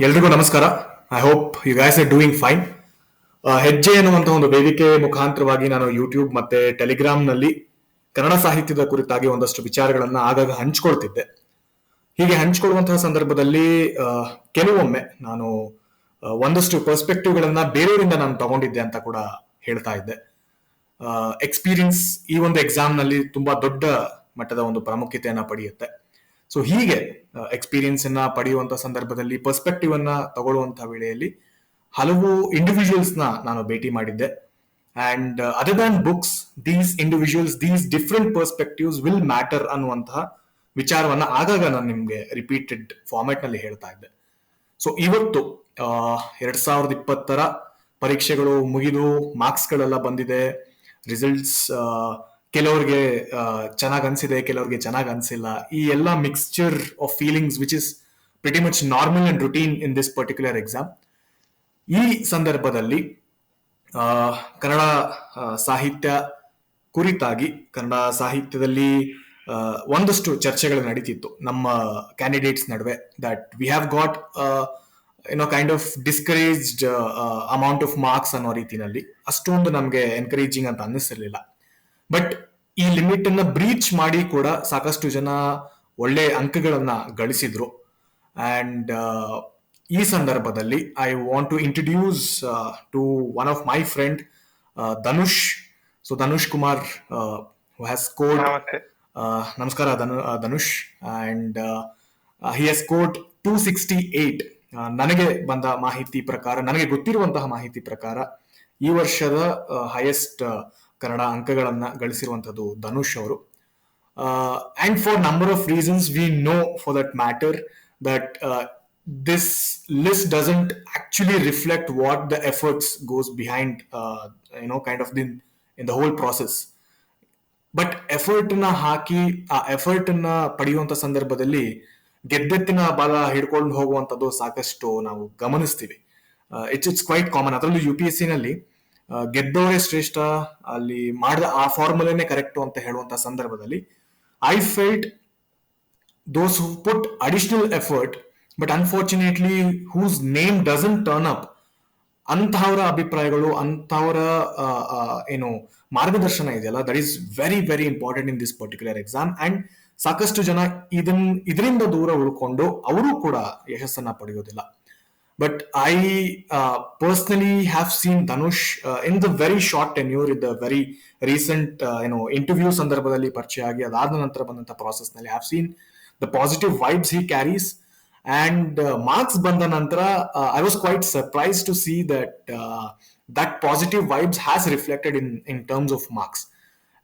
ಎಲ್ರಿಗೂ ನಮಸ್ಕಾರ. I hope you guys are doing fine. ಹೆಜ್ಜೆ ಎನ್ನುವಂತಹ ಒಂದು ವೇದಿಕೆ ಮುಖಾಂತರವಾಗಿ ನಾನು ಯೂಟ್ಯೂಬ್ ಮತ್ತೆ ಟೆಲಿಗ್ರಾಮ್ನಲ್ಲಿ ಕನ್ನಡ ಸಾಹಿತ್ಯದ ಕುರಿತಾಗಿ ಒಂದಷ್ಟು ವಿಚಾರಗಳನ್ನ ಆಗಾಗ ಹಂಚ್ಕೊಳ್ತಿದ್ದೆ. ಹೀಗೆ ಹಂಚ್ಕೊಳ್ಳುವಂತಹ ಸಂದರ್ಭದಲ್ಲಿ ಕೆಲವೊಮ್ಮೆ ನಾನು ಒಂದಷ್ಟು ಪರ್ಸ್ಪೆಕ್ಟಿವ್ಗಳನ್ನ ಬೇರೆಯವರಿಂದ ನಾನು ತಗೊಂಡಿದ್ದೆ ಅಂತ ಕೂಡ ಹೇಳ್ತಾ ಇದ್ದೆ. ಎಕ್ಸ್ಪೀರಿಯನ್ಸ್ ಈ ಒಂದು ಎಕ್ಸಾಮ್ನಲ್ಲಿ ತುಂಬಾ ದೊಡ್ಡ ಮಟ್ಟದ ಒಂದು ಪ್ರಾಮುಖ್ಯತೆಯನ್ನ ಪಡೆಯುತ್ತೆ. ಸೊ ಹೀಗೆ ಎಕ್ಸ್ಪೀರಿಯನ್ಸ್ ಅನ್ನ ಪಡೆಯುವಂತ ಸಂದರ್ಭದಲ್ಲಿ ಪರ್ಸ್ಪೆಕ್ಟಿವ್ ಅನ್ನ ತಗೊಳ್ಳುವಂತಹ ವೇಳೆಯಲ್ಲಿ ಹಲವು ಇಂಡಿವಿಜುವಲ್ಸ್ ನ ನಾನು ಭೇಟಿ ಮಾಡಿದ್ದೆ. And other than books, these individuals, these different perspectives will matter ಅನ್ನುವಂತಹ ವಿಚಾರವನ್ನ ಆಗಾಗ ನಾನು ನಿಮ್ಗೆ ರಿಪೀಟೆಡ್ ಫಾರ್ಮ್ಯಾಟ್ ನಲ್ಲಿ ಹೇಳ್ತಾ ಇದ್ದೆ. ಸೊ ಇವತ್ತು 2020 ಪರೀಕ್ಷೆಗಳು ಮುಗಿದು ಮಾರ್ಕ್ಸ್ಗಳೆಲ್ಲ ಬಂದಿದೆ. ರಿಸಲ್ಟ್ಸ್ ಕೆಲವ್ರಿಗೆ ಚೆನ್ನಾಗಿ ಅನ್ಸಿದೆ, ಕೆಲವ್ರಿಗೆ ಚೆನ್ನಾಗಿ ಅನ್ಸಿಲ್ಲ. ಈ ಎಲ್ಲ mixture of feelings which is pretty much normal and routine in this particular exam. ಈ ಸಂದರ್ಭದಲ್ಲಿ ಕನ್ನಡ ಸಾಹಿತ್ಯ ಕುರಿತಾಗಿ, ಕನ್ನಡ ಸಾಹಿತ್ಯದಲ್ಲಿ ಒಂದಷ್ಟು ಚರ್ಚೆಗಳು ನಡೀತಿತ್ತು ನಮ್ಮ ಕ್ಯಾಂಡಿಡೇಟ್ಸ್ ನಡುವೆ. That we have got kind of discouraged amount of marks ಅನ್ನೋ ರೀತಿನಲ್ಲಿ ಅಷ್ಟೊಂದು ನಮಗೆ ಎನ್ಕರೇಜಿಂಗ್ ಅಂತ ಅನ್ನಿಸಿರ್ಲಿಲ್ಲ. ಬಟ್ ಈ ಲಿಮಿಟ್ ಅನ್ನ ಬ್ರೀಚ್ ಮಾಡಿ ಕೂಡ ಸಾಕಷ್ಟು ಜನ ಒಳ್ಳೆ ಅಂಕಗಳನ್ನ ಗಳಿಸಿದ್ರು. ಅಂಡ್ ಈ ಸಂದರ್ಭದಲ್ಲಿ I want to introduce to one of my friend Dhanush. So Dhanush Kumar has scored. ನಮಸ್ಕಾರ Dhanush. And he has scored 268. ನನಗೆ ಬಂದ ಮಾಹಿತಿ ಪ್ರಕಾರ, ನನಗೆ ಗೊತ್ತಿರುವಂತಹ ಮಾಹಿತಿ ಪ್ರಕಾರ ಈ ವರ್ಷದ ಹೈಯೆಸ್ಟ್ ಕನ್ನಡ ಅಂಕಗಳನ್ನ ಗಳಿಸಿರುವಂತದ್ದು ಧನುಷ್ ಅವರು. And for number of reasons we know for that matter that this list doesn't actually reflect what the efforts goes behind kind of in the whole process. But effort ನ ಹಾಕಿ ಆ ಎಫರ್ಟ್ ನ ಪಡೆಯುವಂತ ಸಂದರ್ಭದಲ್ಲಿ ಗೆದ್ದೆತ್ತಿನ ಬಾಲ ಹಿಡ್ಕೊಂಡು ಹೋಗುವಂತದ್ದು ಸಾಕಷ್ಟು ನಾವು ಗಮನಿಸ್ತೀವಿ. It's quite common. ಅದರಲ್ಲೂ UPSC ನಲ್ಲಿ ಗೆದ್ದವರೇ ಶ್ರೇಷ್ಠ, ಅಲ್ಲಿ ಮಾಡಿದ ಆ ಫಾರ್ಮುಲಾನೇ ಕರೆಕ್ಟ್ ಅಂತ ಹೇಳುವಂತ ಸಂದರ್ಭದಲ್ಲಿ I felt those who put additional effort but unfortunately whose name doesn't turn up, ಅಂತಹವರ ಅಭಿಪ್ರಾಯಗಳು, ಅಂತಹವರ ಮಾರ್ಗದರ್ಶನ ಇದೆಯಲ್ಲ, that is very very important in this particular exam. And ಸಾಕಷ್ಟು ಜನ ಇದರಿಂದ ದೂರ ಉಳ್ಕೊಂಡು ಅವರು ಕೂಡ ಯಶಸ್ಸನ್ನ ಪಡೆಯೋದಿಲ್ಲ. But I personally have seen Dhanush in the very short tenure, in the very recent interview ಸಂದರ್ಭದಲ್ಲಿ ಪರಿಚಯ ಆಗಿ ಅದಾದ ನಂತರ ಬಂದಂತ ಪ್ರಾಸೆಸ್ ನಲ್ಲಿ have seen the positive vibes he carries. And marks ಬಂದ ನಂತರ I was quite surprise to see that positive vibes has reflected in terms of marks.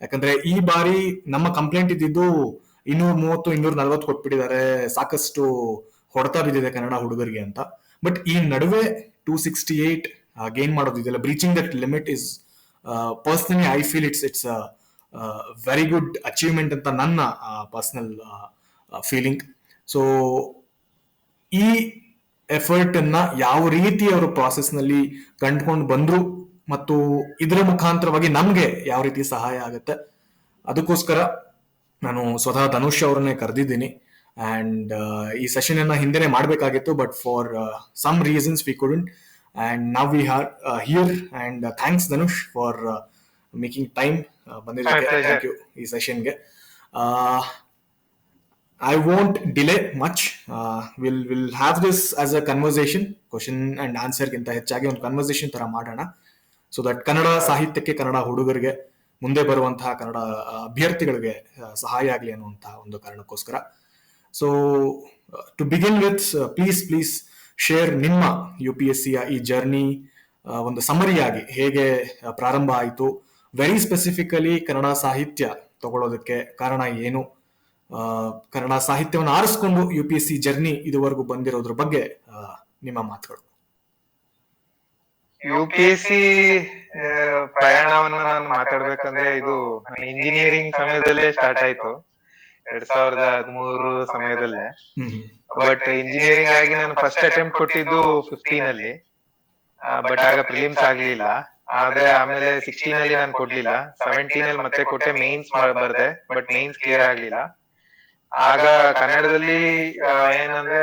ಯಾಕಂದ್ರೆ ಈ ಬಾರಿ ನಮ್ಮ ಕಂಪ್ಲೇಂಟ್ ಇದ್ದಿದ್ದು 230, 240 ಕೊಟ್ಬಿಟ್ಟಿದ್ದಾರೆ, ಸಾಕಷ್ಟು ಹೊಡೆತ ಬಿದ್ದಿದೆ ಕನ್ನಡ ಹುಡುಗರಿಗೆ ಅಂತ. ಬಟ್ ಈ ನಡುವೆ 268 ಗೇನ್ ಮಾಡೋದಿದೆಯಲ್ಲ, breaching that limit is personally I feel it's very good achievement ಅಂತ ನನ್ನ ಪರ್ಸನಲ್ ಫೀಲಿಂಗ್. ಸೊ ಈ ಎಫರ್ಟ್ ಅನ್ನ ಯಾವ ರೀತಿ ಅವರು ಪ್ರಾಸೆಸ್ ನಲ್ಲಿ ಕಂಡುಕೊಂಡು ಬಂದ್ರು ಮತ್ತು ಇದರ ಮುಖಾಂತರವಾಗಿ ನಮ್ಗೆ ಯಾವ ರೀತಿ ಸಹಾಯ ಆಗುತ್ತೆ, ಅದಕ್ಕೋಸ್ಕರ ನಾನು ಸ್ವತಃ ಧನುಷ್ ಅವರನ್ನೇ ಕರೆದಿದ್ದೀನಿ. ಅಂಡ್ ಈ ಸೆಷನ್ ಅನ್ನ ಹಿಂದೆನೆ ಮಾಡಬೇಕಾಗಿತ್ತು, but for some reasons we couldn't. And now we are here. And thanks Dhanush for making time ಬಂದಿದ್ದಕ್ಕೆ. ಥ್ಯಾಂಕ್ ಯು ಈ ಸೆಷನ್ಗೆ. I won't delay much. We'll have this as a conversation, question and answer ಗಿಂತ ಹೆಚ್ಚಾಗಿ ಒಂದು conversation ತರ ಮಾಡೋಣ. So that Kannada ಸಾಹಿತ್ಯಕ್ಕೆ, ಕನ್ನಡ ಹುಡುಗರಿಗೆ, ಮುಂದೆ ಬರುವಂತಹ ಕನ್ನಡ ಅಭ್ಯರ್ಥಿಗಳಿಗೆ ಸಹಾಯ ಆಗಲಿ ಅನ್ನುವಂತಹ ಒಂದು ಕಾರಣಕ್ಕೋಸ್ಕರ. So to begin with, please share ನಿಮ್ಮ UPSC ಈ ಜರ್ನಿ ಒಂದು ಸಮರಿಯಾಗಿ ಹೇಗೆ ಪ್ರಾರಂಭ ಆಯಿತು, ವೆರಿ ಸ್ಪೆಸಿಫಿಕಲಿ ಕನ್ನಡ ಸಾಹಿತ್ಯ ತಗೊಳ್ಳೋದಕ್ಕೆ ಕಾರಣ ಏನು, ಕನ್ನಡ ಸಾಹಿತ್ಯವನ್ನು ಆರಿಸ್ಕೊಂಡು UPSC ಜರ್ನಿ ಇದುವರೆಗೂ ಬಂದಿರೋದ್ರ ಬಗ್ಗೆ ನಿಮ್ಮ ಮಾತುಗಳು. UPSC ಪ್ರಯಾಣವನ್ನು ನಾನು ಮಾತಾಡ್ಬೇಕಂದ್ರೆ ಇದು ಇಂಜಿನಿಯರಿಂಗ್ ಸಮಯದಲ್ಲೇ ಸ್ಟಾರ್ಟ್ ಆಯ್ತು, 2013 ಸಮಯದಲ್ಲೇ. ಬಟ್ ಇಂಜಿನಿಯರಿಂಗ್ ಆಗಿ ನಾನು ಫಸ್ಟ್ ಅಟೆಂಪ್ಟ್ ಕೊಟ್ಟಿದ್ದು 15 ಅಲ್ಲಿ, ಬಟ್ ಆಗ ಪ್ರಿಲಿಮ್ಸ್ ಆಗ್ಲಿಲ್ಲ. ಆದ್ರೆ ಆಮೇಲೆ 16 ಅಲ್ಲಿ ನಾನು ಕೊಡ್ಲಿಲ್ಲ, 17 ಅಲ್ಲಿ ಮತ್ತೆ ಕೊಟ್ಟೆ, ಮೇನ್ಸ್ ಬರ್ದೆ, ಬಟ್ ಮೇನ್ಸ್ ಕ್ಲಿಯರ್ ಆಗ್ಲಿಲ್ಲ. ಆಗ ಕನ್ನಡದಲ್ಲಿ ಏನಂದ್ರೆ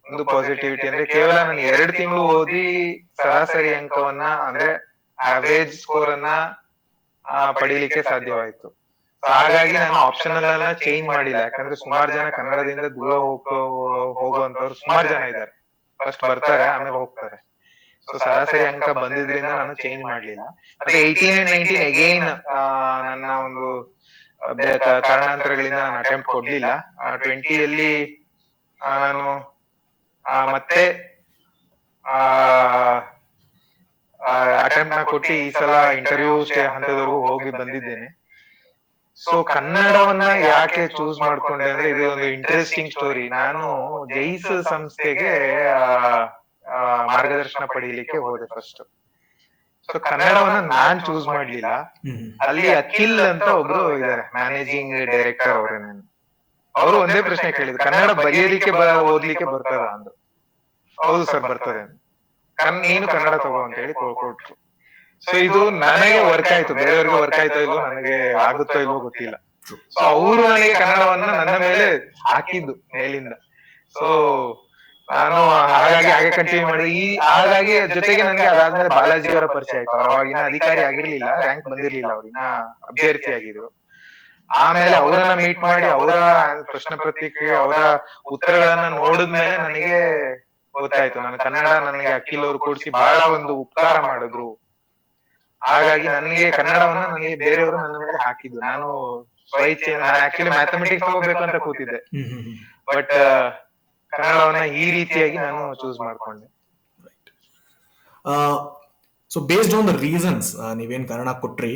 ಒಂದು ಪಾಸಿಟಿವಿಟಿ ಅಂದ್ರೆ ಕೇವಲ ನಾನು 2 ತಿಂಗಳು ಓದಿ ಸರಾಸರಿ ಅಂಕವನ್ನ ಅಂದ್ರೆ ಆವರೇಜ್ ಸ್ಕೋರ್ ಅನ್ನ ಪಡೀಲಿಕ್ಕೆ ಸಾಧ್ಯವಾಯ್ತು. ಸೊ ಹಾಗಾಗಿ ನಾನು ಆಪ್ಷನಲ್ ಅನ್ನ ಚೇಂಜ್ ಮಾಡಿಲ್ಲ, ಯಾಕಂದ್ರೆ ಸುಮಾರು ಜನ ಕನ್ನಡದಿಂದ ದೂರ ಹೋಗುವಂತವ್ರು ಸುಮಾರು ಜನ ಇದ್ದಾರೆ. ಫಸ್ಟ್ ಬರ್ತಾರೆ, ಆಮೇಲೆ ಹೋಗ್ತಾರೆ. ಸೊ ಸರಾಸರಿ ಅಂಕ ಬಂದಿದ್ರಿಂದ ನಾನು ಚೇಂಜ್ ಮಾಡ್ಲಿಲ್ಲ. ಮತ್ತೆ 18 and 19 ಅಗೈನ್ ನನ್ನ ಒಂದು ಕಾರಣಾಂತರಗಳಿಂದ ನಾನು ಅಟೆಂಪ್ಟ್ ಕೊಡ್ಲಿಲ್ಲ. 20ಯಲ್ಲಿ ನಾನು ಮತ್ತೆ ಅಟೆಂಪ್ಟ್ ನ ಕೊಟ್ಟು ಈ ಸಲ ಇಂಟರ್ವ್ಯೂ ಹಂತದವರೆಗೂ ಹೋಗಿ ಬಂದಿದ್ದೇನೆ. ಸೊ ಕನ್ನಡವನ್ನ ಯಾಕೆ ಚೂಸ್ ಮಾಡ್ಕೊಂಡೆ ಅಂದ್ರೆ ಇದು ಒಂದು ಇಂಟ್ರೆಸ್ಟಿಂಗ್ ಸ್ಟೋರಿ. ನಾನು ಜೈಸ್ ಸಂಸ್ಥೆಗೆ ಮಾರ್ಗದರ್ಶನ ಪಡೀಲಿಕ್ಕೆ ಹೋದೆ ಫಸ್ಟ್. ಸೊ ಕನ್ನಡವನ್ನ ನಾನ್ ಚೂಸ್ ಮಾಡ್ಲಿಲ್ಲ, ಅಲ್ಲಿ ಅಖಿಲ್ ಅಂತ ಒಬ್ರು ಇದಾರೆ, ಮ್ಯಾನೇಜಿಂಗ್ ಡೈರೆಕ್ಟರ್ ಅವ್ರೆ. ಅವರು ಒಂದೇ ಪ್ರಶ್ನೆ ಕೇಳಿದ್ರು, ಕನ್ನಡ ಬರೆಯೋದಿಕ್ಕೆ ಓದ್ಲಿಕ್ಕೆ ಬರ್ತದ ಅಂದ್ರು. ಹೌದು ಸರ್ ಬರ್ತದೆ, ನೀನು ಕನ್ನಡ ತಗೋ ಅಂತ ಹೇಳಿ ಕೊಟ್ರು. ಸೊ ಇದು ನನಗೆ ವರ್ಕ್ ಆಯ್ತು, ಬೇರೆಯವ್ರಿಗೆ ವರ್ಕ್ ಆಯ್ತೋ ಇಲ್ವೋ, ನನಗೆ ಆಗುತ್ತೋ ಇಲ್ವೋ ಗೊತ್ತಿಲ್ಲ. ಸೊ ಅವರು ನನಗೆ ಕನ್ನಡವನ್ನ ನನ್ನ ಮೇಲೆ ಹಾಕಿದ್ದು ಮೇಲಿಂದ. ಸೊ ನಾನು ಹಾಗೆ ಕಂಟಿನ್ಯೂ ಮಾಡಿದೆ. ಹಾಗಾಗಿ ಜೊತೆಗೆ ನನಗೆ ಅದಾದ್ಮೇಲೆ ಬಾಲಾಜಿ ಅವರ ಪರಿಚಯ ಆಯ್ತು. ಅವಾಗಿನ ಅಧಿಕಾರಿ ಆಗಿರ್ಲಿಲ್ಲ, ರ್ಯಾಂಕ್ ಬಂದಿರ್ಲಿಲ್ಲ, ಅವ್ರಿನ ಅಭ್ಯರ್ಥಿ ಆಗಿದ್ರು. ಆಮೇಲೆ ಅವರನ್ನ ಮೀಟ್ ಮಾಡಿ ಅವರ ಪ್ರಶ್ನೆ ಪತ್ರಿಕೆ, ಅವರ ಉತ್ತರಗಳನ್ನ ನೋಡಿದ್ಮೇಲೆ ನನಗೆ ಗೊತ್ತಾಯ್ತು, ನನ್ನ ಕನ್ನಡ ನನಗೆ ಅಖಿಲ್ ಅವರು ಕೂಡಿಸಿ ಬಹಳ ಒಂದು ಉಪಕಾರ ಮಾಡಿದ್ರು. ಹಾಗಾಗಿ ನನಗೆ ಕನ್ನಡವನ್ನ ನನಗೆ ಬೇರೆಯವರು ನನ್ನ ಮೇಲೆ ಹಾಕಿದ್ದು. ನಾನು ಸ್ವಇಚ್ಛೆ, ನಾನು ಆಕ್ಚುಲಿ ಮ್ಯಾಥಮೆಟಿಕ್ಸ್ ತಗೋಬೇಕು ಅಂತ ಕೂತಿದ್ದೆ, ಬಟ್ ಕನ್ನಡವನ್ನ ಈ ರೀತಿಯಾಗಿ ನಾನು ಚೂಸ್ ಮಾಡ್ಕೊಂಡೆ. So based on the reasons ನೀವೇನ್ ಕನ್ನಡ ಕೊಟ್ರಿ,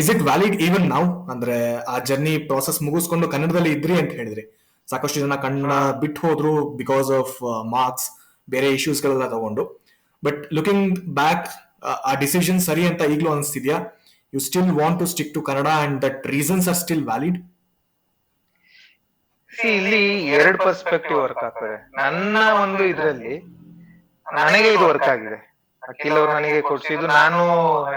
is it valid even now? ಅಂದ್ರೆ ಆ ಜರ್ನಿ ಪ್ರಾಸೆಸ್ ಮುಗಿಸ್ಕೊಂಡು ಕನ್ನಡದಲ್ಲಿ ಇದ್ರಿ ಅಂತ ಹೇಳಿದ್ರಿ, ಸಾಕಷ್ಟು ಜನ ಕನ್ನಡ ಬಿಟ್ಟು ಹೋದ್ರು ಬಿಕಾಸ್ ಆಫ್ ಮಾರ್ಕ್ಸ್, ಬೇರೆ ಇಶ್ಯೂಸ್ ಗಳೆಲ್ಲ ತಗೊಂಡು. ಬಟ್ ಲುಕಿಂಗ್ ಬ್ಯಾಕ್, ಆ ಡಿಸಿಷನ್ ಸರಿ ಅಂತ ಈಗಲೂ ಅನಿಸ್ತಿದ್ಯಾ? You still want to stick to Kannada and that reasons are still valid? ಇಲ್ಲಿ 2 ಪರ್ಸ್ಪೆಕ್ಟಿವ್ ವರ್ಕ್ ಆಗ್ತದೆ. ನನ್ನ ಒಂದು ಇದರಲ್ಲಿ ನನಗೆ ಇದು ವರ್ಕ್ ಆಗಿದೆ. ಅಖಿಲ್ ಅವರು ನನಗೆ ಕೊಡ್ಸಿದ್ದು, ನಾನು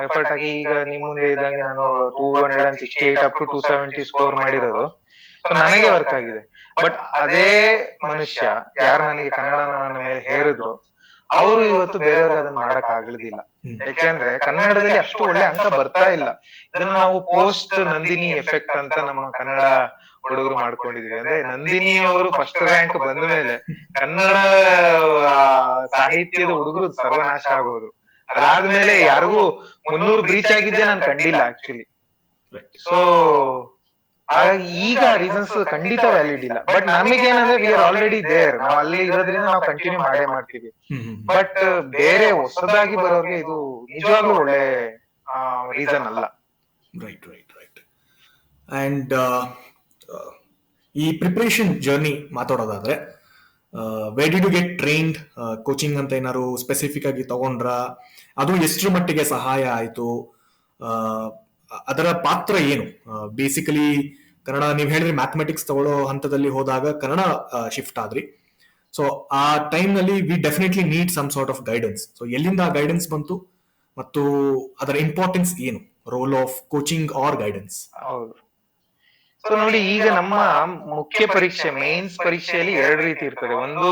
ಎಫರ್ಟ್ ಆಗಿ ಈಗ ನಿಮ್ ಮುಂದೆ ಇದ್ದಂಗೆ ನಾನು 268 ಅಪ್ ಟು 270 ಸ್ಕೋರ್ ಮಾಡಿರೋದು. ಸೊ ನನಗೆ ವರ್ಕ್ ಆಗಿದೆ. ಬಟ್ ಅದೇ ಮನುಷ್ಯ ಯಾರು ನನಗೆ ಕನ್ನಡ ನನ್ನ ಮೇಲೆ ಹೇರಿದ್ರು, ಅವರು ಇವತ್ತು ಬೇರೆಯವ್ರಿಗೆ ಅದನ್ನ ಮಾಡಕ್ ಆಗಲಿಲ್ಲ. ಯಾಕೆಂದ್ರೆ ಕನ್ನಡದಲ್ಲಿ ಅಷ್ಟು ಒಳ್ಳೆ ಅಂಕ ಬರ್ತಾ ಇಲ್ಲ. ಇದನ್ನ ನಾವು ಪೋಸ್ಟ್ ನಂದಿನಿ ಎಫೆಕ್ಟ್ ಅಂತ ನಮ್ಮ ಕನ್ನಡ ಹುಡುಗರು ಮಾಡ್ಕೊಂಡಿದ್ವಿ. ಅಂದ್ರೆ ನಂದಿನಿ ಅವರು ಫಸ್ಟ್ ರ್ಯಾಂಕ್ ಬಂದ ಮೇಲೆ ಕನ್ನಡ ಸಾಹಿತ್ಯದ ಹುಡುಗರು ಸರ್ವನಾಶ ಆಗೋದು. ಅದಾದ್ಮೇಲೆ ಯಾರಿಗೂ 300 ಬ್ರೀಚ್ ಆಗಿದ್ದೆ ನಾನು ಕಂಡಿಲ್ಲ ಆಕ್ಚುಲಿ. ಸೊ ಹಾಗಾಗಿ ಈಗ ರೀಸನ್ಸ್ ಖಂಡಿತ ವ್ಯಾಲಿಡ್ ಇಲ್ಲ. ಬಟ್ ನಮಗೇನಂದ್ರೆ ವಿ ಆರ್ ಆಲ್ರೆಡಿ ದೇರ್, ನಾವು ಅಲ್ಲಿ ಇರೋದ್ರಿಂದ ನಾವು ಕಂಟಿನ್ಯೂ ಮಾಡೇ ಮಾಡ್ತೀವಿ. ಬಟ್ ಬೇರೆ ಹೊಸದಾಗಿ ಬರೋರಿಗೆ ಇದು ನಿಜವಾಗ್ಲೂ ಒಳ್ಳೆ ರೀಸನ್ ಅಲ್ಲ. Right right right. ಅಂಡ್ ಈ ಪ್ರಿಪರೇಷನ್ ಜರ್ನಿ ಮಾತಾಡೋದಾದ್ರೆ, where did you get trained? Coaching ಅಂತ ಏನಾದ್ರು ಸ್ಪೆಸಿಫಿಕ್ ಆಗಿ ತಗೊಂಡ್ರ? ಅದು ಎಷ್ಟರ ಮಟ್ಟಿಗೆ ಸಹಾಯ ಆಯ್ತು? ಅದರ ಪಾತ್ರ ಏನು? ಬೇಸಿಕಲಿ ಕನ್ನಡ ನೀವು ಹೇಳಿದ್ರೆ ಮ್ಯಾಥಮೆಟಿಕ್ಸ್ ತಗೊಳ್ಳೋ ಹಂತದಲ್ಲಿ ಹೋದಾಗ ಕನ್ನಡ ಶಿಫ್ಟ್ ಆದ್ರಿ. ಸೊ ಆ ಟೈಮ್ ನಲ್ಲಿ we definitely need some sort of guidance. So ಎಲ್ಲಿಂದ ಗೈಡೆನ್ಸ್ ಬಂತು ಮತ್ತು ಅದರ ಇಂಪಾರ್ಟೆನ್ಸ್ ಏನು? Role of coaching or guidance? ಹೌದು. ಸೊ ನೋಡಿ, ಈಗ ನಮ್ಮ ಮುಖ್ಯ ಪರೀಕ್ಷೆ ಮೇನ್ಸ್ ಪರೀಕ್ಷೆಯಲ್ಲಿ 2 ರೀತಿ ಇರ್ತದೆ. ಒಂದು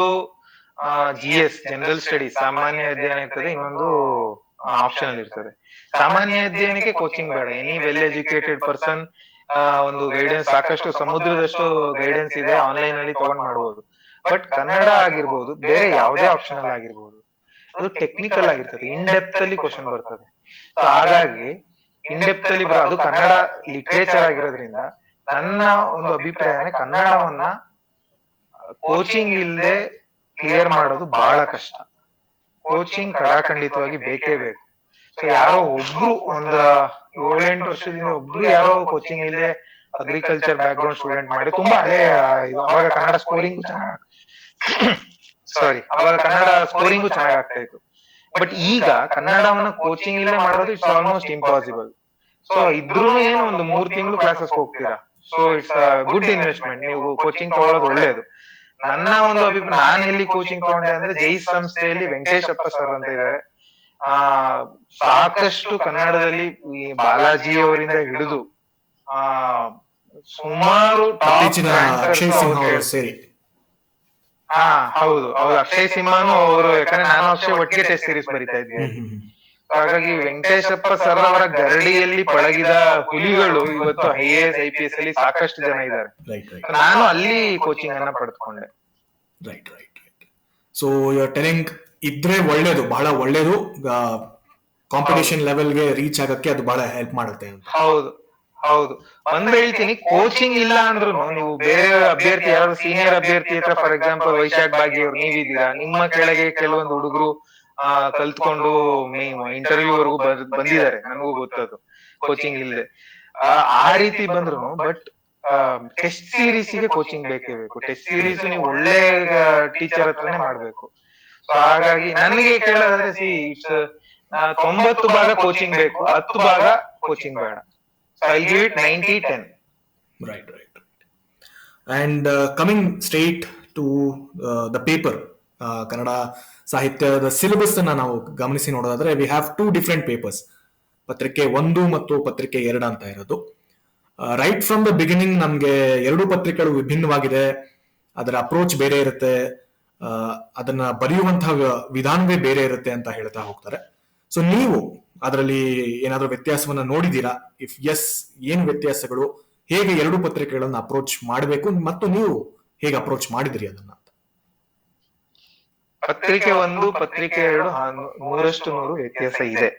GS ಜನರಲ್ ಸ್ಟಡೀಸ್, ಸಾಮಾನ್ಯ ಅಧ್ಯಯನ ಇರ್ತದೆ. ಇನ್ನೊಂದು ಆಪ್ಷನಲ್ ಇರ್ತದೆ. ಸಾಮಾನ್ಯ ಅಧ್ಯಯನಕ್ಕೆ ಕೋಚಿಂಗ್ ಬೇಡ. ಎನಿ ವೆಲ್ ಎಜುಕೇಟೆಡ್ ಪರ್ಸನ್ ಒಂದು ಗೈಡೆನ್ಸ್, ಸಾಕಷ್ಟು ಸಮುದ್ರದಷ್ಟು ಗೈಡೆನ್ಸ್ ಇದೆ, ಆನ್ಲೈನ್ ಅಲ್ಲಿ ತಗೊಂಡ್ ಮಾಡಬಹುದು. ಬಟ್ ಕನ್ನಡ ಆಗಿರ್ಬೋದು, ಬೇರೆ ಯಾವುದೇ ಆಪ್ಷನಲ್ ಆಗಿರ್ಬೋದು, ಅದು ಟೆಕ್ನಿಕಲ್ ಆಗಿರ್ತದೆ, ಇನ್ ಡೆಪ್ತ್ ಅಲ್ಲಿ ಕ್ವಶನ್ ಬರ್ತದೆ. ಹಾಗಾಗಿ ಇನ್ ಡೆಪ್ತ್ ಅಲ್ಲಿ ಅದು ಕನ್ನಡ ಲಿಟ್ರೇಚರ್ ಆಗಿರೋದ್ರಿಂದ ನನ್ನ ಒಂದು ಅಭಿಪ್ರಾಯ, ಕನ್ನಡವನ್ನ ಕೋಚಿಂಗ್ ಇಲ್ಲದೆ ಕ್ಲಿಯರ್ ಮಾಡೋದು ಬಹಳ ಕಷ್ಟ. ಕೋಚಿಂಗ್ ಕಡಾಖಂಡಿತವಾಗಿ ಬೇಕೇ ಬೇಕು. ಸೊ ಯಾರೋ ಒಬ್ರು ಒಂದು 7-8 ವರ್ಷದಿಂದ ಒಬ್ರು ಯಾರೋ ಕೋಚಿಂಗ್ ಇಲ್ಲದೆ ಅಗ್ರಿಕಲ್ಚರ್ ಬ್ಯಾಕ್ ಗ್ರೌಂಡ್ ಸ್ಟೂಡೆಂಟ್ ಮಾಡಿ ತುಂಬಾ ಹಳೆ ಇದು, ಅವಾಗ ಕನ್ನಡ ಸ್ಕೋರಿಂಗ್ ಅವಾಗ ಕನ್ನಡ ಸ್ಕೋರಿಂಗು ಚೆನ್ನಾಗ್ ಆಗ್ತಾ ಇತ್ತು. ಬಟ್ ಈಗ ಕನ್ನಡವನ್ನ ಕೋಚಿಂಗ್ ಇಲ್ಲದೆ ಮಾಡೋದು ಇಟ್ಸ್ ಆಲ್ಮೋಸ್ಟ್ ಇಂಪಾಸಿಬಲ್. ಸೊ ಇದ್ರೂ ಏನು ಒಂದು 3 ತಿಂಗಳು ಕ್ಲಾಸಸ್ ಹೋಗ್ತೀರಾ. So it's good investment. ನೀವು ಕೋಚಿಂಗ್ ತಗೊಳ್ಳೋದು ಒಳ್ಳೇದು. ನನ್ನ ಒಂದು ಅಭಿಪ್ರಾಯ, ನಾನು ಎಲ್ಲಿ ಕೋಚಿಂಗ್ ತಗೊಂಡೆ ಅಂದ್ರೆ ಜೈಸ್ ಸಂಸ್ಥೆಯಲ್ಲಿ ವೆಂಕಟೇಶಪ್ಪ ಸರ್ ಅಂತ ಇದ್ದಾರೆ. ಸಾಕಷ್ಟು ಕನ್ನಡದಲ್ಲಿ ಈ ಬಾಲಾಜಿ ಅವರಿಂದ ಹಿಡಿದು ಸುಮಾರು ಸೇರಿ ಹಾ ಹೌದು ಹೌದು, ಅಕ್ಷಯ್ ಸಿಂಹನು ಅವರು, ಯಾಕಂದ್ರೆ ನಾನು ಅಕ್ಷಯ್ ಒಟ್ಟಿಗೆ ಟೆಸ್ಟ್ ಸೀರೀಸ್ ಬರಿತಾ ಇದ್ವಿ ಅಲ್ಲಿ. So ಹಾಗಾಗಿ ವೆಂಕಟೇಶಪ್ಪ ಸರ್ ಅವರ ಗರಡಿಯಲ್ಲಿ ಪಳಗಿದ ಹುಲಿಗಳು ಇವತ್ತು IAS IPS ಅಲ್ಲಿ ಸಾಕಷ್ಟು ಜನ ಇದ್ದಾರೆ. ರೈಟ್ ರೈಟ್ ನಾನು ಅಲ್ಲಿ ಕೋಚಿಂಗ್ ಅನ್ನ ಪಡೆದುಕೊಂಡೆ. Right right right. So your telling ಇದ್ರೆ ಒಳ್ಳೇದು, ಬಹಳ ಒಳ್ಳೇದು. ಕಾಂಪಿಟೇಷನ್ ಲೆವೆಲ್ಗೆ ರೀಚ್ ಆಗಕ್ಕೆ ಅದು ಬಹಳ ಹೆಲ್ಪ್ ಮಾಡುತ್ತೆ ಅಂತ. ಹೌದು ಹೌದು, ಒಂದ್ ಹೇಳ್ತೀನಿ, ಕೋಚಿಂಗ್ ಇಲ್ಲ ಅಂದ್ರೂ ನೀವು ಬೇರೆ ಅಭ್ಯರ್ಥಿ, ಯಾರು ಸೀನಿಯರ್ ಅಭ್ಯರ್ಥಿ ಹತ್ರ, ಫಾರ್ ಎಕ್ಸಾಂಪಲ್ ವೈಶಾಖ್ ಭಾಗಿ ಅವ್ರು ನೀವಿದ್ದೀರಾ, ನಿಮ್ಮ ಕೆಳಗೆ ಕೆಲವೊಂದು ಹುಡುಗರು ಕಲ್ತ್ಕೊಂಡು ಇಂಟರ್ವ್ಯೂ ವರೆಗೂ ಬಂದಿದ್ದಾರೆ, ನನಗೂ ಗೊತ್ತದು, ಕೋಚಿಂಗ್ ಇಲ್ಲದೆ. ಆ ರೀತಿ ಬಂದ್ರು, ಬಟ್ ಟೆಸ್ಟ್ ಸೀರೀಸ್ ಗೆ ಕೋಚಿಂಗ್ ಬೇಕೇ ಬೇಕು. ಟೆಸ್ಟ್ ಸೀರೀಸ್ ನೀವು ಒಳ್ಳೆ ಟೀಚರ್ ಹತ್ರನೇ ಮಾಡ್ಬೇಕು. ಸೊ ಹಾಗಾಗಿ ನನಗೆ ಕೇಳೋದಾದ್ರೆ, ಸಿ ಇಟ್ಸ್ 90 ಭಾಗ ಕೋಚಿಂಗ್ ಬೇಕು, 10 ಭಾಗ ಕೋಚಿಂಗ್ ಬೇಡ. So I'll give it 90-10. Right, right, right. And coming straight to the paper, Kannada ಸಾಹಿತ್ಯದ ಸಿಲೆಬಸ್ ಅನ್ನ ನಾವು ಗಮನಿಸಿ ನೋಡೋದಾದ್ರೆ, ವಿ ಹ್ಯಾವ್ 2 ಡಿಫ್ರೆಂಟ್ ಪೇಪರ್ಸ್, ಪತ್ರಿಕೆ 1 ಮತ್ತು ಪತ್ರಿಕೆ 2 ಅಂತ ಇರೋದು. ರೈಟ್ ಫ್ರಮ್ ದ ಬಿಗಿನಿಂಗ್ ನಮ್ಗೆ 2 ಪತ್ರಿಕೆಗಳು ವಿಭಿನ್ನವಾಗಿದೆ, ಅದರ ಅಪ್ರೋಚ್ ಬೇರೆ ಇರುತ್ತೆ, ಅದನ್ನ ಬರೆಯುವಂತಹ ವಿಧಾನವೇ ಬೇರೆ ಇರುತ್ತೆ ಅಂತ ಹೇಳ್ತಾ ಹೋಗ್ತಾರೆ. ಸೊ ನೀವು ಅದರಲ್ಲಿ ಏನಾದ್ರೂ ವ್ಯತ್ಯಾಸವನ್ನ ನೋಡಿದೀರಾ? ಇಫ್ ಎಸ್, ಏನು ವ್ಯತ್ಯಾಸಗಳು, ಹೇಗೆ 2 ಪತ್ರಿಕೆಗಳನ್ನ ಅಪ್ರೋಚ್ ಮಾಡಬೇಕು ಮತ್ತು ನೀವು ಹೇಗೆ ಅಪ್ರೋಚ್ ಮಾಡಿದಿರಿ ಅದನ್ನ? ಪತ್ರಿಕೆ 1 ಪತ್ರಿಕೆ 2 100% ವ್ಯತ್ಯಾಸ ಇದೆ.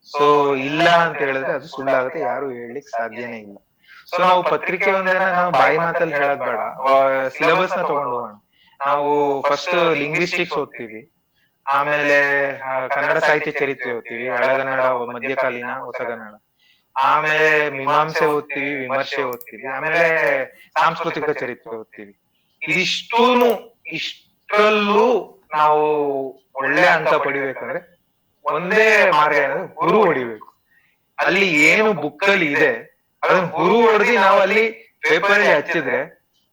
ಸೊ ಇಲ್ಲ ಅಂತ ಹೇಳಿದ್ರೆ ಅದು ಸುಳ್ಳಾಗುತ್ತೆ, ಯಾರು ಹೇಳಲಿಕ್ಕೆ ಸಾಧ್ಯನೇ ಇಲ್ಲ. ಸೊ ನಾವು ಪತ್ರಿಕೆ 1 ನಾವು ಬಾಯಿ ಮಾತಲ್ಲಿ ಹೇಳೋದ್ ಬೇಡ, ಸಿಲೆಬಸ್ ನ ತಗೊಂಡು ಹೋಗೋಣ. ನಾವು ಫಸ್ಟ್ ಲಿಂಗ್ವಿಸ್ಟಿಕ್ಸ್ ಓದ್ತೀವಿ, ಆಮೇಲೆ ಕನ್ನಡ ಸಾಹಿತ್ಯ ಚರಿತ್ರೆ ಓದ್ತೀವಿ, ಹಳೆಗನ್ನಡ, ಮಧ್ಯಕಾಲೀನ, ಹೊಸಗನ್ನಡ, ಆಮೇಲೆ ಮೀಮಾಂಸೆ ಓದ್ತೀವಿ, ವಿಮರ್ಶೆ ಓದ್ತೀವಿ, ಆಮೇಲೆ ಸಾಂಸ್ಕೃತಿಕ ಚರಿತ್ರೆ ಓದ್ತೀವಿ. ಇಷ್ಟರಲ್ಲೂ ನಾವು ಒಳ್ಳೆ ಅಂಕ ಪಡಿಬೇಕಂದ್ರೆ ಒಂದೇ ಮಾರ್ಗ ಏನಂದ್ರೆ ಹುರು ಹೊಡಿಬೇಕು. ಅಲ್ಲಿ ಏನು ಬುಕ್ ಅಲ್ಲಿ ಇದೆ ಅದನ್ನ ಹುರು ಹೊಡೆದಿ ನಾವು ಅಲ್ಲಿ ಪೇಪರ್ ಅಲ್ಲಿ ಹಚ್ಚಿದ್ರೆ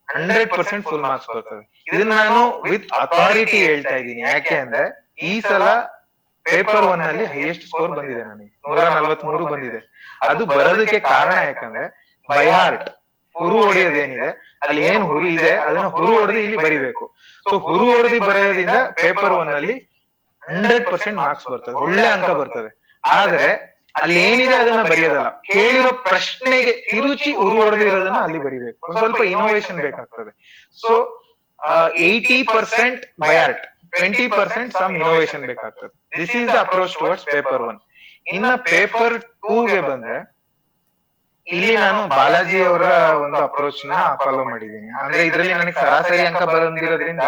100% ಫುಲ್ ಮಾರ್ಕ್ಸ್ ಬರ್ತದೆ. ಇದನ್ನ ನಾನು ವಿತ್ ಅಥಾರಿಟಿ ಹೇಳ್ತಾ ಇದ್ದೀನಿ. ಯಾಕೆ ಅಂದ್ರೆ ಈ ಸಲ ಪೇಪರ್ 1 ಅಲ್ಲಿ ಹೈಯೆಸ್ಟ್ ಸ್ಕೋರ್ ಬಂದಿದೆ ನನಗೆ, 143 ಬಂದಿದೆ. ಅದು ಬರೋದಕ್ಕೆ ಕಾರಣ ಯಾಕಂದ್ರೆ ಬೈ ಹಾರ್ಟ್ ಹುರು ಹೊಡೆಯೋದೇನಿದೆ, ಅಲ್ಲಿ ಏನ್ ಹುರು ಇದೆ ಅದನ್ನ ಹುರು ಹೊಡೆದು ಇಲ್ಲಿ ಬರಿಬೇಕು. ಸೊ ಹುರು ಹೊಡೆದಿ ಬರೆಯೋದ್ರಿಂದ ಪೇಪರ್ 1 ಅಲ್ಲಿ 100% ಮಾರ್ಕ್ಸ್ ಬರ್ತದೆ, ಒಳ್ಳೆ ಅಂಕ ಬರ್ತದೆ. ಆದ್ರೆ ಅಲ್ಲಿ ಏನಿದೆ ಅದನ್ನ ಬರೆಯೋದಲ್ಲ, ಕೇಳಿರೋ ಪ್ರಶ್ನೆಗೆ ತಿರುಚಿ ಹುರು ಹೊಡೆದಿರೋದನ್ನ ಅಲ್ಲಿ ಬರಿಬೇಕು. ಒಂದ್ ಸ್ವಲ್ಪ ಇನೋವೇಷನ್ ಬೇಕಾಗ್ತದೆ. So 80% by heart, 20% some innovation ಬೇಕಾಗ್ತದೆ. This is the approach towards paper 1. ಇನ್ನ ಪೇಪರ್ 2 ಗೆ ಬಂದ್ರೆ ಇಲ್ಲಿ ನಾನು ಬಾಲಾಜಿ ಅವರ ಒಂದು ಅಪ್ರೋಚ್ ನ ಫಾಲೋ ಮಾಡಿದ್ದೀನಿ. ಅಂದ್ರೆ ಇದ್ರಲ್ಲಿ ನನಗೆ ಸರಾಸರಿ ಅಂಕ ಬಂದಿರೋದ್ರಿಂದ,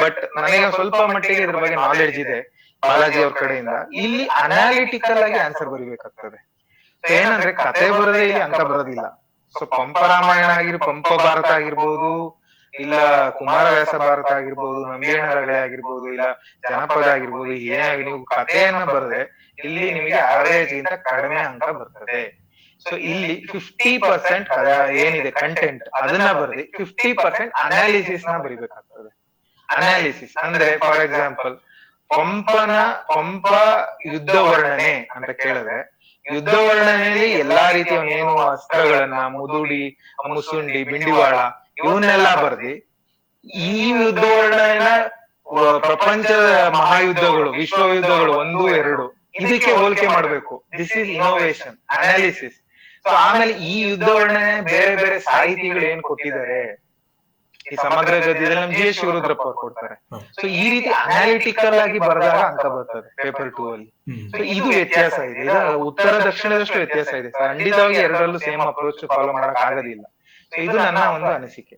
ಬಟ್ ನನಗೆ ಸ್ವಲ್ಪ ಮಟ್ಟಿಗೆ ಇದ್ರ ಬಗ್ಗೆ ನಾಲೆಡ್ಜ್ ಇದೆ ಬಾಲಾಜಿ ಅವ್ರ ಕಡೆಯಿಂದ. ಇಲ್ಲಿ ಅನಾಲಿಟಿಕಲ್ ಆಗಿ ಆನ್ಸರ್ ಬರಿಬೇಕಾಗ್ತದೆ. ಏನಂದ್ರೆ ಕತೆ ಬರದೆ ಇಲ್ಲಿ ಅಂಕ ಬರೋದಿಲ್ಲ. ಸೊ ಪಂಪ ರಾಮಾಯಣ ಪಂಪ ಭಾರತ ಆಗಿರ್ಬೋದು, ಇಲ್ಲ ಕುಮಾರವ್ಯಾಸ ಭಾರತ ಆಗಿರ್ಬೋದು, ನಂಬಿಯಣ್ಣ ರಗಳೆ ಆಗಿರ್ಬೋದು, ಇಲ್ಲ ಜನಪದ ಆಗಿರ್ಬೋದು, ಏನೇ ನೀವು ಕಥೆಯನ್ನ ಬರದೆ ಇಲ್ಲಿ ನಿಮಗೆ ಆವರೇಜ್ ಗಿಂತ ಕಡಿಮೆ ಅಂಕ ಬರ್ತದೆ. ಸೊ ಇಲ್ಲಿ 50% ಏನಿದೆ ಕಂಟೆಂಟ್ ಅದನ್ನ ಬರೆದಿ 50% ಅನಾಲಿಸಿಸ್ ನ ಬರಿಬೇಕಾಗ್ತದೆ. ಅನಾಲಿಸಿಸ್ ಅಂದ್ರೆ ಫಾರ್ ಎಕ್ಸಾಂಪಲ್ ಪಂಪ ಯುದ್ಧ ವರ್ಣನೆ ಅಂತ ಕೇಳಿದ್ರೆ, ಯುದ್ಧ ವರ್ಣನೆಯಲ್ಲಿ ಎಲ್ಲಾ ರೀತಿಯ ಏನು ಅಸ್ತ್ರಗಳನ್ನ, ಮುದುಡಿ, ಮುಸುಂಡಿ, ಬಿಂಡಿವಾಳ ಇವನ್ನೆಲ್ಲ ಬರ್ದಿ ಈ ಯುದ್ಧ ವರ್ಣನೆನ ಪ್ರಪಂಚದ ಮಹಾಯುದ್ಧಗಳು, ವಿಶ್ವ ಯುದ್ಧಗಳು 1, 2 ಇದಕ್ಕೆ ಹೋಲಿಕೆ ಮಾಡ್ಬೇಕು. This is innovation, analysis. So ಆಮೇಲೆ ಈ ಯುದ್ಧ ವರ್ಣನೆ ಬೇರೆ ಬೇರೆ ಸಾಹಿತಿಗಳು ಏನ್ ಕೊಟ್ಟಿದ್ದಾರೆ, ಈ ಸಮಗ್ರ ಗದ್ಯದಲ್ಲಿ ನಮ್ ಜಿ ಎಸ್ ಶಿವರುದ್ರಪ್ಪ ಅವ್ರು ಕೊಡ್ತಾರೆ. ಸೊ ಈ ರೀತಿ ಅನಾಲಿಟಿಕಲ್ ಆಗಿ ಬರೆದಾಗ ಅಂಕ ಬರ್ತದೆ ಪೇಪರ್ 2 ಅಲ್ಲಿ. ಸೊ ಇದು ವ್ಯತ್ಯಾಸ ಇದೆ. ಇದು ಉತ್ತರ ದಕ್ಷಿಣದಷ್ಟು ವ್ಯತ್ಯಾಸ ಇದೆ. ಖಂಡಿತವಾಗಿ ಎರಡರಲ್ಲೂ ಸೇಮ್ ಅಪ್ರೋಚ್ ಫಾಲೋ ಮಾಡಕ್ ಆಗೋದಿಲ್ಲ. ಸೊ ಇದು ನನ್ನ ಒಂದು ಅನಿಸಿಕೆ.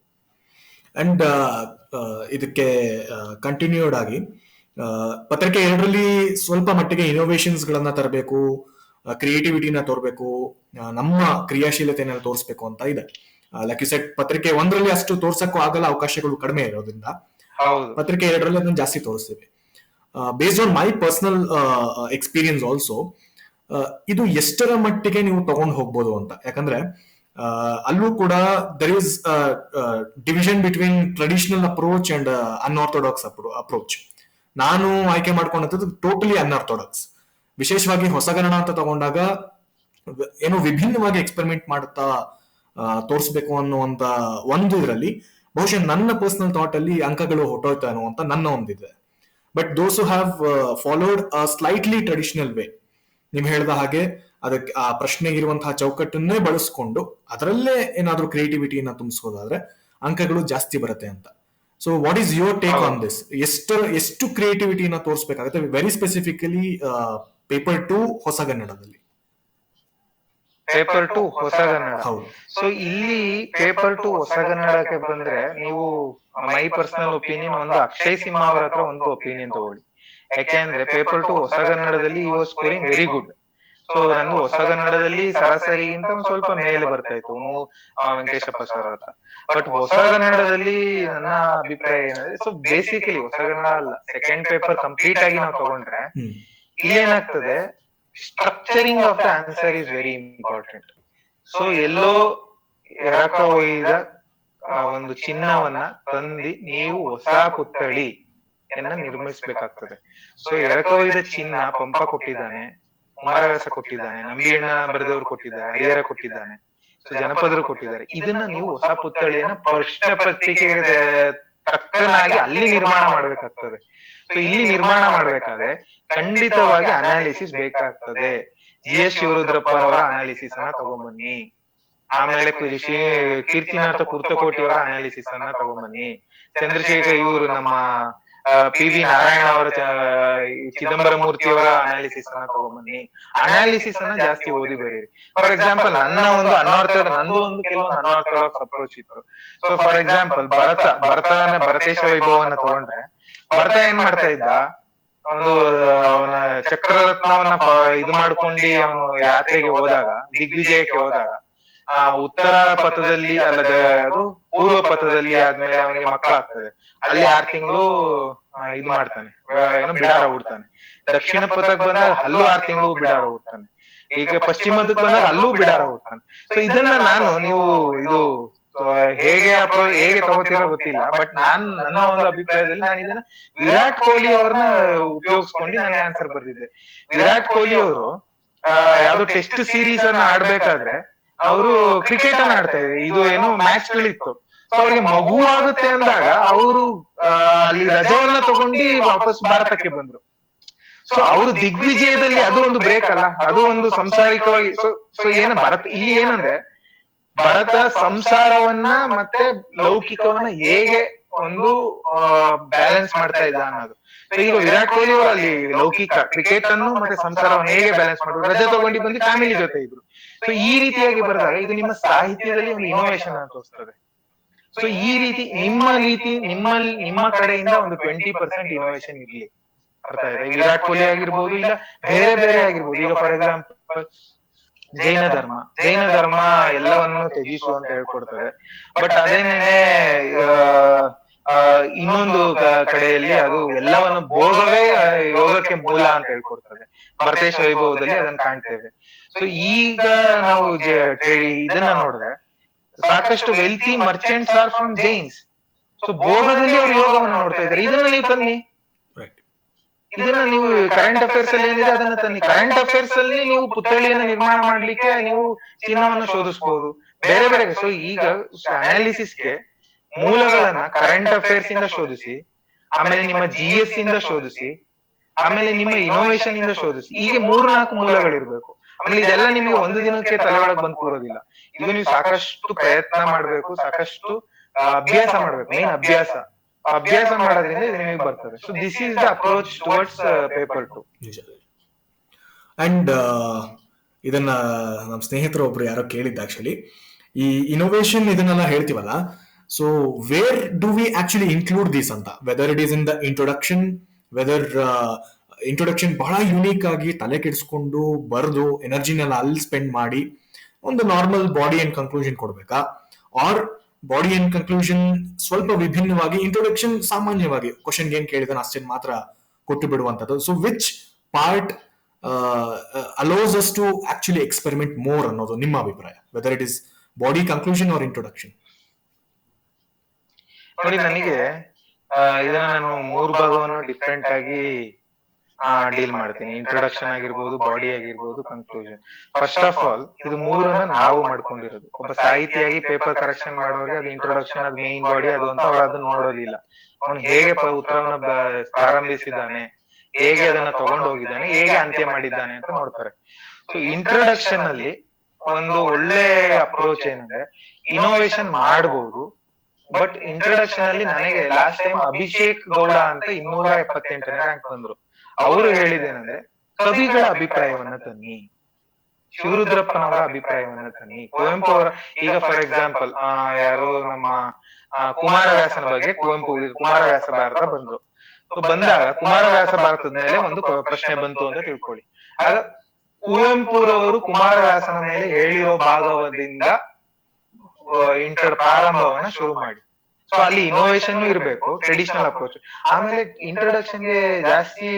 ಅಂಡ್ ಇದಕ್ಕೆ ಕಂಟಿನ್ಯೂಡ್ ಆಗಿ ಪತ್ರಿಕೆ 2ರಲ್ಲಿ ಸ್ವಲ್ಪ ಮಟ್ಟಿಗೆ ಇನೋವೇಷನ್ಸ್ ಗಳನ್ನ ತರಬೇಕು, ಕ್ರಿಯೇಟಿವಿಟಿನ ತೋರ್ಬೇಕು, ನಮ್ಮ ಕ್ರಿಯಾಶೀಲತೆಯನ್ನ ತೋರಿಸ್ಬೇಕು ಅಂತ ಇದೆ. ಲೈಕ್ ಯು ಸೆಡ್, ಪತ್ರಿಕೆ 1ರಲ್ಲಿ ಅಷ್ಟು ತೋರ್ಸಕ್ಕೂ ಆಗಲ್ಲ, ಅವಕಾಶಗಳು ಕಡಿಮೆ ಇರೋದ್ರಿಂದ ಪತ್ರಿಕೆ 2ರಲ್ಲಿ ಅದನ್ನ ಜಾಸ್ತಿ ತೋರಿಸ್ತೀವಿ. Based on my personal experience also, ಇದು ಎಷ್ಟರ ಮಟ್ಟಿಗೆ ನೀವು ತಗೊಂಡು ಹೋಗ್ಬೋದು ಅಂತ. ಯಾಕಂದ್ರೆ ಅಲ್ಲೂ ಕೂಡ there is division between traditional approach and unorthodox approach. ನಾನು ಆಯ್ಕೆ ಮಾಡ್ಕೊಂಡಂಥದ್ದು ಟೋಟಲಿ ಅನ್ಆರ್ಥೋಡಾಕ್ಸ್. ವಿಶೇಷವಾಗಿ ಹೊಸಗನ್ನಡ ಅಂತ ತಗೊಂಡಾಗ ಏನೋ ವಿಭಿನ್ನವಾಗಿ ಎಕ್ಸ್ಪೆರಿಮೆಂಟ್ ಮಾಡುತ್ತಾ ತೋರಿಸ್ಬೇಕು ಅನ್ನುವಂತ ಒಂದು ಇದರಲ್ಲಿ ಬಹುಶಃ ನನ್ನ ಪರ್ಸನಲ್ ಥಾಟ್ ಅಲ್ಲಿ ಅಂಕಗಳು ಹೊಟ್ಟೋಯ್ತಾನೋ ಅಂತ ನನ್ನ ಒಂದಿದೆ. ಬಟ್ ದೋಸ್ ಹು have followed a slightly traditional way, ನೀವು ಹೇಳಿದ ಹಾಗೆ ಅದಕ್ಕೆ ಆ ಪ್ರಶ್ನೆಗಿರುವಂತಹ ಚೌಕಟ್ಟನ್ನೇ ಬಳಸ್ಕೊಂಡು ಅದರಲ್ಲೇ ಏನಾದ್ರೂ ಕ್ರಿಯೇಟಿವಿಟಿನ ತುಂಬಿಸೋದಾದ್ರೆ ಅಂಕಗಳು ಜಾಸ್ತಿ ಬರುತ್ತೆ ಅಂತ. So what is your take on this? ಎಷ್ಟು ಕ್ರಿಯೇಟಿವಿಟಿನ ತೋರಿಸಬೇಕಾಗುತ್ತೆ ವೆರಿ ಸ್ಪೆಸಿಫಿಕಲಿ ಪೇಪರ್ 2 ಹೊಸಗನ್ನಡದಲ್ಲಿ? ಪೇಪರ್ 2 ಹೊಸಗನ್ನಡ. ಹೌದು. ಸೊ ಇಲ್ಲಿ ಪೇಪರ್ 2 ಹೊಸಗನ್ನಡಕ್ಕೆ ಬಂದ್ರೆ ನೀವು ಮೈ ಪರ್ಸನಲ್ ಒಪಿನಿಯನ್, ಒಂದು ಅಕ್ಷಯ್ ಸಿಂಹ ಅವರ ಹತ್ರ ಒಂದು ಒಪಿನಿಯನ್ ತಗೊಳ್ಳಿ. ಯಾಕೆಂದ್ರೆ ಪೇಪರ್ 2 ಹೊಸಗನ್ನಡದಲ್ಲಿ you was scoring very good. So ನಂದು ಹೊಸಗನ್ನಡದಲ್ಲಿ ಸರಾಸರಿಗಿಂತ ಒಂದ್ ಸ್ವಲ್ಪ ಮೇಲೆ ಬರ್ತಾ ಇತ್ತು ವೆಂಕಟೇಶಪ್ಪ ಸರ್ ಹತ್ರ. ಬಟ್ ಹೊಸಗನ್ನಡದಲ್ಲಿ ನನ್ನ ಅಭಿಪ್ರಾಯ ಏನಂದ್ರೆ, ಸೊ ಬೇಸಿಕಲಿ ಹೊಸಗನ್ನಡ ಅಲ್ಲ, ಸೆಕೆಂಡ್ ಪೇಪರ್ ಕಂಪ್ಲೀಟ್ ಆಗಿ ನಾವು ತಗೊಂಡ್ರೆ ಇಲ್ಲೇನಾಗ್ತದೆ, structuring of the answer is very important. So ಎಲ್ಲೋ ಎರಕ ಒಯ್ದ ಒಂದು ಚಿನ್ನವನ್ನ ತಂದು ನೀವು ಹೊಸ ಪುತ್ಥಳಿಯನ್ನ ನಿರ್ಮಿಸಬೇಕಾಗ್ತದೆ. ಸೊ ಎರಕ ಒಯ್ದ ಚಿನ್ನ ಪಂಪ ಕೊಟ್ಟಿದ್ದಾನೆ, ಕುಮಾರವ್ಯಾಸ ಕೊಟ್ಟಿದ್ದಾನೆ, ನಂಬಿಯಣ್ಣ ಬರೆದವರು ಕೊಟ್ಟಿದ್ದಾರೆ, ಹರಿಹರ ಕೊಟ್ಟಿದ್ದಾನೆ, ಸೊ ಜನಪದರು ಕೊಟ್ಟಿದ್ದಾರೆ. ಇದನ್ನ ನೀವು ಹೊಸ ಪುತ್ಥಳಿಯನ್ನ ಪ್ರಶ್ನೆ ಪತ್ರಿಕೆಗೆ ತಕ್ಕನಾಗಿ ಅಲ್ಲಿ ನಿರ್ಮಾಣ ಮಾಡ್ಬೇಕಾಗ್ತದೆ. ಸೊ ಇಲ್ಲಿ ನಿರ್ಮಾಣ ಮಾಡ್ಬೇಕಾದ್ರೆ ಖಂಡಿತವಾಗಿ ಅನಾಲಿಸಿಸ್ ಬೇಕಾಗ್ತದೆ. ಜಿ ಎಸ್ ಶಿವರುದ್ರಪ್ಪ ಅವರ ಅನಾಲಿಸಿಸ್ ಅನ್ನ ತಗೊಂಬನ್ನಿ, ಆಮೇಲೆ ಕೀರ್ತಿನಾಥ ಕುರ್ತಕೋಟಿ ಅವರ ಅನಾಲಿಸಿಸ್ ಅನ್ನ ತಗೊಂಬನ್ನಿ, ಚಂದ್ರಶೇಖರ್ ಇವರು ನಮ್ಮ ಪಿ ವಿ ನಾರಾಯಣ ಅವರ, ಚಿದಂಬರ ಮೂರ್ತಿ ಅವರ ಅನಾಲಿಸಿಸ್ ಅನ್ನ ತಗೊಂಬನ್ನಿ. ಅನಾಲಿಸಿಸ್ ಅನ್ನ ಜಾಸ್ತಿ ಓದಿ ಬರೀರಿ. ಫಾರ್ ಎಕ್ಸಾಂಪಲ್ ನನ್ನ ಒಂದು ನಂದು ಒಂದು ಕೆಲವೊಂದು ಅನ್ಆರ್ಥೋಡಾಕ್ಸ್ ಅಪ್ರೋಚ್ ಇತ್ತು. ಸೊ ಫಾರ್ ಎಕ್ಸಾಂಪಲ್ ಭರತೇಶ ವೈಭವನ್ನ ತಗೊಂಡ್ರೆ, ಭರತ ಏನ್ ಮಾಡ್ತಾ ಇದ್ದ, ಒಂದು ಅವನ ಚಕ್ರರತ್ನವನ್ನ ಇದು ಮಾಡ್ಕೊಂಡು ಅವನು ಯಾತ್ರೆಗೆ ಹೋದಾಗ, ದಿಗ್ವಿಜಯಕ್ಕೆ ಹೋದಾಗ, ಉತ್ತರ ಪಥದಲ್ಲಿ ಅಲ್ಲದ ಅದು ಪೂರ್ವ ಪಥದಲ್ಲಿ ಆದ್ಮೇಲೆ ಅವನಿಗೆ ಮಕ್ಕಳಾಗ್ತದೆ. ಅಲ್ಲಿ 6 ತಿಂಗಳು ಇದು ಮಾಡ್ತಾನೆ, ಏನೋ ಬಿಡಾರ ಹುಡ್ತಾನೆ. ದಕ್ಷಿಣ ಪಥಕ್ಕೆ ಬಂದಾಗ ಅಲ್ಲೂ 6 ತಿಂಗಳು ಬಿಡಾರ ಹುಡ್ತಾನೆ. ಈಗ ಪಶ್ಚಿಮದಕ್ಕೆ ಬಂದಾಗ ಅಲ್ಲೂ ಬಿಡಾರ ಹುಡ್ತಾನೆ. ಸೊ ಇದನ್ನ ನೀವು ಇದು ಹೇಗೆ ತಗೋತೀರೋ ಗೊತ್ತಿಲ್ಲ, ಬಟ್ ನನ್ನ ಒಂದು ಅಭಿಪ್ರಾಯದಲ್ಲಿ ನಾನು ಇದನ್ನ ವಿರಾಟ್ ಕೊಹ್ಲಿ ಅವ್ರನ್ನ ಉಪಯೋಗಿಸ್ಕೊಂಡು ನಾನು ಆನ್ಸರ್ ಬರ್ದಿದ್ದೆ. ವಿರಾಟ್ ಕೊಹ್ಲಿ ಅವರು ಯಾವ್ದೋ ಟೆಸ್ಟ್ ಸೀರೀಸ್ ಅನ್ನ ಆಡ್ಬೇಕಾದ್ರೆ ಅವರು ಕ್ರಿಕೆಟ್ ಅನ್ನ ಆಡ್ತಾ ಇದ್ರು, ಇದು ಏನೋ ಮ್ಯಾಚ್ ಗಳಿತ್ತು. ಸೊ ಅವ್ರಿಗೆ ಮಗು ಆಗುತ್ತೆ ಅಂದಾಗ ಅವರು ಅಲ್ಲಿ ರಜವನ್ನ ತಗೊಂಡು ವಾಪಸ್ ಭಾರತಕ್ಕೆ ಬಂದ್ರು. ಸೊ ಅವರು ದಿಗ್ವಿಜಯದಲ್ಲಿ ಅದು ಒಂದು ಬ್ರೇಕ್ ಅಲ್ಲ, ಅದು ಒಂದು ಸಂಸಾರಿಕವಾಗಿ. ಸೊ ಭರತ ಇಲ್ಲಿ ಏನಂದ್ರೆ, ಭರತ ಸಂಸಾರವನ್ನ ಮತ್ತೆ ಲೌಕಿಕವನ್ನ ಹೇಗೆ ಒಂದು ಬ್ಯಾಲೆನ್ಸ್ ಮಾಡ್ತಾ ಇದ್ದ ಅನ್ನೋದು. ಸೊ ಈಗ ವಿರಾಟ್ ಕೊಹ್ಲಿ ಅವರು ಅಲ್ಲಿ ಲೌಕಿಕ ಕ್ರಿಕೆಟ್ ಅನ್ನು ಮತ್ತೆ ಸಂಸಾರವನ್ನು ಹೇಗೆ ಬ್ಯಾಲೆನ್ಸ್ ಮಾಡೋದು, ರಜೆ ತಗೊಂಡು ಬಂದು ಫ್ಯಾಮಿಲಿ ಜೊತೆ ಇದ್ರು. ಸೊ ಈ ರೀತಿಯಾಗಿ ಬರೆದಾಗ ಇದು ನಿಮ್ಮ ಸಾಹಿತ್ಯದಲ್ಲಿ ಒಂದು ಇನೋವೇಷನ್ ಅಂತ ತೋರಿಸ್ತದೆ. ಸೊ ಈ ರೀತಿ ನಿಮ್ಮ ಕಡೆಯಿಂದ ಒಂದು 20% ಇನೋವೇಷನ್ ಇರ್ಲಿ, ಅರ್ಥ ಆಯ್ತಾ? ವಿರಾಟ್ ಕೊಹ್ಲಿ ಆಗಿರ್ಬೋದು, ಇಲ್ಲ ಬೇರೆ ಬೇರೆ ಆಗಿರ್ಬೋದು. ಈಗ ಫಾರ್ ಎಕ್ಸಾಂಪಲ್ ಜೈನ ಧರ್ಮ ಎಲ್ಲವನ್ನು ತ್ಯಜಿಸು ಅಂತ ಹೇಳ್ಕೊಡ್ತದೆ. ಬಟ್ ಅದೇನೇನೆ ಇನ್ನೊಂದು ಕಡೆಯಲ್ಲಿ ಅದು ಎಲ್ಲವನ್ನು ಭೋಗವೇ ಯೋಗಕ್ಕೆ ಮೂಲ ಅಂತ ಹೇಳ್ಕೊಡ್ತದೆ. ಭರತೇಶ ವೈಭವದಲ್ಲಿ ಅದನ್ನ ಕಾಣ್ತೇವೆ. ಸೊ ಈಗ ನಾವು ಇದನ್ನ ನೋಡಿದ್ರೆ, ಸಾಕಷ್ಟು wealthy merchants are from Jains. So ಭೋಗದಲ್ಲಿ ಅವರು ಯೋಗವನ್ನು ನೋಡ್ತಾ ಇದ್ದಾರೆ. ಇದನ್ನ ನೀವು ತನ್ನಿ, ಇದನ್ನ ನೀವು ಕರೆಂಟ್ ಅಫೇರ್ಸ್ ಅಲ್ಲಿ ಏನಿದೆ ಅದನ್ನ ತನ್ನಿ. ಕರೆಂಟ್ ಅಫೇರ್ಸ್ ಅಲ್ಲಿ ನೀವು ಪುತ್ಥಳಿಯನ್ನು ನಿರ್ಮಾಣ ಮಾಡ್ಲಿಕ್ಕೆ ನೀವು ಚಿನ್ನವನ್ನು ಶೋಧಿಸಬಹುದು, ಬೇರೆ ಬೇರೆ. ಸೊ ಈಗ ಅನಾಲಿಸಿಸ್ಗೆ ಮೂಲಗಳನ್ನ ಕರೆಂಟ್ ಅಫೇರ್ಸ್ ಇಂದ ಶೋಧಿಸಿ, ಆಮೇಲೆ ನಿಮ್ಮ GS ಇಂದ ಶೋಧಿಸಿ, ಆಮೇಲೆ ನಿಮ್ಮ ಇನೋವೇಷನ್ ಇಂದ ಶೋಧಿಸಿ. ಹೀಗೆ 3-4 ಮೂಲಗಳಿರ್ಬೇಕು. ಆಮೇಲೆ ಇದೆಲ್ಲ ನಿಮಗೆ ಒಂದು ದಿನಕ್ಕೆ ತಲೆ ಒಳಗೆ ಬಂದ್ ಕೂರೋದಿಲ್ಲ. ಇದು ನೀವು ಸಾಕಷ್ಟು ಪ್ರಯತ್ನ ಮಾಡ್ಬೇಕು, ಸಾಕಷ್ಟು ಅಭ್ಯಾಸ ಮಾಡ್ಬೇಕು. ಮೇನ್ ಅಭ್ಯಾಸ ಮಾಡೋದ್ರಿಂದ ಇದು ನಿಮಗೆ ಬರ್ತದೆ. So this is the approach towards paper 2. And ಇದನ್ನ ನಮ್ಮ ಸ್ನೇಹಿತರು ಒಬ್ರು ಯಾರೋ ಕೇಳಿದ್ದ, ಆಕ್ಚುಲಿ ಈ ಇನೋವೇಷನ್ ಇದನ್ನೆಲ್ಲ ಹೇಳ್ತೀವಲ್ಲ, so where do we actually include this ಅಂತ, whether it is in the introduction, whether introduction ಬಹಳ ಯುನೀಕ್ ಆಗಿ ತಲೆ ಕೆಡಿಸ್ಕೊಂಡು ಬರೆದು ಎನರ್ಜಿನೆಲ್ಲ ಅಲ್ಲಿ ಸ್ಪೆಂಡ್ ಮಾಡಿ ಒಂದು ನಾರ್ಮಲ್ ಬಾಡಿ ಅಂಡ್ ಕನ್ಕ್ಲೂಷನ್ ಕೊಡ್ಬೇಕಾ, ಆರ್ ಬಾಡಿ ಅಂಡ್ ಕನ್ಕ್ಲೂಷನ್ ಸ್ವಲ್ಪ ವಿಭಿನ್ನವಾಗಿ ಇಂಟ್ರೊಡಕ್ಷನ್ ಸಾಮಾನ್ಯವಾಗಿ ಕ್ವಶನ್ ಏನ್ ಕೇಳಿದಾನೆ ಅಷ್ಟೇನ್ ಮಾತ್ರ ಕೊಟ್ಟು ಬಿಡುವಂತದ್ದು. So which part allows us to actually experiment more ಅನ್ನೋದು ನಿಮ್ಮ ಅಭಿಪ್ರಾಯ, whether it is body conclusion or introduction? ನೋಡಿ, ನನಗೆ ಇದನ್ನ ನಾನು 3 ಭಾಗವನ್ನು ಡಿಫ್ರೆಂಟ್ ಆಗಿ ಡೀಲ್ ಮಾಡ್ತೀನಿ. ಇಂಟ್ರೊಡಕ್ಷನ್ ಆಗಿರ್ಬೋದು, ಬಾಡಿ ಆಗಿರ್ಬೋದು, ಕನ್ಕ್ಲೂಷನ್. ಫಸ್ಟ್ ಆಫ್ ಆಲ್ ಇದು ಮೂರನ್ನ ನಾವು ಮಾಡ್ಕೊಂಡಿರೋದು. ಒಬ್ಬ ಸಾಹಿತಿಯಾಗಿ ಪೇಪರ್ ಕರೆಕ್ಷನ್ ಮಾಡೋರಿಗೆ ಅದು ಇಂಟ್ರೊಡಕ್ಷನ್, ಅದು ಮೇನ್ ಬಾಡಿ ಅದು ಅಂತ ಅವ್ರು ಅದನ್ನ ನೋಡೋದಿಲ್ಲ. ಅವನು ಹೇಗೆ ಉತ್ತರವನ್ನ ಪ್ರಾರಂಭಿಸಿದ್ದಾನೆ, ಹೇಗೆ ಅದನ್ನ ತಗೊಂಡು ಹೋಗಿದ್ದಾನೆ, ಹೇಗೆ ಅಂತ್ಯ ಮಾಡಿದ್ದಾನೆ ಅಂತ ನೋಡ್ತಾರೆ. ಸೊ ಇಂಟ್ರೊಡಕ್ಷನ್ ಅಲ್ಲಿ ಒಂದು ಒಳ್ಳೆ ಅಪ್ರೋಚ್ ಏನಂದ್ರೆ ಇನೋವೇಷನ್ ಮಾಡಬಹುದು. ಬಟ್ ಇಂಟ್ರೊಡಕ್ಷನ್ ಅಲ್ಲಿ ನನಗೆ ಲಾಸ್ಟ್ ಟೈಮ್ ಅಭಿಷೇಕ್ ಗೌಡ ಅಂತ 278ನೇ ರ್ಯಾಂಕ್ ಬಂದ್ರು. ಅವರು ಹೇಳಿದೇನಂದ್ರೆ ಕವಿಗಳ ಅಭಿಪ್ರಾಯವನ್ನ ತನ್ನಿ, ಶಿವರುದ್ರಪ್ಪನವರ ಅಭಿಪ್ರಾಯವನ್ನ ತನ್ನಿ, ಕುವೆಂಪು ಅವರ, ಈಗ ಫಾರ್ ಎಕ್ಸಾಂಪಲ್ ಯಾರು ನಮ್ಮ ಕುಮಾರವ್ಯಾಸನ ಬಗ್ಗೆ ಕುಮಾರವ್ಯಾಸ ಭಾರತ ಬಂದ್ರು. ಬಂದಾಗ ಕುಮಾರವ್ಯಾಸ ಭಾರತದ ಮೇಲೆ ಒಂದು ಪ್ರಶ್ನೆ ಬಂತು ಅಂತ ತಿಳ್ಕೊಳ್ಳಿ. ಆಗ ಕುವೆಂಪುರವರು ಕುಮಾರವ್ಯಾಸನ ಮೇಲೆ ಹೇಳಿರೋ ಭಾಗವದಿಂದ ಪ್ರಾರಂಭವನ್ನ ಶುರು ಮಾಡಿ. ಸೊ ಅಲ್ಲಿ ಇನೋವೇಷನ್ ಇರಬೇಕು, ಟ್ರೆಡಿಷನಲ್ ಅಪ್ರೋಚ್. ಆಮೇಲೆ ಇಂಟ್ರೊಡಕ್ಷನ್ ಗೆ ಜಾಸ್ತಿ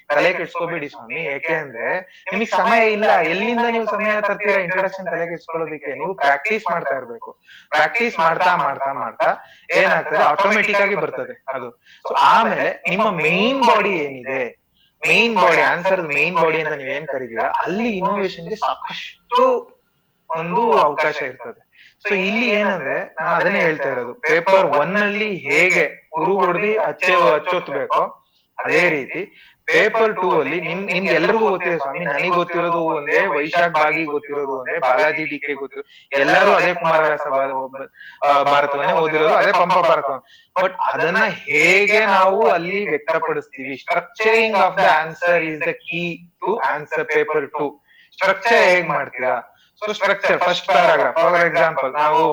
ತಲೆ ಕೆಡ್ಸ್ಕೋಬೇಡಿ ಸ್ವಾಮಿ, ಯಾಕೆ ಅಂದ್ರೆ ನಿಮಗೆ ಸಮಯ ಇಲ್ಲ. ಎಲ್ಲಿಂದ ನೀವು ಸಮಯ ತರ್ತೀರಾ ಇಂಟ್ರೊಡಕ್ಷನ್ ತಲೆ ಕೆಡ್ಸ್ಕೊಳ್ಳೋದಕ್ಕೆ? ನೀವು ಪ್ರಾಕ್ಟೀಸ್ ಮಾಡ್ತಾ ಇರ್ಬೇಕು. ಪ್ರಾಕ್ಟೀಸ್ ಮಾಡ್ತಾ ಮಾಡ್ತಾ ಮಾಡ್ತಾ ಏನಾಗ್ತದೆ, ಆಟೋಮೆಟಿಕ್ ಆಗಿ ಬರ್ತದೆ ಅದು. ಸೊ ಆಮೇಲೆ ನಿಮ್ಮ ಮೇನ್ ಬಾಡಿ ಏನಿದೆ, main body answer, main body ಅಂತ ನೀವೇನ್ ಕರೀತೀರಾ, ಅಲ್ಲಿ ಇನೋವೇಷನ್ಗೆ ಸಾಕಷ್ಟು ಒಂದು ಅವಕಾಶ ಇರ್ತದೆ. ಸೊ ಇಲ್ಲಿ ಏನಂದ್ರೆ ನಾನು ಅದನ್ನೇ ಹೇಳ್ತಾ ಇರೋದು, ಪೇಪರ್ 1 ಅಲ್ಲಿ ಹೇಗೆ ಉರು ಹೊಡೆದಿ ಅಚ್ಚೊತ್ತಬೇಕೋ ಅದೇ ರೀತಿ ಪೇಪರ್ 2 ಅಲ್ಲಿ ನಿಮ್ಗೆ ಎಲ್ರಿಗೂ ಗೊತ್ತಿದೆ ಸ್ವಾಮಿ, ನನಗೆ ಗೊತ್ತಿರೋದು ಒಂದೇ, ವೈಶಾಖ್ ಬಾಗಿ ಗೊತ್ತಿರೋದು ಒಂದೇ, ಬಾಲಾಜಿ ಡಿಕೆ ಗೊತ್ತಿರೋದು, ಎಲ್ಲರೂ ಅದೇ ಕುಮಾರವ್ಯಾಸ ಭಾರತವನ್ನೇ ಓದಿರೋದು, ಅದೇ ಪಂಪ ಭಾರತ. ಬಟ್ ಅದನ್ನ ಹೇಗೆ ನಾವು ಅಲ್ಲಿ ವ್ಯಕ್ತಪಡಿಸ್ತೀವಿ, structuring of the answer is the key to answer paper 2. Structure ಹೇಗ್ ಮಾಡ್ತೀರಾ? So structure, first paragraph. For example ನಾವು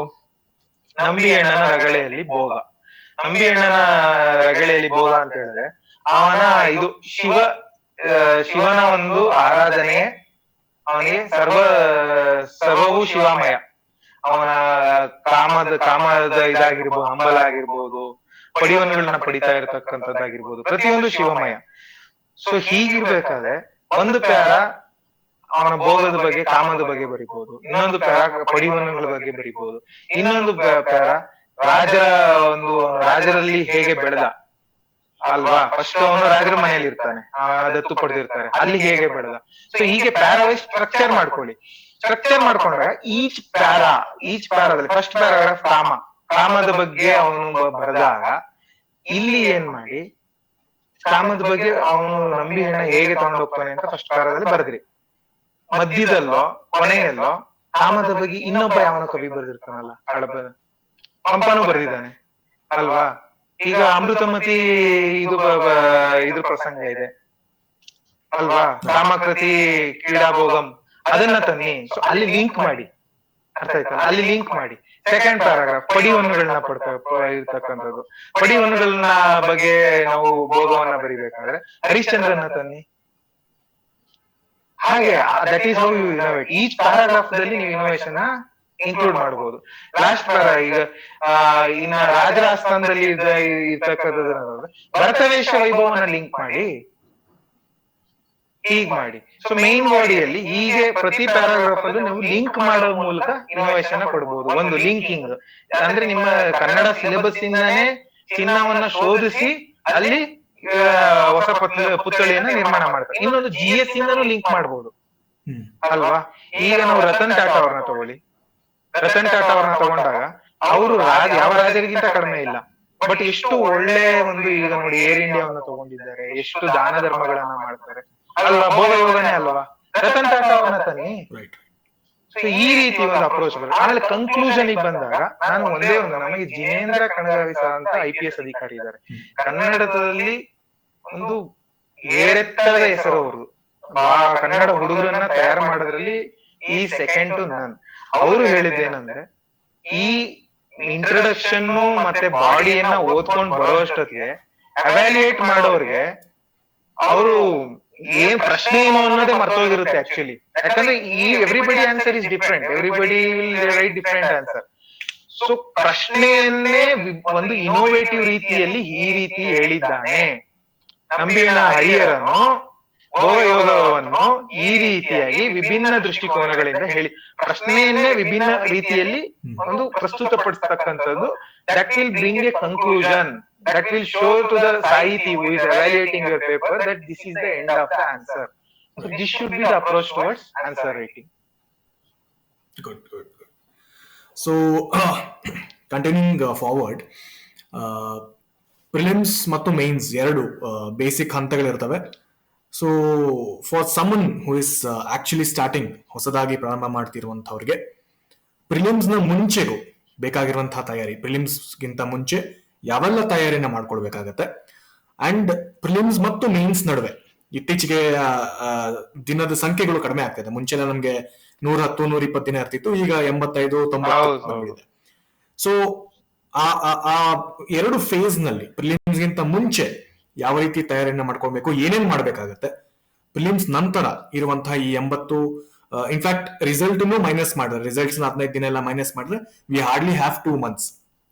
ನಂಬಿ ಅಣ್ಣನ ರಗಳೆಯಲ್ಲಿ ಭೋಗ, ನಂಬಿ ಅಣ್ಣನ ರಗಳೆಯಲ್ಲಿ ಭೋಗ ಅಂತ ಹೇಳಿದ್ರೆ ಅವನ ಇದು ಶಿವನ ಒಂದು ಆರಾಧನೆ, ಅವನಿಗೆ ಸರ್ವವು ಶಿವಾಮಯ. ಅವನ ಕಾಮದ ಇದಾಗಿರ್ಬೋದು, ಹಂಬಲ ಆಗಿರ್ಬೋದು, ಪಡಿವನ್ಗಳನ್ನ ಪಡಿತಾ ಇರತಕ್ಕಂಥದ್ದಾಗಿರ್ಬೋದು, ಪ್ರತಿಯೊಂದು ಶಿವಮಯ. ಸೊ ಹೀಗಿರ್ಬೇಕಾದ್ರೆ ಒಂದು ಪ್ಯಾರ ಅವನ ಭೋಗದ ಬಗ್ಗೆ, ಕಾಮದ ಬಗ್ಗೆ ಬರಿಬಹುದು, ಇನ್ನೊಂದು ಪ್ಯಾರ ಪಡಿವನ್ನಗಳ ಬಗ್ಗೆ ಬರಿಬಹುದು, ಇನ್ನೊಂದು ಪ್ಯಾರ ರಾಜರಲ್ಲಿ ಹೇಗೆ ಬೆಳೆದ ಅಲ್ವಾ, ಫಸ್ಟ್ ಅವನು ರಾಜರ ಮನೆಯಲ್ಲಿ ಇರ್ತಾನೆ, ದತ್ತು ಪಡೆದಿರ್ತಾರೆ, ಅಲ್ಲಿ ಹೇಗೆ ಬೆಳೆದ. ಸೊ ಹೀಗೆ ಪ್ಯಾರಾ ವೈಸ್ ಸ್ಟ್ರಕ್ಚರ್ ಮಾಡ್ಕೊಳ್ಳಿ. ಸ್ಟ್ರಕ್ಚರ್ ಮಾಡ್ಕೊಂಡಾಗ ಈಚ್ ಪ್ಯಾರಾದಲ್ಲಿ ಫಸ್ಟ್ ಪ್ಯಾರಾಗ್ರಾಫ್ ಕಾಮದ ಬಗ್ಗೆ ಅವನು ಬರೆದಾಗ, ಇಲ್ಲಿ ಏನ್ ಮಾಡಿ ಕಾಮದ ಬಗ್ಗೆ ಅವನು ನಂಬಿ ಹಣ್ಣ ಹೇಗೆ ತಗೊಂಡು ಹೋಗ್ತಾನೆ ಅಂತ ಫಸ್ಟ್ ಪ್ಯಾರಾದಲ್ಲಿ ಬರೆದ್ರಿ. ಮಧ್ಯದಲ್ಲೋ ಕೊನೆಯಲ್ಲೋ ಕಾಮದ ಬಗ್ಗೆ ಇನ್ನೊಬ್ಬ ಯಾವನ ಕವಿ ಬರೆದಿರ್ತಾನಲ್ಲ, ಪಂಪನೂ ಬರೆದಿದ್ದಾನೆ ಅಲ್ವಾ. ಈಗ ಅಮೃತಮತಿ ಇದು ಪ್ರಸಂಗ ಇದೆ ಅಲ್ವಾ, ಕಾಮಕೃತಿ ಕ್ರೀಡಾಭೋಗಂ, ಅದನ್ನ ತನ್ನಿ. ಸೊ ಅಲ್ಲಿ ಲಿಂಕ್ ಮಾಡಿ, ಅರ್ಥ ಆಯ್ತಲ್ಲ, ಅಲ್ಲಿ ಲಿಂಕ್ ಮಾಡಿ. ಸೆಕೆಂಡ್ ಪ್ಯಾರಾಗ್ರಾಫ್ ಪಡಿವನ್ನುಗಳನ್ನ ಇರ್ತಕ್ಕಂಥದ್ದು, ಪಡಿವನ್ನುಗಳನ್ನ ಬಗ್ಗೆ ನಾವು ಭೋಗವನ್ನ ಬರಿಬೇಕಾದ್ರೆ ಹರಿಶ್ಚಂದ್ರನ ತನ್ನಿ. ಹಾಗೆ that is how you innovate. Each paragraph ದಲ್ಲಿ ನೀವು ಇನೋವೇಷನ್ ಇನ್ಕ್ಲೂಡ್ ಮಾಡಬಹುದು. ಲಾಸ್ಟ್ ಪ್ಯಾರಾ, ಈಗ ಇನ್ನ ರಾಜರಾಜಸ್ಥಾನದಲ್ಲಿ ಇರ್ತಕ್ಕಂಥದ್ದು ಭರತವೇಶ ವೈಭವನ ಲಿಂಕ್ ಮಾಡಿ, ಹೀಗ್ ಮಾಡಿ. ಸೊ ಮೇನ್ ಬಾಡಿಯಲ್ಲಿ ಹೀಗೆ ಪ್ರತಿ ಪ್ಯಾರಾಗ್ರಾಫ್ ಅಲ್ಲೂ ನೀವು ಲಿಂಕ್ ಮಾಡೋ ಮೂಲಕ ಇನೋವೇಷನ್ ಕೊಡಬಹುದು. ಒಂದು ಲಿಂಕಿಂಗ್ ಅಂದ್ರೆ ನಿಮ್ಮ ಕನ್ನಡ ಸಿಲೆಬಸ್ ಇಂದಾನೇ ಚಿನ್ನವನ್ನ ಶೋಧಿಸಿ ಅಲ್ಲಿ ಹೊಸ ಪುತ್ಥಳಿಯನ್ನ ನಿರ್ಮಾಣ ಮಾಡ್ತಾರೆ. ಇನ್ನೊಂದು GS ಇಂದನೂ ಲಿಂಕ್ ಮಾಡಬಹುದು ಅಲ್ವಾ. ಈಗ ನಾವು ರತನ್ ಟಾಟಾ ಅವ್ರನ್ನ ತಗೊಳ್ಳಿ, ರತನ್ ಟಾಟಾ ಅವ್ರನ್ನ ತಗೊಂಡಾಗ ಅವರು ಯಾವ ರಾಜರಿಗಿಂತ ಕಡಿಮೆ ಇಲ್ಲ, ಬಟ್ ಎಷ್ಟು ಒಳ್ಳೆ ಒಂದು, ಈಗ ನೋಡಿ ಏರ್ ಇಂಡಿಯಾವನ್ನ ತಗೊಂಡಿದ್ದಾರೆ, ಎಷ್ಟು ದಾನ ಧರ್ಮಗಳನ್ನ ಮಾಡ್ತಾರೆ ಅಲ್ವಾ, ಭೋಗ ಯೋಗನೇ ಅಲ್ವಾ. ರತನ್ ಟಾಟಾ ಅವ್ರನ್ನ ತನ್ನಿ. ಸೊ ಈ ರೀತಿ ಒಂದು ಅಪ್ರೋಚ್ ಬರುತ್ತೆ. ಆಮೇಲೆ ಕನ್ಕ್ಲೂಷನ್ ಬಂದಾಗ ನಾನು ಒಂದೇ ಒಂದು, ನಮಗೆ ಜಿನೇಂದ್ರ ಕಣಗಾವಿ ಸರ್ ಅಂತ IPS ಅಧಿಕಾರಿ ಇದ್ದಾರೆ, ಕನ್ನಡದಲ್ಲಿ ಒಂದು ಏರೆತ್ತರದ ಹೆಸರು ಅವರು, ಕನ್ನಡ ಹುಡುಗರನ್ನ ತಯಾರು ಮಾಡೋದ್ರಲ್ಲಿ ಈ ಸೆಕೆಂಡ್ ಟು ನನ್. ಅವರು ಹೇಳಿದ್ದೇನಂದ್ರೆ ಈ ಇಂಟ್ರೊಡಕ್ಷನ್ ಮತ್ತೆ ಬಾಡಿಯನ್ನ ಓದ್ಕೊಂಡ್ ಬರೋಷ್ಟೊತ್ತಿಗೆ ಅವ್ಯಾಲ್ಯೂಯೇಟ್ ಮಾಡೋರ್ಗೆ ಅವರು ಏನ್ ಪ್ರಶ್ನೆ ಏನು ಅನ್ನೋದೇ ಮರ್ತೋಗಿರುತ್ತೆ ಆಕ್ಚುಲಿ. ಯಾಕಂದ್ರೆ ಈ everybody answer is different, everybody will write different answer. So ಪ್ರಶ್ನೆಯನ್ನೇ ಒಂದು ಇನೋವೇಟಿವ್ ರೀತಿಯಲ್ಲಿ ಈ ರೀತಿ ಹೇಳಿದ್ದಾನೆ ನಂಬಿಯಣ್ಣ ಹರಿಹರನು, ಭೋಗಯೋಗವನ್ನು ಈ ರೀತಿಯಾಗಿ ವಿಭಿನ್ನ ದೃಷ್ಟಿಕೋನಗಳಿಂದ ಹೇಳಿ ಪ್ರಶ್ನೆಯನ್ನೇ ವಿಭಿನ್ನ ರೀತಿಯಲ್ಲಿ ಒಂದು ಪ್ರಸ್ತುತಪಡಿಸ್ತಕ್ಕಂಥದ್ದು, that will bring a conclusion, that will show to the Sahiti who is evaluating your paper that this is the end of the answer. So this should be the approach towards answer writing. Good, good, good. So, continuing forward, prelims ಮತ್ತು mains ಎರಡು basic ಹಂತಗಳಿರ್ತವೆ. So for someone who is actually starting, ಹೊಸದಾಗಿ ಪ್ರಾರಂಭ ಮಾಡ್ತಿರುವಂಥವ್ರಿಗೆ ಪ್ರಿಲಿಮ್ಸ್ನ ಮುಂಚೆಗೂ ಬೇಕಾಗಿರುವಂತಹ ತಯಾರಿ, ಪ್ರಿಲಿಮ್ಸ್ಗಿಂತ ಮುಂಚೆ ಯಾವೆಲ್ಲ ತಯಾರಿನ ಮಾಡ್ಕೊಳ್ಬೇಕಾಗತ್ತೆ, and prelims ಮತ್ತು ಮೇನ್ಸ್ ನಡುವೆ ಇತ್ತೀಚೆಗೆ ದಿನದ ಸಂಖ್ಯೆಗಳು ಕಡಿಮೆ ಆಗ್ತಿದೆ. ಮುಂಚೆಲ್ಲ ನಮ್ಗೆ 110, 120 ದಿನ ಇರ್ತಿತ್ತು, ಈಗ 85, 90 ಇದೆ. ಸೊ ಆ ಎರಡು ಫೇಸ್ ನಲ್ಲಿ ಪ್ರಿಲಿಮ್ಸ್ ಗಿಂತ ಮುಂಚೆ ಯಾವ ರೀತಿ ತಯಾರಿಯನ್ನ ಮಾಡ್ಕೊಳ್ಬೇಕು, ಏನೇನ್ ಮಾಡ್ಬೇಕಾಗತ್ತೆ, ಪ್ರಿಲಿಮ್ಸ್ ನಂತರ ಇರುವಂತಹ ಈ 80, ಇನ್ಫ್ಯಾಕ್ಟ್ ರಿಸಲ್ಟ್ ಮೈನಸ್ ಮಾಡಿದ್ರೆ, ರಿಸಲ್ಟ್ಸ್ 15 ದಿನ ಎಲ್ಲ ಮೈನಸ್ ಮಾಡಿದ್ರೆ we hardly have 2 months.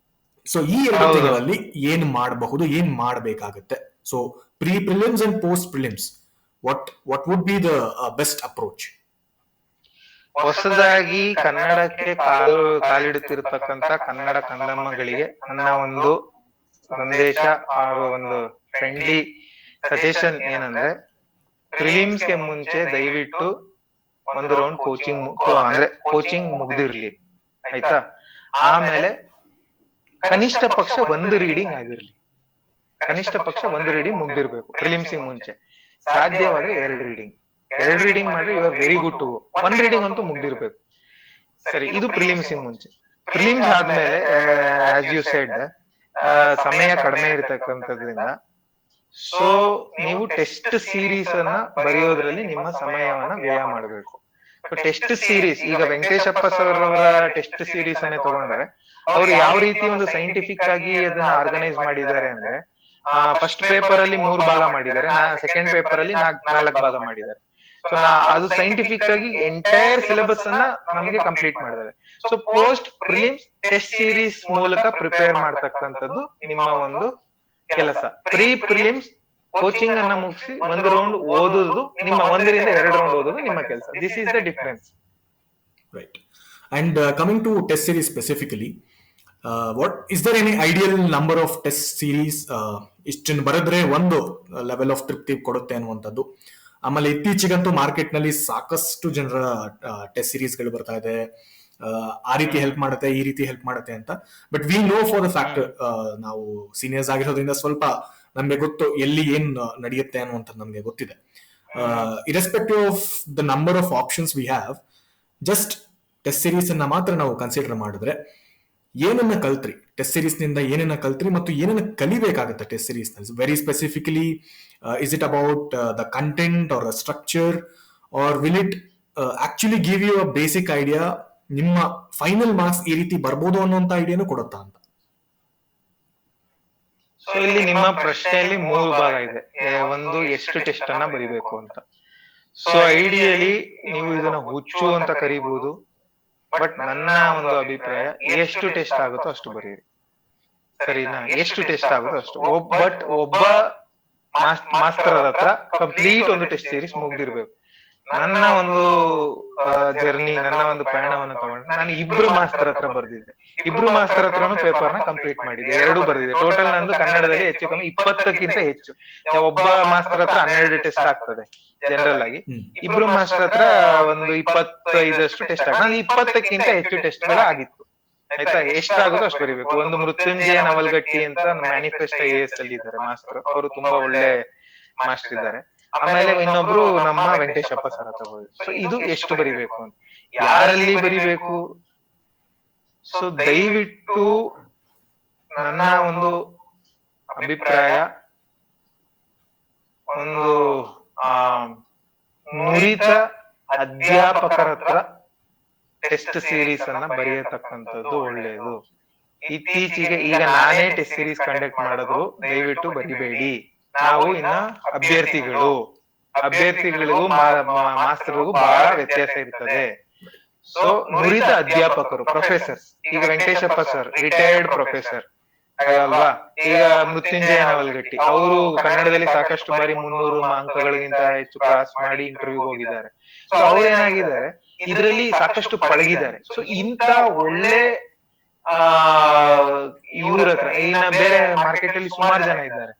So ಈ 2 ತಿಂಗಳಲ್ಲಿ ಏನ್ ಮಾಡಬಹುದು, ಏನ್ ಮಾಡಬೇಕಾಗತ್ತೆ? So pre prelims and post prelims, what would be the best approach? ಹೊಸದಾಗಿ ಕನ್ನಡಕ್ಕೆ ಕಾಲಿಡುತ್ತಿರತಕ್ಕಂತ ಕನ್ನಡ ಕಂದಮ್ಮಗಳಿಗೆ ನನ್ನ ಒಂದು ಸಂದೇಶ ಹಾಗೂ ಒಂದು ಫ್ರೆಂಡ್ಲಿ ಸಜೆಷನ್ ಏನಂದ್ರೆ, ಪ್ರಿಲಿಮ್ಸ್ ಗೆ ಮುಂಚೆ ದಯವಿಟ್ಟು ಒಂದು ರೌಂಡ್ ಕೋಚಿಂಗ್ ಮುಗ್ದಿರ್ಲಿ, ಆಯ್ತಾ? ಆಮೇಲೆ ಕನಿಷ್ಠ ಪಕ್ಷ ಒಂದು ರೀಡಿಂಗ್ ಆಗಿರ್ಲಿ, ಕನಿಷ್ಠ ಪಕ್ಷ ಒಂದು ರೀಡಿಂಗ್ ಮುಗ್ದಿರ್ಬೇಕು ಪ್ರಿಲಿಮ್ಸ್ ಮುಂಚೆ. ಸಾಧ್ಯವಾದ್ರೆ 2 ರೀಡಿಂಗ್ ಮಾಡ್ರಿ, you are very good to go. 1 reading ಅಂತೂ ಮುಗ್ದಿರ್ಬೇಕು. ಸರಿ, ಇದು ಪ್ರಿಲಿಮ್ಸ್ ಮುಂಚೆ. ಪ್ರಿಲಿಮ್ಸ್ ಆದ್ಮೇಲೆ ಆಸ್ ಯು ಸೆಡ್ ಸಮಯ ಕಡಿಮೆ ಇರತಕ್ಕಂಥದ್ರಿಂದ, ಸೊ ನೀವು ಟೆಸ್ಟ್ ಸೀರೀಸ್ ಅನ್ನ ಬರೆಯೋದ್ರಲ್ಲಿ ನಿಮ್ಮ ಸಮಯವನ್ನ ವ್ಯಯ ಮಾಡಬೇಕು. ಟೆಸ್ಟ್ ಸೀರೀಸ್, ಈಗ ವೆಂಕಟೇಶಪ್ಪ ಸರ್ ಅವರ ಟೆಸ್ಟ್ ಸೀರೀಸ್ ಅನ್ನೇ ತಗೊಂಡ್ರೆ ಅವ್ರು ಯಾವ ರೀತಿ ಒಂದು ಸೈಂಟಿಫಿಕ್ ಆಗಿ ಅದನ್ನ ಆರ್ಗನೈಸ್ ಮಾಡಿದ್ದಾರೆ ಅಂದ್ರೆ, ಫಸ್ಟ್ ಪೇಪರ್ ಅಲ್ಲಿ 3 ಭಾಗ ಮಾಡಿದ್ದಾರೆ, ಸೆಕೆಂಡ್ ಪೇಪರ್ ಅಲ್ಲಿ 4 ಭಾಗ ಮಾಡಿದ್ದಾರೆ. ಸೊ ಅದು ಸೈಂಟಿಫಿಕ್ ಆಗಿ ಎಂಟೈರ್ ಸಿಲೆಬಸ್ ಅನ್ನ ನಮಗೆ ಕಂಪ್ಲೀಟ್ ಮಾಡಿದ್ದಾರೆ. So post prelims test series ಮೂಲಕ ಪ್ರಿಪೇರ್ ಮಾಡ್ತಕ್ಕಂಥದ್ದು ನಿಮ್ಮ ಒಂದು ಕೆಲಸ. ಪ್ರೀ ಪ್ರಿಲಿಮ್ಸ್ ಕೋಚಿಂಗ್ ಅನ್ನ ಮುಗಿಸಿ 1 ರೌಂಡ್ ಓದುದು ನಿಮ್ಮ, 1 ರಿಂದ 2 ರೌಂಡ್ ಓದುದು ನಿಮ್ಮ ಕೆಲಸ. This is the difference. Right. And coming to test series specifically, what is there any ideal number of test series? ಇಷ್ಟನ್ನು ಬರೆದ್ರೆ ಒಂದು ಲೆವೆಲ್ ಆಫ್ ತೃಪ್ತಿ ಕೊಡುತ್ತೆ ಅನ್ನುವಂಥದ್ದು. ಆಮೇಲೆ ಇತ್ತೀಚೆಗಂತೂ ಮಾರ್ಕೆಟ್ ನಲ್ಲಿ ಸಾಕಷ್ಟು ಜನರ ಟೆಸ್ಟ್ ಸೀರೀಸ್ಗಳು ಬರ್ತಾ ಇದೆ, ಆ ರೀತಿ ಹೆಲ್ಪ್ ಮಾಡುತ್ತೆ, ಈ ರೀತಿ ಹೆಲ್ಪ್ ಮಾಡುತ್ತೆ ಅಂತ. But we know for the fact, ನಾವು ಸೀನಿಯರ್ಸ್ ಆಗಿರೋದ್ರಿಂದ ಸ್ವಲ್ಪ ನಮ್ಗೆ ಗೊತ್ತು ಎಲ್ಲಿ ಏನ್ ನಡೆಯುತ್ತೆ ಅನ್ನುವಂಥದ್ದು ನಮ್ಗೆ ಗೊತ್ತಿದೆ. Irrespective of the number of options we have, just test series ಅನ್ನ ಮಾತ್ರ ನಾವು ಕನ್ಸಿಡರ್ ಮಾಡಿದ್ರೆ ಏನನ್ನ ಕಲ್ತ್ರಿ, ಟೆಸ್ಟ್ ಸೀರೀಸ್ ನಿಂದ ಏನನ್ನ ಕಲ್ತ್ರಿ ಮತ್ತು ಏನನ್ನ ಕಲಿಬೇಕಾಗುತ್ತೆ ಟೆಸ್ಟ್ ಸೀರೀಸ್ ನಲ್ಲಿ? Very specifically, is it about the content or structure, or will it actually give you a basic idea, ನಿಮ್ಮ ಫೈನಲ್ ಮಾರ್ಕ್ಸ್ ಈ ರೀತಿ ಬರ್ಬೋದು ಅನ್ನುವಂತ ಐಡಿಯಾನು ಕೊಡುತ್ತಾ ಅಂತ? ಸೊ ಇಲ್ಲಿ ನಿಮ್ಮ ಪ್ರಶ್ನೆಯಲ್ಲಿ 3 ಭಾಗ ಇದೆ. ಒಂದು, ಎಷ್ಟು ಟೆಸ್ಟ್ ಅನ್ನ ಬರಿಬೇಕು ಅಂತ. ಸೊ ಐಡಿಯಲಿ ನೀವು ಇದನ್ನ ಹುಚ್ಚು ಅಂತ ಕರಿಬಹುದು, ಬಟ್ ನನ್ನ ಒಂದು ಅಭಿಪ್ರಾಯ, ಎಷ್ಟು ಟೆಸ್ಟ್ ಆಗುತ್ತೋ ಅಷ್ಟು ಬರೀರಿ, ಸರಿನಾ? ಎಷ್ಟು ಟೆಸ್ಟ್ ಆಗುತ್ತೋ ಅಷ್ಟು. ಬಟ್ ಒಬ್ಬ ಮಾಸ್ಟರ್ ಹತ್ರ ಕಂಪ್ಲೀಟ್ ಒಂದು ಟೆಸ್ಟ್ ಸೀರೀಸ್ ಮುಗ್ದಿರ್ಬೇಕು. ನನ್ನ ಒಂದು ಜರ್ನಿ, ನನ್ನ ಒಂದು ಪಯಣವನ್ನು ತಗೊಂಡು ನಾನು 2 ಮಾಸ್ಟರ್ ಹತ್ರ ಬರ್ದಿದ್ದೆ. 2 ಮಾಸ್ಟರ್ ಹತ್ರನು ಪೇಪರ್ ನ ಕಂಪ್ಲೀಟ್ ಮಾಡಿದ್ದೆ, 2 ಬರ್ದಿದೆ. ಟೋಟಲ್ ನಂದು ಕನ್ನಡದಲ್ಲಿ ಹೆಚ್ಚು ಕಮ್ಮಿ 20ಕ್ಕಿಂತ ಹೆಚ್ಚು. ಒಬ್ಬ ಮಾಸ್ಟರ್ ಹತ್ರ 12 ಟೆಸ್ಟ್ ಆಗ್ತದೆ ಜನರಲ್ ಆಗಿ, 2 ಮಾಸ್ಟರ್ ಹತ್ರ ಒಂದು 25 ಟೆಸ್ಟ್ ಆಗ, 20ಕ್ಕಿಂತ ಹೆಚ್ಚು ಟೆಸ್ಟ್ ಗಳ ಆಗಿತ್ತು, ಆಯ್ತಾ? ಎಷ್ಟಾಗುತ್ತೋ ಅಷ್ಟು ಬರೀಬೇಕು. ಒಂದು ಮೃತ್ಯುಂಜಯ ನವಲ್ಗಟ್ಟಿ ಅಂತ ಮ್ಯಾನಿಫೆಸ್ಟೋ AS ಅಲ್ಲಿ ಇದ್ದಾರೆ ಮಾಸ್ಟರ್, ಅವರು ತುಂಬಾ ಒಳ್ಳೆ ಮಾಸ್ಟರ್ ಇದ್ದಾರೆ. ಆಮೇಲೆ ಇನ್ನೊಬ್ರು ನಮ್ಮ ವೆಂಕಟೇಶಪ್ಪ ಸರ್ ಹತ್ರ ಹೋಗಿ. ಸೊ ಇದು ಎಷ್ಟು ಬರಿಬೇಕು ಅಂತ, ಯಾರಲ್ಲಿ ಬರಿಬೇಕು? ಸೊ ದಯವಿಟ್ಟು ನನ್ನ ಒಂದು ಅಭಿಪ್ರಾಯ, ಒಂದು ನುರಿತ ಅಧ್ಯಾಪಕರ ಹತ್ರ ಟೆಸ್ಟ್ ಸೀರೀಸ್ ಅನ್ನ ಬರೆಯತಕ್ಕಂಥದ್ದು ಒಳ್ಳೆಯದು. ಇತ್ತೀಚೆಗೆ ಈಗ ನಾನೇ ಟೆಸ್ಟ್ ಸೀರೀಸ್ ಕಂಡಕ್ಟ್ ಮಾಡಿದ್ರು, ದಯವಿಟ್ಟು ಬರಿಬೇಡಿ. ನಾವು ಇನ್ನ ಅಭ್ಯರ್ಥಿಗಳಿಗೂ ಮಾಸ್ಟರ್ಗೂ ಬಹಳ ವ್ಯತ್ಯಾಸ ಇರ್ತದೆ. ಸೊ ನುರಿತ ಅಧ್ಯಾಪಕರು, ಪ್ರೊಫೆಸರ್, ಈಗ ವೆಂಕಟೇಶಪ್ಪ ಸರ್ ರಿಟೈರ್ಡ್ ಪ್ರೊಫೆಸರ್ ಅಲ್ವಾ, ಈಗ ಮೃತ್ಯುಂಜಯ ನವಲ್ಗಟ್ಟಿ ಅವರು ಕನ್ನಡದಲ್ಲಿ ಸಾಕಷ್ಟು ಬಾರಿ 300 ಅಂಕಗಳಿಗಿಂತ ಹೆಚ್ಚು ಕ್ಲಾಸ್ ಮಾಡಿ ಇಂಟರ್ವ್ಯೂ ಹೋಗಿದ್ದಾರೆ. ಸೊ ಅವ್ರು ಏನಾಗಿದ್ದಾರೆ, ಇದರಲ್ಲಿ ಸಾಕಷ್ಟು ಪಳಗಿದ್ದಾರೆ. ಸೊ ಇಂತ ಒಳ್ಳೆ ಆ ಇವ್ರ ಹತ್ರ ಇನ್ನ ಬೇರೆ ಮಾರ್ಕೆಟ್ ಅಲ್ಲಿ ಸುಮಾರು ಜನ ಇದ್ದಾರೆ.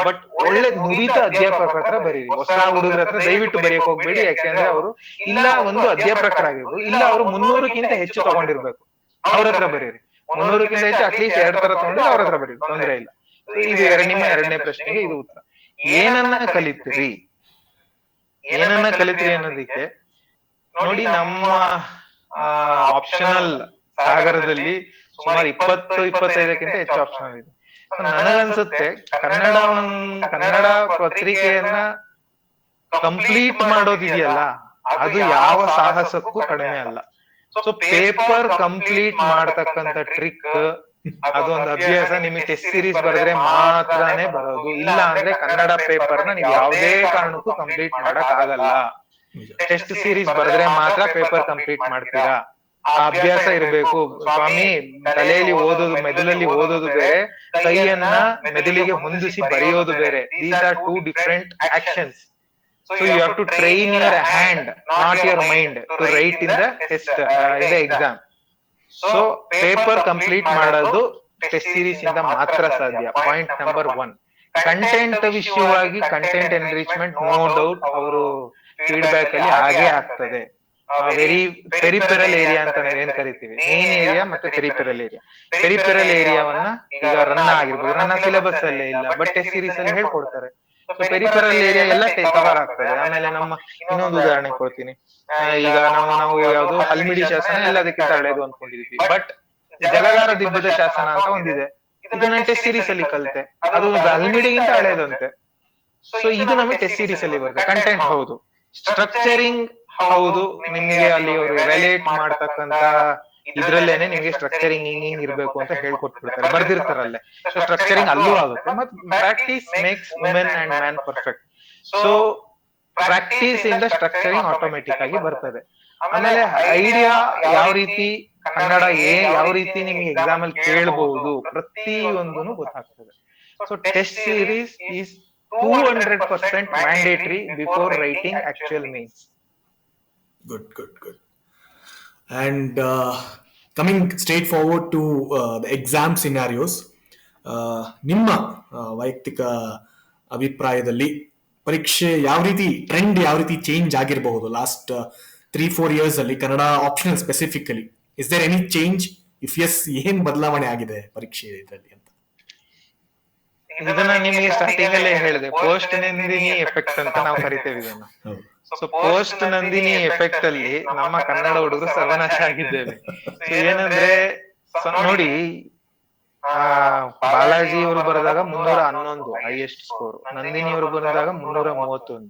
ಬಟ್ ಒಳ್ಳೆ ನುರಿತ ಅಧ್ಯಾಪಕರ ಹತ್ರ ಬರೀರಿ. ಹೊಸ ಹುಡುಗರ ಹತ್ರ ದಯವಿಟ್ಟು ಬರೆಯಕ್ ಹೋಗ್ಬೇಡಿ, ಯಾಕೆಂದ್ರೆ ಅವರು ಇಲ್ಲ ಒಂದು ಅಧ್ಯಾಪಕರಾಗಿರ್ಬೋದು, ಇಲ್ಲ ಅವರು 300ಕ್ಕಿಂತ ಹೆಚ್ಚು ತಗೊಂಡಿರ್ಬೇಕು, ಅವ್ರ ಹತ್ರ ಬರೀರಿ. 300ಕ್ಕಿಂತ ಹೆಚ್ಚು ಅಟ್ಲೀಸ್ಟ್ 2 ತರ ತಗೊಂಡಿದ್ರೆ ಅವ್ರ ಹತ್ರ ಬರೀರಿ, ತೊಂದ್ರೆ ಇಲ್ಲ. ಇದು ನಿಮ್ಮ ಎರಡನೇ ಪ್ರಶ್ನೆಗೆ ಇದು ಉತ್ತರ. ಏನನ್ನ ಕಲಿತ್ರಿ, ಏನನ್ನ ಕಲಿತ್ರಿ ಅನ್ನೋದಕ್ಕೆ ನೋಡಿ, ನಮ್ಮ ಆಪ್ಷನಲ್ ಸಾಗರದಲ್ಲಿ ಸುಮಾರು 20-25ಕ್ಕಿಂತ ಹೆಚ್ಚು ಆಪ್ಷನಲ್ ಇದೆ. ನನಗನ್ಸುತ್ತೆ ಕನ್ನಡ ಪತ್ರಿಕೆಯನ್ನ ಕಂಪ್ಲೀಟ್ ಮಾಡೋದಿದೆಯಲ್ಲ, ಅದು ಯಾವ ಸಾಹಸಕ್ಕೂ ಕಡಿಮೆ ಅಲ್ಲ. ಸೊ ಪೇಪರ್ ಕಂಪ್ಲೀಟ್ ಮಾಡ್ತಕ್ಕಂಥ ಟ್ರಿಕ್, ಅದೊಂದು ಅಭ್ಯಾಸ ನಿಮಗೆ ಟೆಸ್ಟ್ ಸೀರೀಸ್ ಬರೆದ್ರೆ ಮಾತ್ರನೇ ಬರೋದು. ಇಲ್ಲ ಅಂದ್ರೆ ಕನ್ನಡ ಪೇಪರ್ ನ ನೀವು ಯಾವುದೇ ಕಾರಣಕ್ಕೂ ಕಂಪ್ಲೀಟ್ ಮಾಡಕ್ ಆಗಲ್ಲ. ಟೆಸ್ಟ್ ಸೀರೀಸ್ ಬರೆದ್ರೆ ಮಾತ್ರ ಪೇಪರ್ ಕಂಪ್ಲೀಟ್ ಮಾಡ್ತೀರಾ. ಆ ಅಭ್ಯಾಸ ಇರಬೇಕು ಸ್ವಾಮಿ. ತಲೆಯಲ್ಲಿ ಓದೋದು, ಮೆದುಳಲ್ಲಿ ಓದೋದು ಬೇರೆ, ಕೈಯನ್ನ ಮೆದುಳಿಗೆ ಹೊಂದಿಸಿ ಬರೆಯೋದು ಬೇರೆ. These are 2 different actions. So you have to train your hand, not your mind, to write in the test, in the exam. So paper complete ಮಾಡೋದು ಟೆಸ್ಟ್ ಸೀರೀಸ್ ಇಂದ ಮಾತ್ರ ಸಾಧ್ಯ. Point number 1. ಕಂಟೆಂಟ್ ವಿಷಯವಾಗಿ ಕಂಟೆಂಟ್ ಎನ್ರಿಚ್ಮೆಂಟ್ ನೋ ಡೌಟ್ ಅವರು feedback ಅಲ್ಲಿ ಹಾಗೆ ಆಗ್ತದೆ. Peripheral area ಅಂತ ನಾವೇನ್ ಕರಿತೀವಿ, ಮೇನ್ ಏರಿಯಾ ಮತ್ತೆ ಪೆರಿಪೆರಲ್ ಏರಿಯಾ. ಪೆರಿಪೆರಲ್ ಏರಿಯಾವನ್ನ ಈಗ ರನ್ನ ಆಗಿರ್ಬೋದು, ರನ್ನ ಸಿಲೆಬಸ್ ಅಲ್ಲೇ ಇಲ್ಲ, ಬಟ್ ಟೆಸ್ಟ್ ಸೀರೀಸ್ ಅಲ್ಲಿ ಹೇಳ್ಕೊಡ್ತಾರೆ. ಸೊ ಪೆರಿಪೆರಲ್ ಏರಿಯಾ ಎಲ್ಲ ಕವರ್ ಆಗ್ತದೆ. ಆಮೇಲೆ ನಮ್ಮ ಇನ್ನೊಂದು ಉದಾಹರಣೆ ಕೊಡ್ತೀನಿ. ಈಗ ನಾವು ಯಾವ್ದು ಹಲ್ಮಿಡಿ ಶಾಸನ ಎಲ್ಲದಕ್ಕಿಂತ ಹಳೇದು ಅನ್ಕೊಂಡಿದೀವಿ, ಬಟ್ ಜಲಗಾರ ದಿಬ್ಬದ ಶಾಸನ ಅಂತ ಒಂದಿದೆ. ಇದು ನಾನು ಟೆಸ್ಟ್ ಸೀರೀಸ್ ಅಲ್ಲಿ ಕಲಿತೆ, ಅದು ಹಲ್ಮಿಡಿಗಿಂತ ಹಳೇದಂತೆ. ಸೊ ಇದು ನಮಗೆ ಟೆಸ್ಟ್ ಸೀರೀಸ್ ಅಲ್ಲಿ ಬರುತ್ತೆ. ಕಂಟೆಂಟ್ ಹೌದು, ಸ್ಟ್ರಕ್ಚರಿಂಗ್ ಹೌದು, ನಿಮ್ಗೆ ಅಲ್ಲಿ ಅವರು ರಿಲೇಟ್ ಮಾಡ್ತಕ್ಕಂತ ಇದ್ರಲ್ಲೇನೆ ನಿಮ್ಗೆ ಸ್ಟ್ರಕ್ಚರಿಂಗ್ ಹಿಂಗ್ ಇರ್ಬೇಕು ಅಂತ ಹೇಳ್ಕೊಟ್ಬಿಡ್ತಾರೆ, ಬರ್ದಿರ್ತಾರಲ್ಲೇ. ಸೊ ಸ್ಟ್ರಕ್ಚರಿಂಗ್ ಅಲ್ಲೂ ಆಗುತ್ತೆ. ಮತ್ತೆ practice makes women and man perfect. So practice ಇಂದ ಸ್ಟ್ರಕ್ಚರಿಂಗ್ ಆಟೋಮೆಟಿಕ್ ಆಗಿ ಬರ್ತದೆ. ಆಮೇಲೆ ಐಡಿಯಾ ಯಾವ ರೀತಿ ಕನ್ನಡ ಯಾವ ರೀತಿ ನಿಮ್ಗೆ ಎಕ್ಸಾಮ್ ಅಲ್ಲಿ ಕೇಳಬಹುದು, ಪ್ರತಿಯೊಂದೂ ಗೊತ್ತಾಗ್ತದೆ. So test series is 200% mandatory before writing actual mains. Good. And coming straight forward to the exam scenarios, ನಿಮ್ಮ ವೈಯಕ್ತಿಕ ಅಭಿಪ್ರಾಯದಲ್ಲಿ ಪರೀಕ್ಷೆ ಯಾವ ರೀತಿ ಟ್ರೆಂಡ್, ಯಾವ ರೀತಿ ಚೇಂಜ್ ಆಗಿರಬಹುದು ಲಾಸ್ಟ್ 3-4 years ಅಲ್ಲಿ Kannada optional specifically? Is there any change? If yes, ಏನ್ ಬದಲಾವಣೆ ಆಗಿದೆ ಪರೀಕ್ಷೆ ಇದರಲ್ಲಿ ಅಂತ? ಇದನ್ನ ನಿಮಗೆ ಸ್ಟಾರ್ಟಿಂಗ್ ಅಲ್ಲೇ ಹೇಳಿದೆ, ಪೋಸ್ಟ್ ನಂದಿನಿ ಎಫೆಕ್ಟ್ ಅಂತ ನಾವು ಕರಿತೇವೆ ಇದನ್ನ. ಸೊ ಪೋಸ್ಟ್ ನಂದಿನಿ ಎಫೆಕ್ಟ್ ಅಲ್ಲಿ ನಮ್ಮ ಕನ್ನಡ ಹುಡುಗರು ಸರ್ವನಾಶ ಆಗಿದ್ದೇವೆ. ಏನಂದ್ರೆ ನೋಡಿ, ಬಾಲಾಜಿ ಅವರು ಬರೆದಾಗ 311 ಹೈಯೆಸ್ಟ್ ಸ್ಕೋರ್, ನಂದಿನಿ ಅವರು ಬರೆದಾಗ 331.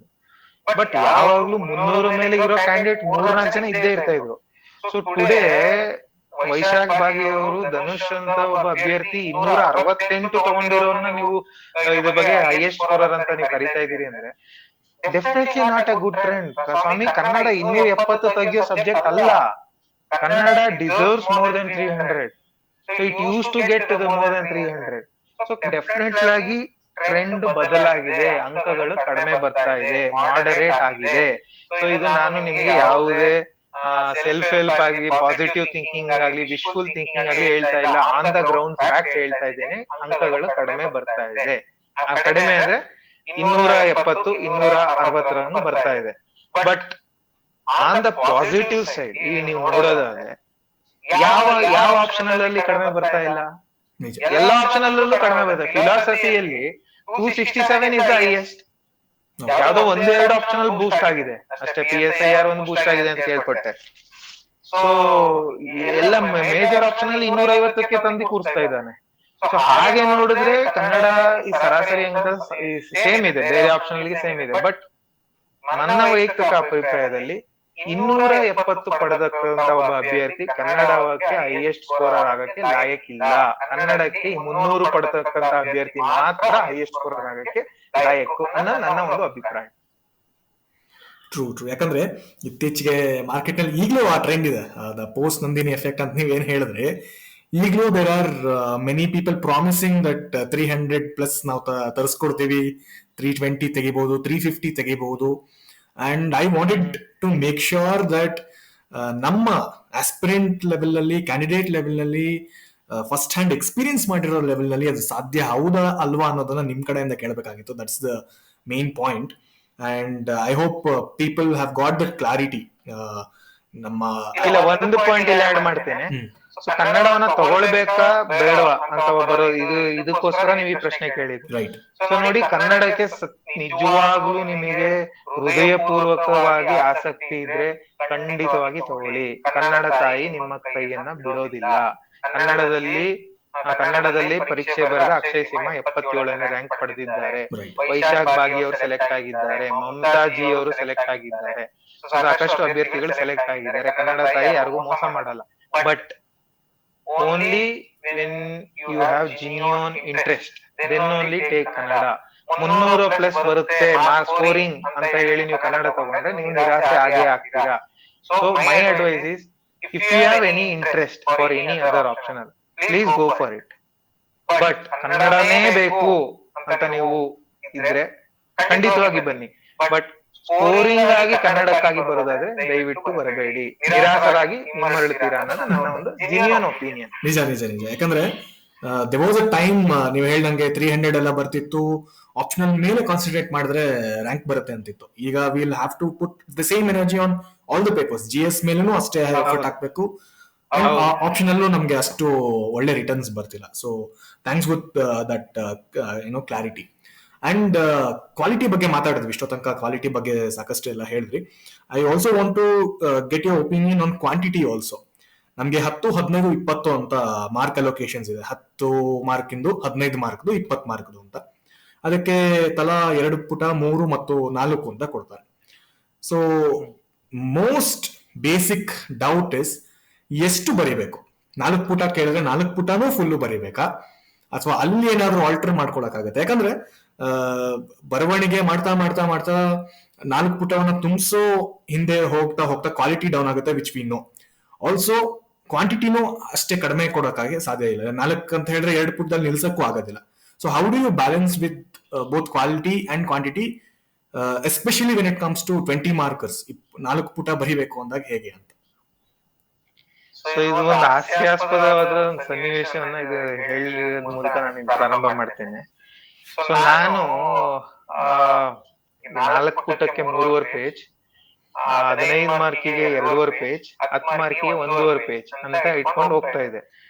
ಬಟ್ ಯಾವಾಗ್ಲೂ 300 ಮೇಲೆ ಇರೋ ಕ್ಯಾಂಡಿಡೇಟ್ 3-4 ಜನ ಇದ್ದೇ ಇರ್ತಾ ಇದ್ರು. ಸೊ ಟುಡೇ ವೈಶಾಖ್ ಬಾಗಿ ಅವರು, ಧನುಷ್ ಅಂತ ಒಬ್ಬ ಅಭ್ಯರ್ಥಿ 268 ತಗೊಂಡಿರೋನ್ನ ನೀವು ಇದ್ರ ಬಗ್ಗೆ ಹೈಯೆಸ್ಟ್ ಸ್ಕೋರರ್ ಅಂತ ನೀವು ಕರಿತಾ ಇದೀರಿ ಅಂದ್ರೆ definitely not a good trend. ಸ್ವಾಮಿ, ಕನ್ನಡ 270 ತೆಗಿಯೋ ಸಬ್ಜೆಕ್ಟ್ ಅಲ್ಲ. Kannada deserves more than 300. So it used to get the more than 300. So definite ಆಗಿ ಟ್ರೆಂಡ್ ಬದಲಾಗಿದೆ, ಅಂಕಗಳು ಕಡಿಮೆ ಬರ್ತಾ ಇದೆ, ಮಾಡರೇಟ್ ಆಗಿದೆ. ಸೊ ಇದು ನಾನು ನಿಮಗೆ ಯಾವುದೇ ಸೆಲ್ಫ್ ಹೆಲ್ಪ್ ಆಗಿ, ಪಾಸಿಟಿವ್ ಥಿಂಕಿಂಗ್ ಆಗಲಿ, ವಿಶ್ಫುಲ್ ಥಿಂಕಿಂಗ್ ಆಗಲಿ ಹೇಳ್ತಾ ಇಲ್ಲ, ಆನ್ ದ ಗ್ರೌಂಡ್ ಫ್ಯಾಕ್ಟ್ ಹೇಳ್ತಾ ಇದ್ದೇನೆ. ಅಂಕಗಳು ಕಡಿಮೆ ಬರ್ತಾ ಇದೆ. ಆ ಕಡಿಮೆ ಅಂದ್ರೆ 270, 260 ಬರ್ತಾ ಇದೆ. But on the positive side ಈಗ ನೀವು ನೋಡೋದಾದ್ರೆ ಯಾವ ಆಪ್ಷನಲ್ ಅಲ್ಲಿ ಕಡಿಮೆ ಬರ್ತಾ ಇಲ್ಲ? ಎಲ್ಲಾ ಆಪ್ಷನಲ್ ಅಲ್ಲೂ ಕಡಿಮೆ ಬರ್ತದೆ. ಫಿಲಾಸಫಿಯಲ್ಲಿ 267 ಇಸ್ ದ ಹೈಯೆಸ್ಟ್. ಯಾವ್ದೋ 1-2 ಆಪ್ಷನಲ್ ಬೂಸ್ಟ್ ಆಗಿದೆ ಅಷ್ಟೇ. PSIR ಒಂದು ಬೂಸ್ಟ್ ಆಗಿದೆ ಅಂತ ಕೇಳ್ಪಟ್ಟೆ. ಸೊ ಎಲ್ಲ ಮೇಜರ್ ಆಪ್ಷನಲ್ 250ಕ್ಕೆ ತಂದು ಕೂರಿಸ್ತಾ ಇದ್ದಾನೆ. ಸೊ ಹಾಗೆ ನೋಡಿದ್ರೆ ಕನ್ನಡ ಈ ಸರಾಸರಿ ಅಂಕ ಸೇಮ್ ಇದೆ, ಬೇರೆ ಆಪ್ಷನಲ್ಗೆ ಸೇಮ್ ಇದೆ. ಬಟ್ ನನ್ನ ವೈಯಕ್ತಿಕ ಅಭಿಪ್ರಾಯದಲ್ಲಿ 270 ಪಡೆದಕ್ಕಂತ ಒಬ್ಬ ಅಭ್ಯರ್ಥಿ ಕನ್ನಡಕ್ಕೆ ಹೈಯೆಸ್ಟ್ ಸ್ಕೋರರ್ ಆಗಕ್ಕೆ ಲಾಯಕ್ಕಿಲ್ಲ. ಕನ್ನಡಕ್ಕೆ 300 ಪಡೆದಕ್ಕಂತ ಅಭ್ಯರ್ಥಿ ಮಾತ್ರ ಹೈಯೆಸ್ಟ್ ಸ್ಕೋರರ್ ಆಗಕ್ಕೆ ಲಾಯಕ್ಕು ಅನ್ನೋ ನನ್ನ ಒಂದು ಅಭಿಪ್ರಾಯ. ಟ್ರೂ. ಯಾಕಂದ್ರೆ ಇತ್ತೀಚೆಗೆ ಮಾರ್ಕೆಟ್ ನಲ್ಲಿ ಈಗಲೂ ಆ ಟ್ರೆಂಡ್ ಇದೆ, ಪೋಸ್ಟ್ ನಂದಿನಿ ಎಫೆಕ್ಟ್ ಅಂತ ನೀವೇನ್ ಹೇಳಿದ್ರೆ, ಈಗಲೂ there are many people promising that 300+ ನಾವು ತರಿಸ್ಕೊಡ್ತೀವಿ, 320 ತೆಗಿಬಹುದು, 350 ತೆಗಿಬಹುದು. And I wanted to make sure that ನಮ್ಮ ಆಸ್ಪಿರೆಂಟ್ ಲೆವೆಲ್ ನಲ್ಲಿ, ಕ್ಯಾಂಡಿಡೇಟ್ ಲೆವೆಲ್ ನಲ್ಲಿ, ಫಸ್ಟ್ ಹ್ಯಾಂಡ್ ಎಕ್ಸ್ಪೀರಿಯನ್ಸ್ ಮಾಡಿರೋ ಲೆವೆಲ್ ನಲ್ಲಿ ಅದು ಸಾಧ್ಯ ಹೌದಾ ಅಲ್ವಾ ಅನ್ನೋದನ್ನ ನಿಮ್ ಕಡೆಯಿಂದ ಕೇಳಬೇಕಾಗಿತ್ತು. That's the main point. And I hope people have got that clarity. ನಮ್ಮ ಇಲ್ಲ, ಒಂದು ಪಾಯಿಂಟ್ ಇಲ್ಲಿ ಆಡ್ ಮಾಡ್ತೇನೆ. ಸೊ ಕನ್ನಡವನ್ನ ತಗೊಳ್ಬೇಕಾ ಬೇಡವಾ ಅಂತ ಒಬ್ಬರು ಇದಕ್ಕೋಸ್ಕರ ನೀವು ಈ ಪ್ರಶ್ನೆ ಕೇಳಿದ್ರಿ. ರೈಟ್. ಸೊ ನೋಡಿ, ಕನ್ನಡಕ್ಕೆ ನಿಜವಾಗ್ಲೂ ನಿಮಗೆ ಹೃದಯಪೂರ್ವಕವಾಗಿ ಆಸಕ್ತಿ ಇದ್ರೆ ಖಂಡಿತವಾಗಿ ತಗೊಳ್ಳಿ. ಕನ್ನಡ ತಾಯಿ ನಿಮ್ಮ ಕೈಯನ್ನ ಬಿಡೋದಿಲ್ಲ. ಕನ್ನಡದಲ್ಲಿ ಪರೀಕ್ಷೆ ಬರೆದ ಅಕ್ಷಯ್ ಸಿಂಹ 77ನೇ ರ್ಯಾಂಕ್ ಪಡೆದಿದ್ದಾರೆ. ವೈಶಾಖ್ ಬಾಗಿ ಅವರು ಸೆಲೆಕ್ಟ್ ಆಗಿದ್ದಾರೆ. ಮಮತಾಜಿ ಅವರು ಸೆಲೆಕ್ಟ್ ಆಗಿದ್ದಾರೆ. ಸಾಕಷ್ಟು ಅಭ್ಯರ್ಥಿಗಳು ಸೆಲೆಕ್ಟ್ ಆಗಿದ್ದಾರೆ. ಕನ್ನಡ ತಾಯಿ ಯಾರಿಗೂ ಮೋಸ ಮಾಡಲ್ಲ. But only when you have genuine interest, then only take Kannada. 300+ ಬರುತ್ತೆ ಸ್ಕೋರಿಂಗ್ ಅಂತ ಹೇಳಿ ನೀವು ಕನ್ನಡ ತಗೊಂಡ್ರೆ ನೀವು ನಿರಾಸೆ ಆಗೇ ಆಗ್ತೀರಾ. So my advice is, if you have any interest for any other optional, please go for it. But ಕನ್ನಡನೇ ಬೇಕು ಅಂತ ನೀವು ಇದ್ರೆ ಖಂಡಿತವಾಗಿ ಬನ್ನಿ. ಬಟ್ ಸ್ಕೋರಿಂಗ್ ಆಗಿ ಕನ್ನಡಕ್ಕಾಗಿ ಬರೋದಾದ್ರೆ ದಯವಿಟ್ಟು ಬರಬೇಡಿ, ನಿರಾಸರಾಗಿ ಮರಳುತ್ತೀರಾ ಅನ್ನೋದು ನನ್ನ ಒಂದು ಜಿನಿಯನ್ ಒಪಿನಿಯನ್. ನಿಜ ನಿಜ ನಿಜ. ಯಾಕಂದ್ರೆ ದೆ ವಾಸ್ ಅ ಟೈಮ್, ನೀವು ಹೇಳ್ದಂಗೆ 300 ಎಲ್ಲ ಬರ್ತಿತ್ತು, ಆಪ್ಷನಲ್ ಮೇಲೆ ಕಾನ್ಸಂಟ್ರೇಟ್ ಮಾಡಿದ್ರೆ ರ್ಯಾಂಕ್ ಬರುತ್ತೆ ಅಂತಿತ್ತು. ಈಗ will have to put the same energy on all the papers. GS ಮೇಲೂ ಅಷ್ಟೇ ಎಫರ್ಟ್ ಹಾಕ್ಬೇಕು. ಆಪ್ಷನಲ್ಲೂ ನಮ್ಗೆ ಅಷ್ಟು ಒಳ್ಳೆ ರಿಟರ್ನ್ಸ್ ಬರ್ತಿಲ್ಲ. So thanks with that clarity. And quality ಬಗ್ಗೆ ಮಾತಾಡಿದ್ವಿ ಇಷ್ಟೋ ತನಕ. ಕ್ವಾಲಿಟಿ ಬಗ್ಗೆ ಸಾಕಷ್ಟು ಎಲ್ಲ ಹೇಳಿದ್ರಿ. I also want to get your opinion on quantity also. ನಮ್ಗೆ 10, 15, 20 ಅಂತ ಮಾರ್ಕ್ ಅಲೋಕೇಶನ್ಸ್ ಇದೆ. 10 ಮಾರ್ಕಿಂದು, 15 ಮಾರ್ಕ್ದು, 20 ಮಾರ್ಕ್ದು ಅಂತ. ಅದಕ್ಕೆ ತಲಾ 2 ಪುಟ, 3 ಮತ್ತು 4 ಅಂತ ಕೊಡ್ತಾರೆ. So most basic doubt is, ಎಷ್ಟು ಬರಿಬೇಕು? 4 ಪುಟ ಕೇಳಿದ್ರೆ 4 ಪುಟನೂ ಫುಲ್ಲು ಬರಿಬೇಕಾ, ಅಥವಾ ಅಲ್ಲಿ ಏನಾದ್ರೂ ಆಲ್ಟರ್ ಮಾಡ್ಕೊಳಕ್ಕಾಗತ್ತೆ? ಯಾಕಂದ್ರೆ ಬರವಣಿಗೆ ಮಾಡ್ತಾ ಮಾಡ್ತಾ ಮಾಡ್ತಾ 4 ಪುಟವನ್ನ ತುಂಬಿಸೋ ಹಿಂದೆ ಹೋಗ್ತಾ ಹೋಗ್ತಾ ಕ್ವಾಲಿಟಿ ಡೌನ್ ಆಗುತ್ತೆ, ವಿಚ್ ವಿ ನೋ. ಆಲ್ಸೋ ಕ್ವಾಂಟಿಟಿನೂ ಅಷ್ಟೇ ಕಡಿಮೆ ಕೊಡೋಕ್ಕಾಗಿ ಸಾಧ್ಯ ಇಲ್ಲ. 4 ಅಂತ ಹೇಳಿದ್ರೆ 2 ಪುಟದಲ್ಲಿ ನಿಲ್ಸಕ್ಕೂ ಆಗೋದಿಲ್ಲ. So how do you balance with both quality and quantity, especially when it comes to 20 markers? 4 ಪುಟ ಬರಿಬೇಕು ಅಂದಾಗ ಹೇಗೆ ಅಂತ. ಸೊ ಇದು ಒಂದು ಹಾಸ್ಯಾಸ್ಪದವಾದ ಸನ್ನಿವೇಶವನ್ನ ಇದು ಹೇಳಿದ ಮೂಲಕ ನಾನು ಪ್ರಾರಂಭ ಮಾಡ್ತೇನೆ. ಸೊ ನಾನು 4 ಪುಟಕ್ಕೆ 3.5 ಪೇಜ್, 15 ಮಾರ್ಕಿಗೆ 2.5 ಪೇಜ್, 10 ಮಾರ್ಕಿಗೆ 1.5 ಪೇಜ್ ಅಂತ ಇಟ್ಕೊಂಡು ಹೋಗ್ತಾ ಇದೆ.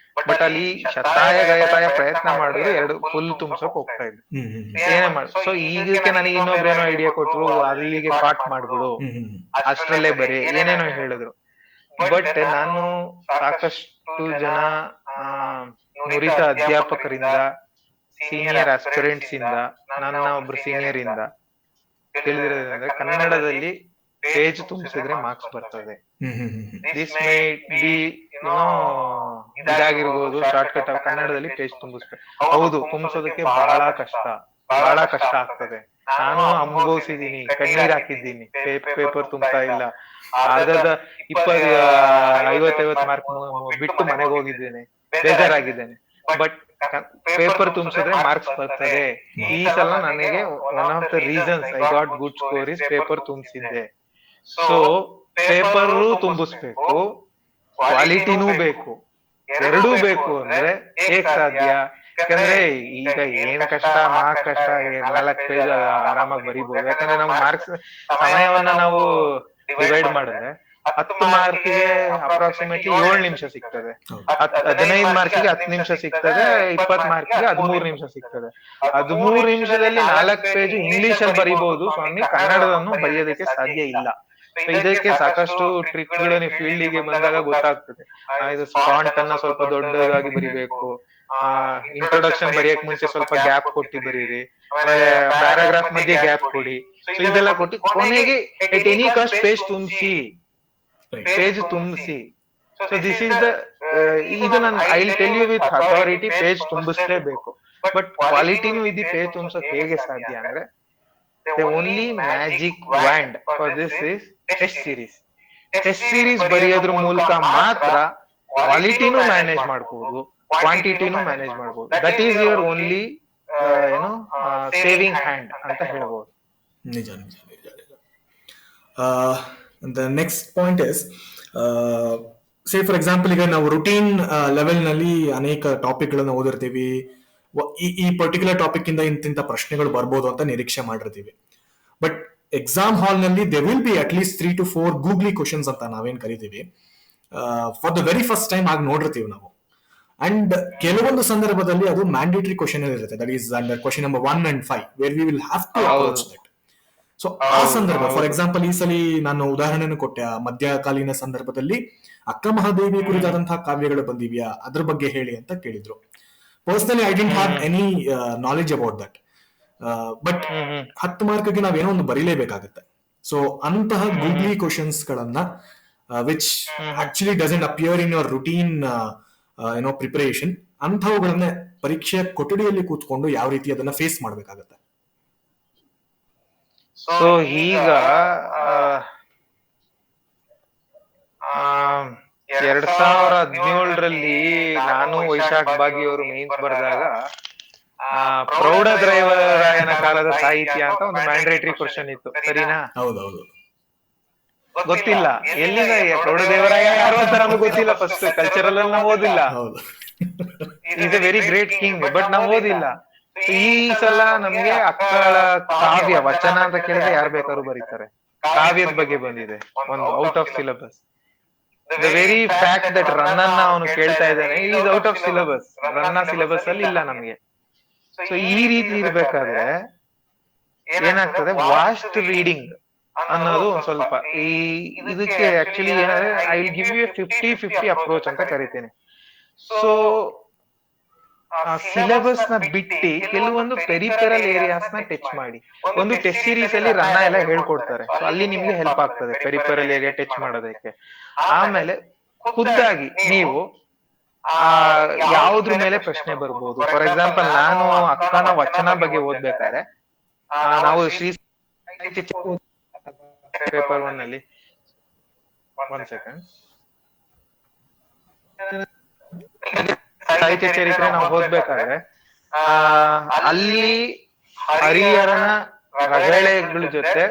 ಬಟ್ ಅಲ್ಲಿ ಶತಾಯ ಗಯತಾಯ ಪ್ರಯತ್ನ ಮಾಡಿದ್ರೆ 2 ಫುಲ್ ತುಂಬಿಸೋಕ್ ಹೋಗ್ತಾ ಇದೆ. ಏನೇ ಮಾಡಿ, ಸೊ ಈಗಕ್ಕೆ ನನಗೆ ಇನ್ನೊಬ್ರೇನೋ ಐಡಿಯಾ ಕೊಟ್ರು, ಅಲ್ಲಿಗೆ ಕಾಟ್ ಮಾಡ್ಬಿಡು, ಅಷ್ಟ್ರಲ್ಲೇ ಬರೀ, ಏನೇನೋ ಹೇಳಿದ್ರು. ಬಟ್ ನಾನು ಸಾಕಷ್ಟು ಜನ ನುರಿತ ಅಧ್ಯಾಪಕರಿಂದ, ಸೀನಿಯರ್ ಆಸ್ಪಿರೆಂಟ್ಸ್ ಇಂದ, ನನ್ನ ಒಬ್ರು ಸೀನಿಯರ್ ಇಂದ ತಿಳಿದಿರೋದಂದ್ರೆ, ಕನ್ನಡದಲ್ಲಿ ಪೇಜ್ ತುಂಬಿಸಿದ್ರೆ ಮಾರ್ಕ್ಸ್ ಬರ್ತದೆ. ದಿಸ್ ಮೇ ಬಿ ಇದಾಗಿರ್ಬೋದು, ಶಾರ್ಟ್ ಕಟ್. ಕನ್ನಡದಲ್ಲಿ ಪೇಜ್ ತುಂಬಿಸ್ಬೇಕು. ಹೌದು, ತುಂಬಿಸೋದಕ್ಕೆ ಬಹಳ ಕಷ್ಟ ಆಗ್ತದೆ. ನಾನು ಅನುಭವಿಸಿದೀನಿ, ಕಣ್ಣೀರ್ ಹಾಕಿದ್ದೀನಿ. ಪೇಪರ್ ತುಂಬ್ತಾ ಇಲ್ಲ, ಅರ್ಧದ 50 ಮಾರ್ಕ್ ಬಿಟ್ಟು ಮನೆಗೆ ಹೋಗಿದ್ದೇನೆ, ಬೇಜಾರಾಗಿದ್ದೇನೆ. ಬಟ್ ಪೇಪರ್ ತುಂಬಿಸಿದ್ರೆ ಮಾರ್ಕ್ಸ್ ಬರ್ತದೆ. ಈ ಸಲ ನನಗೆ one of the reasons I got good score is paper ತುಂಬಿಸಿದ್ದೆ. ಸೊ ಪೇಪರ್ ತುಂಬಿಸ್ಬೇಕು, ಕ್ವಾಲಿಟಿನೂ ಬೇಕು, ಎರಡೂ ಬೇಕು ಅಂದ್ರೆ ಹೇಗ್ ಸಾಧ್ಯ? ಯಾಕಂದ್ರೆ ಈಗ ಏನ್ ಕಷ್ಟ, ಕಷ್ಟ 4 ಪೇಜ್ ಆರಾಮಾಗಿ ಬರಿಬಹುದು. ಯಾಕಂದ್ರೆ ನಾವು ಮಾರ್ಕ್ಸ್ ಸಮಯವನ್ನ ನಾವು ಡಿವೈಡ್ ಮಾಡಿದ್ರೆ 10 ಮಾರ್ಕಿಗೆ ಅಪ್ರಾಕ್ಸಿಮೇಟ್ಲಿ 7 ನಿಮಿಷ ಸಿಗ್ತದೆ, 15 ಮಾರ್ಕಿಗೆ 10 ನಿಮಿಷ ಸಿಗ್ತದೆ, 20 ಮಾರ್ಕಿಗೆ 13 ನಿಮಿಷ ಸಿಗ್ತದೆ. 13 ನಿಮಿಷದಲ್ಲಿ 4 ಪೇಜ್ ಇಂಗ್ಲಿಷ್ ಅಲ್ಲಿ ಬರಿಬಹುದು ಸ್ವಾಮಿ, ಕನ್ನಡವನ್ನು ಬರೆಯೋದಕ್ಕೆ ಸಾಧ್ಯ ಇಲ್ಲ. ಇದಕ್ಕೆ ಸಾಕಷ್ಟು ಟ್ರಿಕ್ ಗಳು ನೀವು ಫೀಲ್ಡ್ ಗೆ ಬಂದಾಗ ಗೊತ್ತಾಗ್ತದೆ. ಇದು ಫಾಂಟ್ ಅನ್ನ ಸ್ವಲ್ಪ ದೊಡ್ಡದಾಗಿ ಬರಿಬೇಕು, ಇಂಟ್ರೊಡಕ್ಷನ್ ಬರೆಯಕ್ ಮುಂಚೆ ಸ್ವಲ್ಪ ಗ್ಯಾಪ್ ಕೊಟ್ಟು ಬರೀರಿ, ಆಮೇಲೆ ಪ್ಯಾರಾಗ್ರಾಫ್ ಮಧ್ಯೆ ಗ್ಯಾಪ್ ಕೊಡಿ. ಸೊ ಇದೆಲ್ಲ ಕೊಟ್ಟು ಕೊನೆಗೆ ಎಟ್ ಎನಿ ಕಾಸ್ಟ್ ಪೇಜ್ ತುಂಬಿಸಿ. ಸೊ ದಿಸ್ ಇಸ್ ದ ಇದು ನಾನು I will tell you with authority, page ತುಂಬಿಸ್ಲೇಬೇಕು. ಬಟ್ ಕ್ವಾಲಿಟಿನೂ ಇದು ಪೇಜ್ ತುಂಬಿಸೋಕ್ ಹೇಗೆ ಸಾಧ್ಯ ಅಂದ್ರೆ, the only magic wand for this is test series ಬರೆಯೋದ್ರ ಮೂಲಕ ಮಾತ್ರ ಕ್ವಾಲಿಟಿನೂ ಮ್ಯಾನೇಜ್ ಮಾಡ್ಬೋದು, ಕ್ವಾಂಟಿಟಿನೂ ಮ್ಯಾನೇಜ್ ಮಾಡ್ಬೋದು. That is your only saving hand ಅಂತ ಹೇಳ್ಬೋದು. ನಿಜ ನಿಜ ನಿಜ. The next point is, say for example ಈಗ ನಾವು ರುಟೀನ್ ಲೆವೆಲ್ ನಲ್ಲಿ ಅನೇಕ ಟಾಪಿಕ್ ಗಳನ್ನ ಓದಿರ್ತೀವಿ. ಈ ಪರ್ಟಿಕ್ಯುಲರ್ ಟಾಪಿಕ್ ಇಂದ ಇಂತಿಂತ ಪ್ರಶ್ನೆಗಳು ಬರ್ಬೋದು ಅಂತ ನಿರೀಕ್ಷೆ ಮಾಡಿರ್ತೀವಿ. ಬಟ್ ಎಕ್ಸಾಮ್ ಹಾಲ್ ನಲ್ಲಿ there will be at least 3 to 4 googly questions ಅಂತ ನಾವೇನ್ ಕರಿತೀವಿ. For the very first time ಆಗಿ ನೋಡಿರ್ತೀವಿ ನಾವು. ಅಂಡ್ ಕೆಲವೊಂದು ಸಂದರ್ಭದಲ್ಲಿ ಅದು ಮ್ಯಾಂಡೇಟರಿ ಕ್ವಶನ್ ಇರುತ್ತೆ. That is under question number 1 and 5 where we will have to approach that. So ಆ ಸಂದರ್ಭ, ಫಾರ್ ಎಕ್ಸಾಂಪಲ್ ಈ ಸಲ ನಾನು ಉದಾಹರಣೆಯನ್ನು ಕೊಟ್ಟೆ, ಮಧ್ಯಕಾಲೀನ ಸಂದರ್ಭದಲ್ಲಿ ಅಕ್ಕ ಮಹಾದೇವಿ ಕುರಿತಾದಂತಹ ಕಾವ್ಯಗಳು ಬಂದಿವ್ಯಾ, ಅದ್ರ ಬಗ್ಗೆ ಹೇಳಿ ಅಂತ ಕೇಳಿದ್ರು. Personally I didn't have any knowledge about that. But 10 ಮಾರ್ಕ್ಗೆ ನಾವೇನೋ ಒಂದು ಬರೀಲೇಬೇಕಾಗತ್ತೆ. ಸೊ ಅಂತಹ ಗೂಗ್ಲಿ ಕ್ವಶನ್ಸ್ ಗಳನ್ನ which actually doesn't appear in your routine ಏನೋ ಪ್ರಿಪರೇಷನ್, ಅಂಥವುಗಳನ್ನ ಪರೀಕ್ಷೆಯ ಕೊಠಡಿಯಲ್ಲಿ ಕೂತ್ಕೊಂಡು ಯಾವ ರೀತಿ ಅದನ್ನ ಫೇಸ್ ಮಾಡ್ಬೇಕಾಗತ್ತೆ. ಸೊ ಈಗ 2017ರಲ್ಲಿ ನಾನು ವೈಶಾಖ್ ಬಾಗಿ ಅವರು ಮೇನ್ಸ್ ಬರೆದಾಗ ಪ್ರೌಢ ದ್ರೈವರಾಯನ ಕಾಲದ ಸಾಹಿತ್ಯ ಅಂತ ಒಂದು ಮ್ಯಾಂಡೇಟರಿ ಕ್ವಶನ್ ಇತ್ತು, ಸರಿನಾ? ಹೌದೌದು. ಗೊತ್ತಿಲ್ಲ ಎಲ್ಲಿಂದ ಪ್ರೌಢ ದೇವರಾಯ ಯಾರು ಅಂತ ನಮ್ಗೆ ಗೊತ್ತಿಲ್ಲ. ಫಸ್ಟ್ ಕಲ್ಚರಲ್ ಅಲ್ಲಿ ನಾವು ಓದಿಲ್ಲ. Is A very great king, but ನಾವು ಓದಿಲ್ಲ. ಈ ಸಲ ನಮ್ಗೆ ಅಕ್ಕಳ ಕಾವ್ಯ ವಚನ ಅಂತ ಕೇಳಿದ್ರೆ ಯಾರು ಬೇಕಾದ್ರೂ ಬರೀತಾರೆ. ಕಾವ್ಯದ ಬಗ್ಗೆ ಬಂದಿದೆ ಒಂದು out of syllabus. The very fact that ರನ್ನನ್ನ ಅವನು ಕೇಳ್ತಾ ಇದ್ದಾನೆ is out of syllabus. Ranna syllabus ಅಲ್ಲಿ ಇಲ್ಲ ನಮ್ಗೆ. ಸೊ ಈ ರೀತಿ ಇರ್ಬೇಕಾದ್ರೆ ಏನಾಗ್ತದೆ, ವಾಸ್ಟ್ ರೀಡಿಂಗ್ ಅನ್ನೋದು ಒಂದ್ ಸ್ವಲ್ಪ ಇದಕ್ಕೆ ಆಕ್ಚುಲಿ ಏನಂದ್ರೆ I will give you 50-50 approach ಅಂತ ಕರಿತೇನೆ. ಸೊ ಸಿಲೆಬಸ್ ನ ಬಿಟ್ಟು ಕೆಲವೊಂದು ಪೆರಿಫೆರಲ್ ಏರಿಯಾಸ್ ನ ಟಚ್ ಮಾಡಿ. ಒಂದು ಟೆಸ್ಟ್ ಸೀರೀಸ್ ಅಲ್ಲಿ ರನ್ನ ಎಲ್ಲ ಹೇಳ್ಕೊಡ್ತಾರೆ, ಸೊ ಅಲ್ಲಿ ನಿಮ್ಗೆ ಹೆಲ್ಪ್ ಆಗ್ತದೆ ಪೆರಿಫೆರಲ್ ಏರಿಯಾ ಟಚ್ ಮಾಡೋದಕ್ಕೆ. ಆಮೇಲೆ ಖುದ್ದಾಗಿ ನೀವು ಯಾವ್ದ್ರ ಮೇಲೆ ಪ್ರಶ್ನೆ ಬರ್ಬೋದು. ಫಾರ್ ಎಕ್ಸಾಂಪಲ್ ನಾನು ಅಕ್ಕನ ವಚನ ಬಗ್ಗೆ ಓದ್ಬೇಕಾದ್ರೆ ನಾವು ಶ್ರೀ ಪೇಪರ್ 1 ಅಲ್ಲಿ 1 ಸೆಕೆಂಡ್ ಸಾಹಿತ್ಯ ಚರಿತ್ರೆ ನಾವು ಓದ್ಬೇಕಾದ್ರೆ ಅಲ್ಲಿ ಹರಿಹರನ ರಗಳೆಗಳ ಜೊತೆ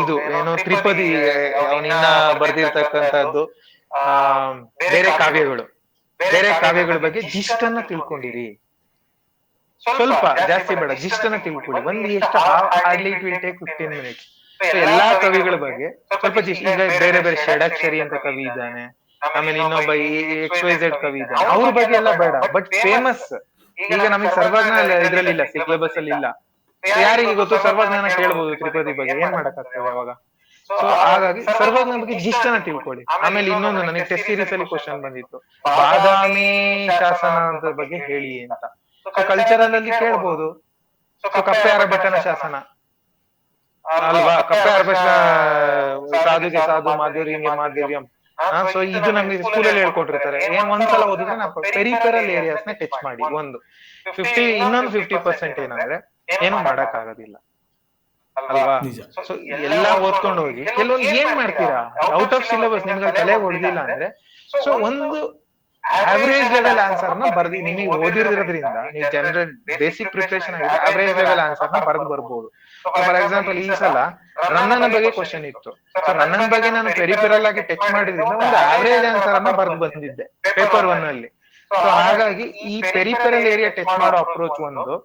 ಇದು ಏನೋ ತ್ರಿಪದಿ ಅವನಿನ್ನ ಬರ್ದಿರ್ತಕ್ಕಂಥದ್ದು ಬೇರೆ ಕಾವ್ಯಗಳ ಬಗ್ಗೆ ಜಿಷ್ಟನ್ನ ತಿಳ್ಕೊಂಡಿರಿ. ಸ್ವಲ್ಪ ಜಾಸ್ತಿ ಬೇಡ, ಜಿಷ್ಟನ್ನ ತಿಳ್ಕೊಳ್ಳಿ. ಒಂದು ಎಷ್ಟು hardly it will take 15 minutes. ಎಲ್ಲಾ ಕವಿಗಳ ಬಗ್ಗೆ ಸ್ವಲ್ಪ ಜಿಸ್ಟ್. ಈಗ ಬೇರೆ ಬೇರೆ ಷಡಕ್ಷರಿ ಅಂತ ಕವಿ ಇದ್ದಾನೆ, ಆಮೇಲೆ ಇನ್ನೊಬ್ಬ XYZ ಕವಿ ಇದ್ದಾನೆ, ಅವ್ರ ಬಗ್ಗೆ ಎಲ್ಲ ಬೇಡ. ಬಟ್ ಫೇಮಸ್ ಈಗ ನಮಗೆ ಸರ್ವಜ್ಞ ಇದ್ರಲ್ಲಿ ಇಲ್ಲ, ಸಿಲೆಬಸ್ ಅಲ್ಲಿ ಇಲ್ಲ. ಯಾರಿಗೆ ಗೊತ್ತು ಸರ್ವಜ್ಞಾನ ಕೇಳ್ಬೋದು ತ್ರಿಪದಿ ಬಗ್ಗೆ, ಏನ್ ಮಾಡಕ್ಕಾಗ್ತದೆ ಅವಾಗ? ಸೊ ಹಾಗಾಗಿ ಸರ್ವಜ್ಞ ಬಗ್ಗೆ ಜಿಷ್ಟನ್ನ ತಿಳ್ಕೊಳ್ಳಿ. ಆಮೇಲೆ ಇನ್ನೊಂದು ನನಗೆ ಟೆಸ್ಟ್ ಸೀರೀಸ್ ಅಲ್ಲಿ ಕ್ವಶನ್ ಬಂದಿತ್ತು, ಬಾದಾಮಿ ಶಾಸನ ಅಂತ ಬಗ್ಗೆ ಹೇಳಿ ಅಂತ. ಸೊ ಕಲ್ಚರಲ್ ಅಲ್ಲಿ ಕೇಳ್ಬೋದು. ಸೊ ಕಪ್ಪೆ ಅರಬೆಟ್ಟನ ಶಾಸನ ಅಲ್ವಾ, ಕಪ್ಪೆ ಅರಬೆಟ್ಟ ಸಾಧುಗೆ ಸಾಧು ಮಾಧುರ್ಯಂಗೆ ಮಾಧುರ್ಯಂ. ಸೊ ಇದು ನಮ್ಗೆ ಸ್ಕೂಲಲ್ಲಿ ಹೇಳ್ಕೊಟ್ಟಿರ್ತಾರೆ. ಒಂದ್ಸಲ ಓದಿದ್ರೆ ನಾವು ಪೆರಿಫೆರಲ್ ಏರಿಯಾಸ್ ನ ಟಚ್ ಮಾಡಿ. ಒಂದು 50% ಏನಂದ್ರೆ ಏನು ಮಾಡಕ್ ಆಗೋದಿಲ್ಲ ಅಲ್ವಾ? ಸೊ ಎಲ್ಲಾ ಓದ್ಕೊಂಡು ಹೋಗಿ ಕೆಲವೊಂದು ಏನ್ ಮಾಡ್ತೀರಾ, ಔಟ್ ಆಫ್ ಸಿಲೆಬಸ್ ನಿಮ್ಗೆ ತಲೆ ಹೊಡೆದಿಲ್ಲ ಅಂದ್ರೆ ಸೊ ಒಂದು ಆವರೇಜ್ ಲೆವೆಲ್ ಆನ್ಸರ್ ನ ಬರ್ದಿ ನಿಮಗೆ ಓದಿರೋದ್ರಿಂದ ನೀವು ಜನರಲ್ ಬೇಸಿಕ್ ಪ್ರಿಪರೇಷನ್ ಆಗಿದೆ ಆವರೇಜ್ ಲೆವೆಲ್ ಆನ್ಸರ್ ನ ಬರ್ದು ಬರ್ಬೋದು. ಫಾರ್ ಎಕ್ಸಾಂಪಲ್ ಈ ಸಲ ರನ್ನನ ಬಗ್ಗೆ ಕ್ವಶನ್ ಇತ್ತು. ಸೊ ರನ್ನನ ಬಗ್ಗೆ ನಾನು ಪೆರಿಫೆರಲ್ ಆಗಿ ಟಚ್ ಮಾಡಿದ್ರಿಂದ ಒಂದು ಆವರೇಜ್ ಆನ್ಸರ್ ಅನ್ನ ಬರ್ದು ಬಂದಿದ್ದೆ ಪೇಪರ್ 1 ಅಲ್ಲಿ. ಸೊ ಹಾಗಾಗಿ ಈ ಪೆರಿಫೆರಲ್ ಏರಿಯಾ ಟಚ್ ಮಾಡೋ ಅಪ್ರೋಚ್ ಒಂದು,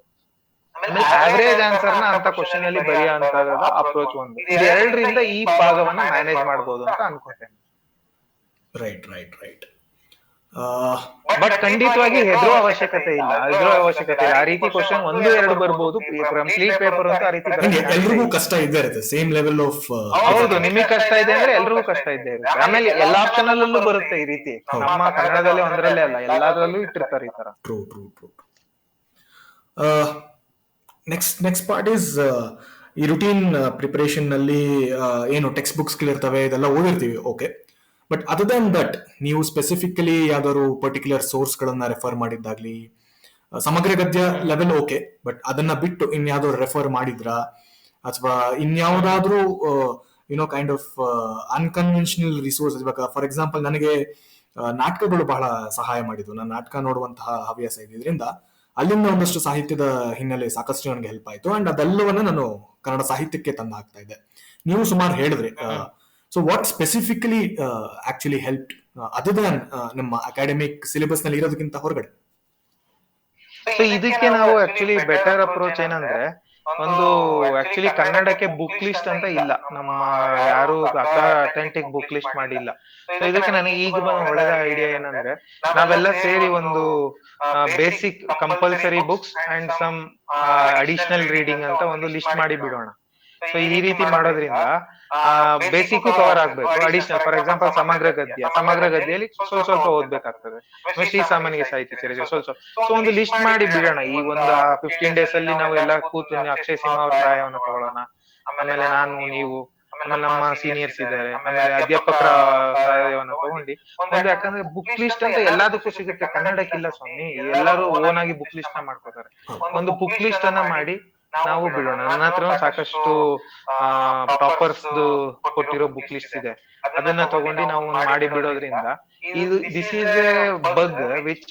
ಆಮೇಲೆ ಆವರೇಜ್ ಆನ್ಸರ್ ನ ಅಂತ ಕ್ವಶನ್ ಅಲ್ಲಿ ಬರೆಯೋ ಅಂತ ಅಪ್ರೋಚ್ ಒಂದು, ಇದೆರಡರಿಂದ ಈ ಭಾಗವನ್ನ ಮ್ಯಾನೇಜ್ ಮಾಡಬಹುದು ಅಂತ ಅನ್ಕೋತೇನೆ. ರೈಟ್. ಬಟ್ ಖಂಡಿತವಾಗಿ ಹೆದರೋ ಅವಶ್ಯಕತೆ ಇಲ್ಲ. ಆ ರೀತಿ ಕ್ವಶನ್ 1-2 ಬರ್ಬೋದು. ಕಂಪ್ಲೀಟ್ ಪೇಪರ್ ಅಂತ ಆ ರೀತಿ ಎಲ್ರಿಗೂ ಕಷ್ಟ ಇದ್ದೇ ಇರುತ್ತೆ. ಸೇಮ್ ಲೆವೆಲ್ ಆಫ್ ಹೌದು, ನಿಮಗೆ ಕಷ್ಟ ಇದೆ ಅಂದ್ರೆ ಎಲ್ರಿಗೂ ಕಷ್ಟ ಇದ್ದೇ ಇರುತ್ತೆ. ಆಮೇಲೆ ಎಲ್ಲಾ ಆಪ್ಷನ್ ಅಲ್ಲೂ ಬರುತ್ತೆ ಈ ರೀತಿ. ನಮ್ಮ ಕನ್ನಡದಲ್ಲಿ ಒಂದರಲ್ಲೇ ಅಲ್ಲ, ಎಲ್ಲಾದ್ರಲ್ಲೂ ಇಟ್ಟಿರ್ತಾರೆ ಈ ತರ. ಟ್ರೂ. ನೆಕ್ಸ್ಟ್ ಪಾರ್ಟ್ ಇಸ್ ಈ ರುಟೀನ್ ಪ್ರಿಪರೇಷನ್ ನಲ್ಲಿ ಏನು ಟೆಕ್ಸ್ಟ್ ಬುಕ್ಸ್ ಇರ್ತವೆ, ಇದೆಲ್ಲ ಓದಿರ್ತೀವಿ, okay. But other than that ನೀವು ಸ್ಪೆಸಿಫಿಕಲಿ ಯಾವ್ದಾದ್ರು ಪರ್ಟಿಕ್ಯುಲರ್ ಸೋರ್ಸ್ ಗಳನ್ನ ರೆಫರ್ ಮಾಡಿದ್ದಾಗ್ಲಿ, ಸಮಗ್ರ ಗದ್ಯ ಲೆವೆಲ್ ಓಕೆ, ಬಟ್ ಅದನ್ನ ಬಿಟ್ಟು ಇನ್ಯಾವ್ದಾದ್ರು ರೆಫರ್ ಮಾಡಿದ್ರಾ, ಅಥವಾ ಇನ್ಯಾವುದಾದ್ರೂ ಕೈಂಡ್ ಆಫ್ ಅನ್ಕನ್ವೆನ್ಷನಲ್ ರಿಸೋರ್ಸ್ ಇವಾಗ? ಫಾರ್ ಎಕ್ಸಾಂಪಲ್ ನನಗೆ ನಾಟಕಗಳು ಬಹಳ ಸಹಾಯ ಮಾಡಿದ್ವು. ನಾನು ನಾಟಕ ನೋಡುವಂತಹ ಹವ್ಯಾಸ ಇದ್ರಿಂದ ಅಲ್ಲಿಂದ ಒಂದಷ್ಟು ಸಾಹಿತ್ಯದ ಹಿನ್ನೆಲೆ ಸಾಕಷ್ಟು ನನಗೆ ಹೆಲ್ಪ್ ಆಯ್ತು. ಅಂಡ್ ಅದೆಲ್ಲವನ್ನ ನಾನು ಕನ್ನಡ ಸಾಹಿತ್ಯಕ್ಕೆ ತಂದು ಹಾಕ್ತಾ ಇದ್ದೆ. ನೀವು ಸುಮಾರು ಹೇಳಿದ್ರಿ so what specifically actually help other than ನಮ್ಮ ಅಕಾಡೆಮಿಕ್ ಸಿಲೆಬಸ್ ನಲ್ಲಿ ಇರೋದಕ್ಕಿಂತ ಹೊರಗಡೆ? ಸೊ ಇದಕ್ಕೆ ನಾವು ಆಕ್ಚುಲಿ ಬೆಟರ್ ಅಪ್ರೋಚ್ ಏನಂದ್ರೆ, ಒಂದು ಆಕ್ಚುಲಿ ಕನ್ನಡಕ್ಕೆ ಬುಕ್ ಲಿಸ್ಟ್ ಅಂತ ಇಲ್ಲ, ನಮ್ಮ ಯಾರು ಅಥೆಂಟಿಕ್ ಬುಕ್ ಲಿಸ್ಟ್ ಮಾಡಿಲ್ಲ. ಸೊ ಇದಕ್ಕೆ ನನಗೆ ಈಗ ಬಂದ ಒಳ್ಳೆದ ಐಡಿಯಾ ಏನಂದ್ರೆ, ನಾವೆಲ್ಲ ಸೇರಿ ಒಂದು basic compulsory books and some additional reading ಅಂತ ಒಂದು ಲಿಸ್ಟ್ ಮಾಡಿ ಬಿಡೋಣ. ಸೊ ಈ ರೀತಿ ಮಾಡೋದ್ರಿಂದ ಬೇಸಿಕ್ ಕವರ್ ಆಗ್ಬೇಕು. ಅಡಿಷನಲ್ ಫಾರ್ ಎಕ್ಸಾಂಪಲ್ ಸಮಗ್ರ ಗದ್ಯದಲ್ಲಿ ಸ್ವಲ್ಪ ಸ್ವಲ್ಪ ಓದ್ಬೇಕಾಗ್ತದೆ. ಶ್ರೀ ಸಾಮಾನ್ಯ ಸಾಹಿತ್ಯ ಚರಿತ್ರೆ ಸ್ವಲ್ಪ ಸೊ ಒಂದು ಲಿಸ್ಟ್ ಮಾಡಿ ಬಿಡೋಣ. ಈ ಒಂದು 15 days ಅಲ್ಲಿ ನಾವು ಎಲ್ಲ ಕೂತು ಅಕ್ಷಯ್ ಸಿಂಹ ಅವ್ರ ಸಹಾಯವನ್ನು ತಗೊಳ್ಳೋಣ, ಆಮೇಲೆ ನಾನು, ನೀವು, ಆಮೇಲೆ ನಮ್ಮ ಸೀನಿಯರ್ಸ್ ಇದ್ದಾರೆ, ಆಮೇಲೆ ಅಧ್ಯಾಪಕರ ಸಹಾಯವನ್ನು ತಗೊಂಡು ಒಂದು, ಯಾಕಂದ್ರೆ ಬುಕ್ ಲಿಸ್ಟ್ ಅಂತ ಎಲ್ಲದಕ್ಕೂ ಸಿಗುತ್ತೆ, ಕನ್ನಡಕ್ಕಿಲ್ಲ ಸ್ವಾಮಿ. ಎಲ್ಲರೂ ಓನ್ ಆಗಿ ಬುಕ್ ಲಿಸ್ಟ್ ನ ಮಾಡ್ಕೋತಾರೆ. ಒಂದು ಬುಕ್ ಲಿಸ್ಟ್ ಅನ್ನ ಮಾಡಿ ನಾವು ಬಿಡೋಣ. ನನ್ನ ಹತ್ರ ಸಾಕಷ್ಟು ಟಾಪರ್ಸ್ ಕೊಟ್ಟಿರೋ ಬುಕ್ ಲಿಸ್ಟ್ ಇದೆ, ಅದನ್ನ ತಗೊಂಡು ನಾವು ಮಾಡಿ ಬಿಡೋದ್ರಿಂದ ಇದು this is A bug which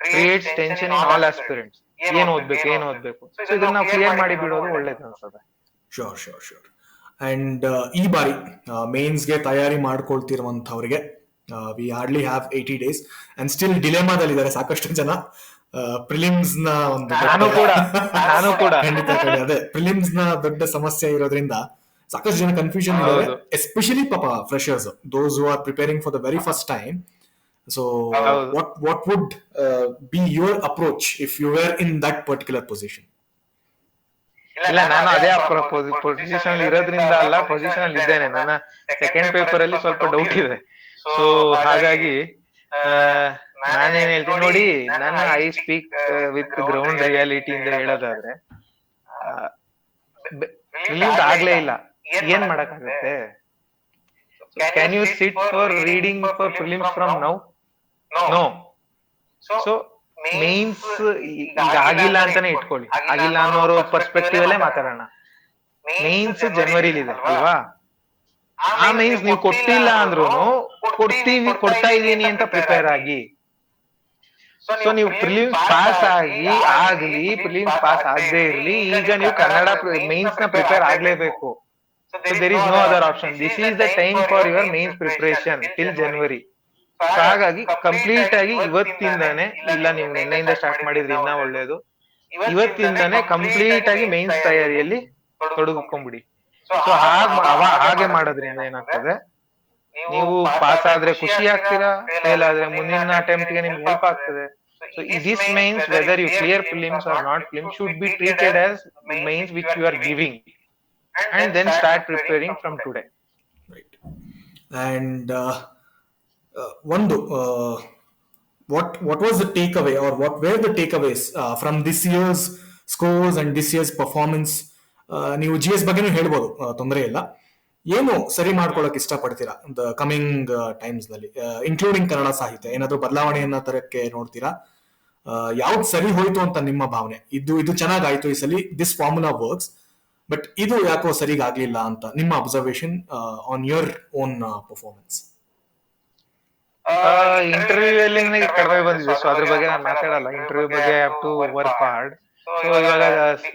creates tension in all aspirants. ಏನ್ ಓದ್ಬೇಕು ಸೊ ಇದನ್ನ ನಾವು ಕ್ಲಿಯರ್ ಮಾಡಿ ಬಿಡೋದು ಒಳ್ಳೇದು ಅನ್ಸುತ್ತೆ. ಶೋರ್. ಅಂಡ್ ಈ ಬಾರಿ ಮೇನ್ಸ್ಗೆ ತಯಾರಿ ಮಾಡ್ಕೊಳ್ತಿರುವಂತವ್ರಿಗೆ we hardly have 80 days and still ಡಿಲೆಮಾದಲ್ಲಿದ್ದಾರೆ ಸಾಕಷ್ಟು ಜನ. ಪ್ರಿಲಿಮ್ಸ್ ನ ಒಂದು ನಾನು ಕೂಡ ಖಂಡಿತ ಅದೇ ಪ್ರಿಲಿಮ್ಸ್ ನ ದೊಡ್ಡ ಸಮಸ್ಯೆ ಇರೋದ್ರಿಂದ ಸಾಕಷ್ಟು ಜನ ಕನ್ಫ್ಯೂಷನ್ ಇದ್ದಾರೆ, ಎಸ್ಪೆಷಲಿ ಪಾಪ freshers, those who are preparing for the very first time. So what would be your approach if you were in that particular position? ಇಲ್ಲ, ನಾನು ಅದೇ ಪೊಸಿಷನ್ ಇರೋದ್ರಿಂದ ಅಲ್ಲ, ಪೊಸಿಷನ್ ಅಲ್ಲಿ ಇದ್ದೇನೆ. ನನ್ನ ಸೆಕೆಂಡ್ ಪೇಪರ್ ಅಲ್ಲಿ ಸ್ವಲ್ಪ ಡೌಟ್ ಇದೆ. ಸೊ ಹಾಗಾಗಿ ನಾನೇನ್ ಹೇಳ್ತೀನಿ ನೋಡಿ, ನನ್ನ I speak with ground reality ಇಂದ ಹೇಳೋದಾದ್ರೆ, ಪ್ರಿಲಿಮ್ಸ್ ಆಗ್ಲೇ ಇಲ್ಲ, ಏನ್ ಮಾಡಕ್ಕಾಗತ್ತೆ? Can you sit for reading for prelims from now? No. So mains ಈಗ ಆಗಿಲ್ಲ ಅಂತಾನೆ ಇಟ್ಕೊಳ್ಳಿ, ಆಗಿಲ್ಲ ಅನ್ನೋರು ಪರ್ಸ್ಪೆಕ್ಟಿವ್ ಅಲ್ಲೇ ಮಾತಾಡೋಣ. ಮೇನ್ಸ್ ಜನವರಿಲಿ ಇದೆ ಅಲ್ವಾ? ಆ ಮೇನ್ಸ್ ನೀವು ಕೊಟ್ಟಿಲ್ಲ ಅಂದ್ರೂ ಕೊಡ್ತಾ ಇದೀನಿ ಅಂತ ಪ್ರಿಪೇರ್ ಆಗಿ. ಸೊ ನೀವು ಪ್ರಿಲಿಮ್ಸ್ ಪಾಸ್ ಆಗ್ಲಿ ಪ್ರಿಲಿಮ್ಸ್ ಪಾಸ್ ಆಗದೆ ಇರ್ಲಿ, ಈಗ ನೀವು ಕನ್ನಡ ಮೇನ್ಸ್ ನ ಪ್ರಿಪೇರ್ ಆಗ್ಲೇಬೇಕು. So there is no other option. This is the time for your mains preparation till January. ಹಾಗಾಗಿ ಕಂಪ್ಲೀಟ್ ಆಗಿ ಇವತ್ತಿಂದಾನೆ, ಇಲ್ಲ ನೀವು ನಿನ್ನೆಯಿಂದ ಸ್ಟಾರ್ಟ್ ಮಾಡಿದ್ರೆ ಇನ್ನ ಒಳ್ಳೇದು, ಇವತ್ತಿಂದಾನೆ ಕಂಪ್ಲೀಟ್ ಆಗಿ ಮೇನ್ಸ್ ತಯಾರಿಯಲ್ಲಿ ತೊಡಗಿಕೊಂಡ್ಬಿಡಿ. ಸೊ ಹಾಗೆ ಮಾಡೋದ್ರಿಂದ ಏನಾಗ್ತದೆ, ನೀವು ಪಾಸ್ ಆದ್ರೆ ಖುಷಿ ಆಗ್ತೀರಾ, ಫೇಲ್ ಆದ್ರೆ ಮುಂದಿನ ಅಟೆಂಪ್ಟ್ ಗೆ ನಿಮ್ಗೆ ಹೆಲ್ಪ್ ಆಗ್ತದೆ. So this means whether you clear prelims or not, prelims should be treated as mains which you are giving and then start preparing from today. Right. And what was the takeaway, or what were the takeaways from this year's scores and this year's performance? ನೀವು GS ಬಗ್ಗೆನೂ ಹೇಳ್ಬೋದು, ತೊಂದರೆ ಇಲ್ಲ. ಏನು ಸರಿ ಮಾಡ್ಕೊಳಕ್ ಇಷ್ಟಪಡ್ತೀರಾ the coming times ನಲ್ಲಿ, ಇನ್ಕ್ಲೂಡಿಂಗ್ ಕನ್ನಡ ಸಾಹಿತ್ಯ? ಏನಾದ್ರೂ ಬದಲಾವಣೆಯನ್ನ ತರಕ್ಕೆ ನೋಡ್ತೀರಾ? ಯಾವ್ದು ಸರಿ ಹೋಯ್ತು ಅಂತ ನಿಮ್ಮ ಭಾವನೆ? ಇದು ಚೆನ್ನಾಗಾಯ್ತು ಈ ಸಲ, ದಿಸ್ ಫಾರ್ಮುಲಾ ವರ್ಕ್ಸ್, ಬಟ್ ಇದು ಯಾಕೋ ಸರಿಗಾಗ್ಲಿಲ್ಲ ಅಂತ ನಿಮ್ಮ observation on your own performance? Interview ಅಲ್ಲಿ ನನಗೆ ಕಡಿಮೆ ಬಂದಿದೆ, ಸೊ ಅದ್ರ ಬಗ್ಗೆ ನಾನು ಮಾತಾಡಲ್ಲ. ಇಂಟರ್ವ್ಯೂ ಬಗ್ಗೆ have to work hard. So ಇವಾಗ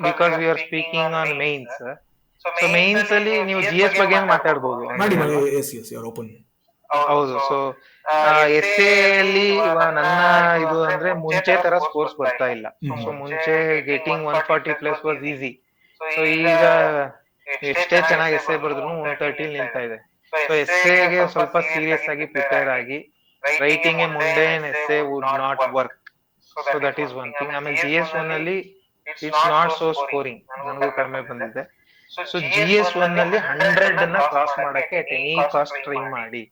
because we are speaking on mains, so mains ಅಲ್ಲಿ ನೀವು GS ಬಗ್ಗೆ ಮಾತಾಡ್ಬೋದು. ಹೌದು. ಸೊ ಎಸ್ಸೆ ಅಲ್ಲಿ ನನ್ನ ಇದು ಅಂದ್ರೆ ಮುಂಚೆ ತರ ಸ್ಕೋರ್ಸ್ ಬರ್ತಾ ಇಲ್ಲ. ಸೊ ಮುಂಚೆ ಗೆಟಿಂಗ್ 140+ ವಾಸ್ ಈಸಿ. ಸೊ ಈಗ ಎಷ್ಟೇ ಚೆನ್ನಾಗಿ ಎಸ್ಸೆ ಬರೆದ್ರು 130 ನಿಲ್ತಾ ಇದೆ. ಸೊ ಎಸ್ಸೆಗೆ ಸ್ವಲ್ಪ ಸೀರಿಯಸ್ ಆಗಿ ಪ್ರಿಪೇರ್ ಆಗಿ, ರೈಟಿಂಗ್ ಮುಂದೆ essay would not work. So that is one thing. ಆಮೇಲೆ GS1 ಅಲ್ಲಿ ಇಟ್ಸ್ ನಾಟ್ ಸೋ ಸ್ಕೋರಿಂಗ್, ನನಗೂ ಕಡಿಮೆ ಬಂದಿದೆ. ಸೊ GS1 ಅಲ್ಲಿ 100 ಅನ್ನ ಕ್ರಾಸ್ ಮಾಡಕ್ಕೆ ಅಟ್ ಎನಿ ಕಾಸ್ಟ್ ಟ್ರೈ ಮಾಡಿ.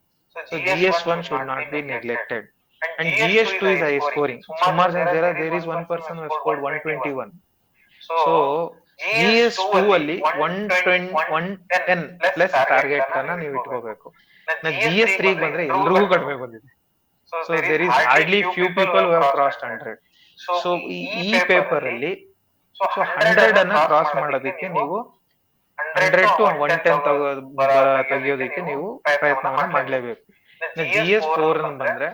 So GS1 should not be neglected. And GS2 is high scoring. ಸುಮಾರು ಜನ there is one person who has scored 121. So GS2 ಅಲ್ಲಿ 110+ ಟಾರ್ಗೆಟ್ ಅನ್ನ ನೀವು ಇಟ್ಕೋಬೇಕು. GS3 ಬಂದ್ರೆ ಎಲ್ರಿಗೂ ಕಡಿಮೆ ಬಂದಿದೆ. So there is hardly few people who have crossed 100. So ಈ ಪೇಪರ್ ಅಲ್ಲಿ 100 ಅನ್ನ ಕ್ರಾಸ್ ಮಾಡೋದಕ್ಕೆ ನೀವು 100 to 110 ತೆಗಿಯೋದಕ್ಕೆ ನೀವು ಪ್ರಯತ್ನವನ್ನ ಮಾಡ್ಲೇಬೇಕು. GS4 ಬಂದ್ರೆ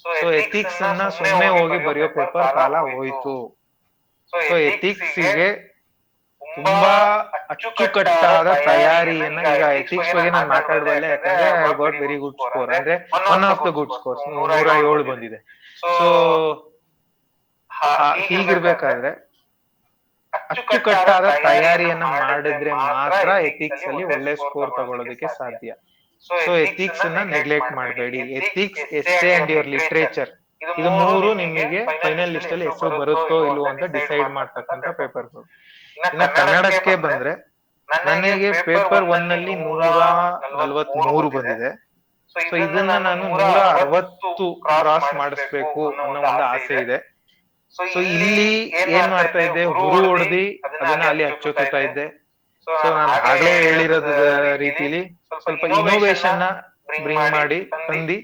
ಸೊ ಎಥಿಕ್ಸ್ ಅನ್ನ ಸುಮ್ಮನೆ ಹೋಗಿ ಬರೆಯೋ ಪೇಪರ್ ಕಾಲ ಹೋಯ್ತು. ಸೊ ಎಥಿಕ್ಸ್ ಗೆ ತುಂಬಾ ಅಚ್ಚುಕಟ್ಟಾದ ತಯಾರಿಯನ್ನ, ಈಗ ಎಥಿಕ್ಸ್ ಬಗ್ಗೆ ನಾನು ಮಾತಾಡಬಲ್ಲೆ ಯಾಕಂದ್ರೆ I got very good score, ಅಂದ್ರೆ one of the good scores 107 ಬಂದಿದೆ. ಸೊ ಹೀಗಿರ್ಬೇಕಾದ್ರೆ ಅಚ್ಚುಕಟ್ಟಾದ ತಯಾರಿಯನ್ನ ಮಾಡಿದ್ರೆ ಮಾತ್ರ ಎಥಿಕ್ಸ್ ಅಲ್ಲಿ ಒಳ್ಳೆ ಸ್ಕೋರ್ ತಗೊಳ್ಳೋದಕ್ಕೆ ಸಾಧ್ಯ. ಸೊ ಎಥಿಕ್ಸ್ ನ ನೆಗ್ಲೆಕ್ಟ್ ಮಾಡಬೇಡಿ. Ethics, essay and your literature, ಇದು ಮೂರು ನಿಮಗೆ ಫೈನಲ್ ಲಿಸ್ಟ್ ಅಲ್ಲಿ ಹೆಸರು ಬರುತ್ತೋ ಇಲ್ವೋ ಅಂತ ಡಿಸೈಡ್ ಮಾಡ್ತಕ್ಕಂಥ ಪೇಪರ್ಗಳು. ಇನ್ನ ಕನ್ನಡಕ್ಕೆ ಬಂದ್ರೆ ನನಗೆ ಪೇಪರ್ 1 ನಲ್ಲಿ 143 ಬಂದಿದೆ. ಸೊ ಇದನ್ನ ನಾನು 160 ಕ್ರಾಸ್ ಮಾಡಿಸ್ಬೇಕು ಅನ್ನೋ ಒಂದು ಆಸೆ ಇದೆ. ಸೊ ಇಲ್ಲಿ ಏನ್ ಮಾಡ್ತಾ ಇದ್ದೆ, ಹುರು ಹೊಡೆದಿ ಅದನ್ನ ಅಲ್ಲಿ ಹಚ್ಚೋತಾ ಇದ್ದೆ. ಸೊ ನಾನು ಆಗ್ಲೇ ಹೇಳಿರೋದ ರೀತಿಲಿ ಸ್ವಲ್ಪ ಇನೋವೇಷನ್ ನ ಬ್ರಿಂಗ್ ಮಾಡಿ ತಂದಿ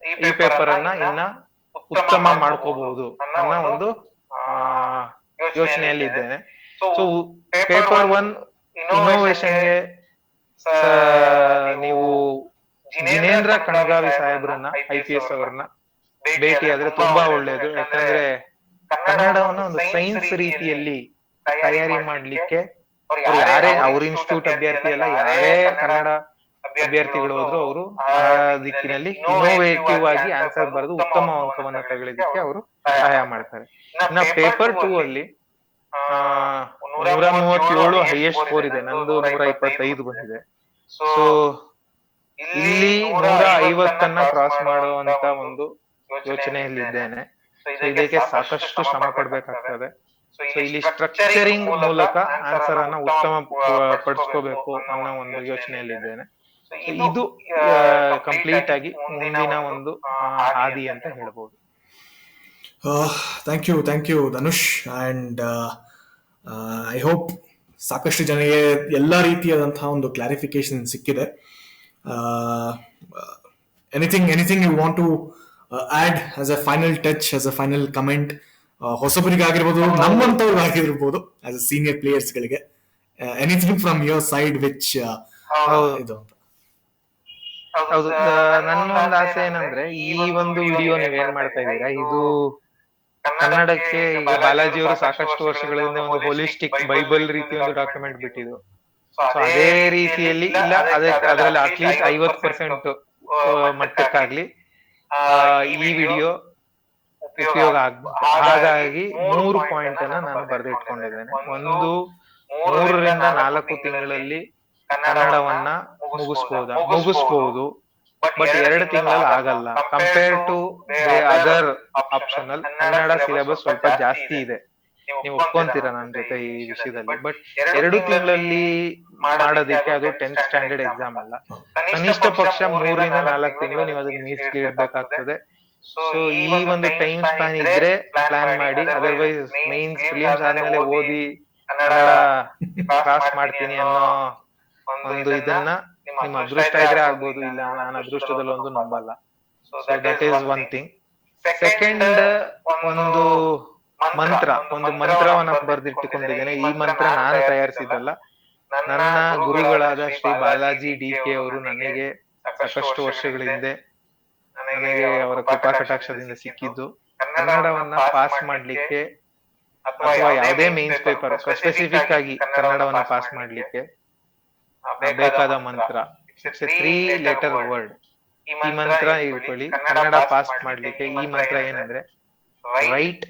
ಈ ಪೇಪರ್ ಅನ್ನ ಇನ್ನ ಉತ್ತಮ ಮಾಡ್ಕೋಬಹುದು ಅನ್ನೋ ಒಂದು ಯೋಚನೆಯಲ್ಲಿ ಇದ್ದೇನೆ. ಸೊ ಪೇಪರ್ 1 ಇನ್ನೋವೇಷನ್ಗೆ ನೀವು ಜಿನೇಂದ್ರ ಕಣಗಾವಿ ಸಾಹೇಬ್ರನ್ನ, IPS ಅವರನ್ನ ಭೇಟಿ ಆದ್ರೆ ತುಂಬಾ ಒಳ್ಳೇದು. ಯಾಕಂದ್ರೆ ಕನ್ನಡವನ್ನ ಒಂದು ಸೈನ್ಸ್ ರೀತಿಯಲ್ಲಿ ತಯಾರಿ ಮಾಡ್ಲಿಕ್ಕೆ ಅವ್ರು ಯಾರೇ, ಅವ್ರ ಇನ್ಸ್ಟಿಟ್ಯೂಟ್ ಅಭ್ಯರ್ಥಿ ಅಲ್ಲ, ಯಾರೇ ಕನ್ನಡ ಅಭ್ಯರ್ಥಿಗಳು ಹೋದ್ರು ಅವರು ಆ ದಿಕ್ಕಿನಲ್ಲಿ ಇನ್ನೋವೇಟಿವ್ ಆಗಿ ಆನ್ಸರ್ ಬರೆದು ಉತ್ತಮ ಅಂಕವನ್ನ ತಗೊಳ್ಳೋದಕ್ಕೆ ಅವರು ಸಹಾಯ ಮಾಡ್ತಾರೆ. ಇನ್ನ ಪೇಪರ್ 2 ಅಲ್ಲಿ 137 ಹೈಯೆಸ್ಟ್ ಸ್ಕೋರ್ ಇದೆ, ನಂದು 125 ಬಂದಿದೆ. ಸೊ ಇಲ್ಲಿ 150 ಕ್ರಾಸ್ ಮಾಡುವಂತ ಒಂದು ಯೋಚನೆಯಲ್ಲಿದ್ದೇನೆ. ಸೊ ಇದಕ್ಕೆ ಸಾಕಷ್ಟು ಶ್ರಮ ಪಡ್ಬೇಕಾಗ್ತದೆ. ಸೊ ಇಲ್ಲಿ ಸ್ಟ್ರಕ್ಚರಿಂಗ್ ಮೂಲಕ ಆನ್ಸರ್ ಅನ್ನ ಉತ್ತಮ ಪಡಿಸ್ಕೋಬೇಕು ಅನ್ನೋ ಒಂದು ಯೋಚನೆಯಲ್ಲಿದ್ದೇನೆ. ಇದು ಕಂಪ್ಲೀಟ್ ಆಗಿ ಮುಂದಿನ ಒಂದು ಹಾದಿ ಅಂತ ಹೇಳ್ಬೋದು. Thank you Dhanush. And I hope ಸಾಕಷ್ಟು ಜನರಿಗೆ ಎಲ್ಲ ರೀತಿಯಾದಂತಹ ಒಂದು ಕ್ಲಾರಿಫಿಕೇಶನ್ ಸಿಕ್ಕಿದೆ. Anything you want to add as a final touch, as a final comment, ಹೊಸಬರಿಗಾಗಿರ್ಬೋದು, ನಮ್ಮಂತವ್ರಿಗಾಗಿರ್ಬೋದು, ಆಸ್ ಅ ಸೀನಿಯರ್ ಪ್ಲೇಯರ್ಸ್ ಗಳಿಗೆ, anything from your side which ಇದು ಅಂತ? ಹೌದು, ನನ್ನ ಒಂದು ಆಸೆ ಏನಂದ್ರೆ, ಈ ಒಂದು ವಿಡಿಯೋ ನೀವೇನ್ ಮಾಡ್ತಾ ಇದ್ದೀರಾ, ಇದು ಕನ್ನಡಕ್ಕೆ ಈಗ ಬಾಲಾಜಿ ಅವರು ಸಾಕಷ್ಟು ವರ್ಷಗಳಿಂದ ಒಂದು ಹೋಲಿಸ್ಟಿಕ್ ಬೈಬಲ್ ರೀತಿ ಒಂದು ಡಾಕ್ಯುಮೆಂಟ್ ಬಿಟ್ಟಿದ್ರು. ಸೊ ಅದೇ ರೀತಿಯಲ್ಲಿ ಇಲ್ಲ, ಅದರಲ್ಲಿ ಅಟ್ಲೀಸ್ಟ್ 50% ಮಟ್ಟಕ್ಕಾಗ್ಲಿ ಈ ವಿಡಿಯೋ ಉಪಯೋಗ ಆಗ್ಬೋದು. ಹಾಗಾಗಿ 3 ಪಾಯಿಂಟ್ ಅನ್ನ ನಾನು ಬರೆದಿಟ್ಕೊಂಡಿದ್ದೇನೆ. ಒಂದು, 3 ರಿಂದ 4 ತಿಂಗಳಲ್ಲಿ ಕನ್ನಡವನ್ನ ಮುಗಿಸ್ಬಹುದು, ಬಟ್ 2 ತಿಂಗಳಲ್ಲಿ ಆಗಲ್ಲ. Compare to other optional, Kannada syllabus ಸ್ವಲ್ಪ ಜಾಸ್ತಿ ಇದೆ, ನೀವು ಒಪ್ಕೊಂತೀರಾ ನನ್ನ ಜೊತೆ ಈ ವಿಷಯದಲ್ಲಿ. ಬಟ್ 2 ತಿಂಗಳಲ್ಲಿ ಮಾಡೋದಿಕ್ಕೆ ಅದು 10th ಸ್ಟ್ಯಾಂಡರ್ಡ್ ಎಕ್ಸಾಮ್ ಅಲ್ಲ. ಕನಿಷ್ಠ ಪಕ್ಷ 3 ರಿಂದ 4 ತಿಂಗಳು ನೀವು ಅದಕ್ಕೆ ಮೀಸಲಿಡಬೇಕಾಗ್ತದೆ. ಸೊ ಈ ಒಂದು ಟೈಮ್ ಸ್ಪ್ಯಾನ್ ಇದ್ರೆ ಪ್ಲಾನ್ ಮಾಡಿ, ಅದರ್ವೈಸ್ ಮೈನ್ಸ್ ಫಿಲಿಮ್ಸ್ ಆದ್ಮೇಲೆ ಓದಿ ಕನ್ನಡ ಕ್ರಾಸ್ ಮಾಡ್ತೀನಿ ಅನ್ನೋ ಒಂದು ಇದನ್ನ ನಿಮ್ಮ ಅದೃಷ್ಟ ಇದ್ರೆ ಆಗ್ಬೋದು, ಇಲ್ಲ ನಾನು ಅದೃಷ್ಟದಲ್ಲಿ ಒಂದು ನಂಬಲ್ಲ. So that is one thing. Second, ಒಂದು ಮಂತ್ರವನ್ನ ಬರೆದಿಟ್ಟುಕೊಂಡಿದ್ದೇನೆ. ಈ ಮಂತ್ರ ನಾನು ತಯಾರಿಸಿದ್ದಲ್ಲ, ನನ್ನ ಗುರುಗಳಾದ ಶ್ರೀ ಬಾಲಾಜಿ DK ಅವರು ನನಗೆ ಸಾಕಷ್ಟು ವರ್ಷಗಳ ಹಿಂದೆ ನನಗೆ ಅವರ ಕೃಪಾ ಕಟಾಕ್ಷದಿಂದ ಸಿಕ್ಕಿದ್ದು. ಕನ್ನಡವನ್ನ ಪಾಸ್ ಮಾಡ್ಲಿಕ್ಕೆ ಅಥವಾ ಯಾವುದೇ ಮೇನ್ಸ್ ಪೇಪರ್ ಸ್ಪೆಸಿಫಿಕ್ ಆಗಿ ಕನ್ನಡವನ್ನ ಪಾಸ್ ಮಾಡ್ಲಿಕ್ಕೆ ಬೇಕಾದ ಮಂತ್ರ, ಇಟ್ಸ್ ಎ 3 ಲೆಟರ್ ವರ್ಡ್. ಈ ಮಂತ್ರ ಇಟ್ಕೊಳ್ಳಿ, ಕನ್ನಡ ಪಾಸ್ ಮಾಡ್ಲಿಕ್ಕೆ ಈ ಮಂತ್ರ ಏನಂದ್ರೆ right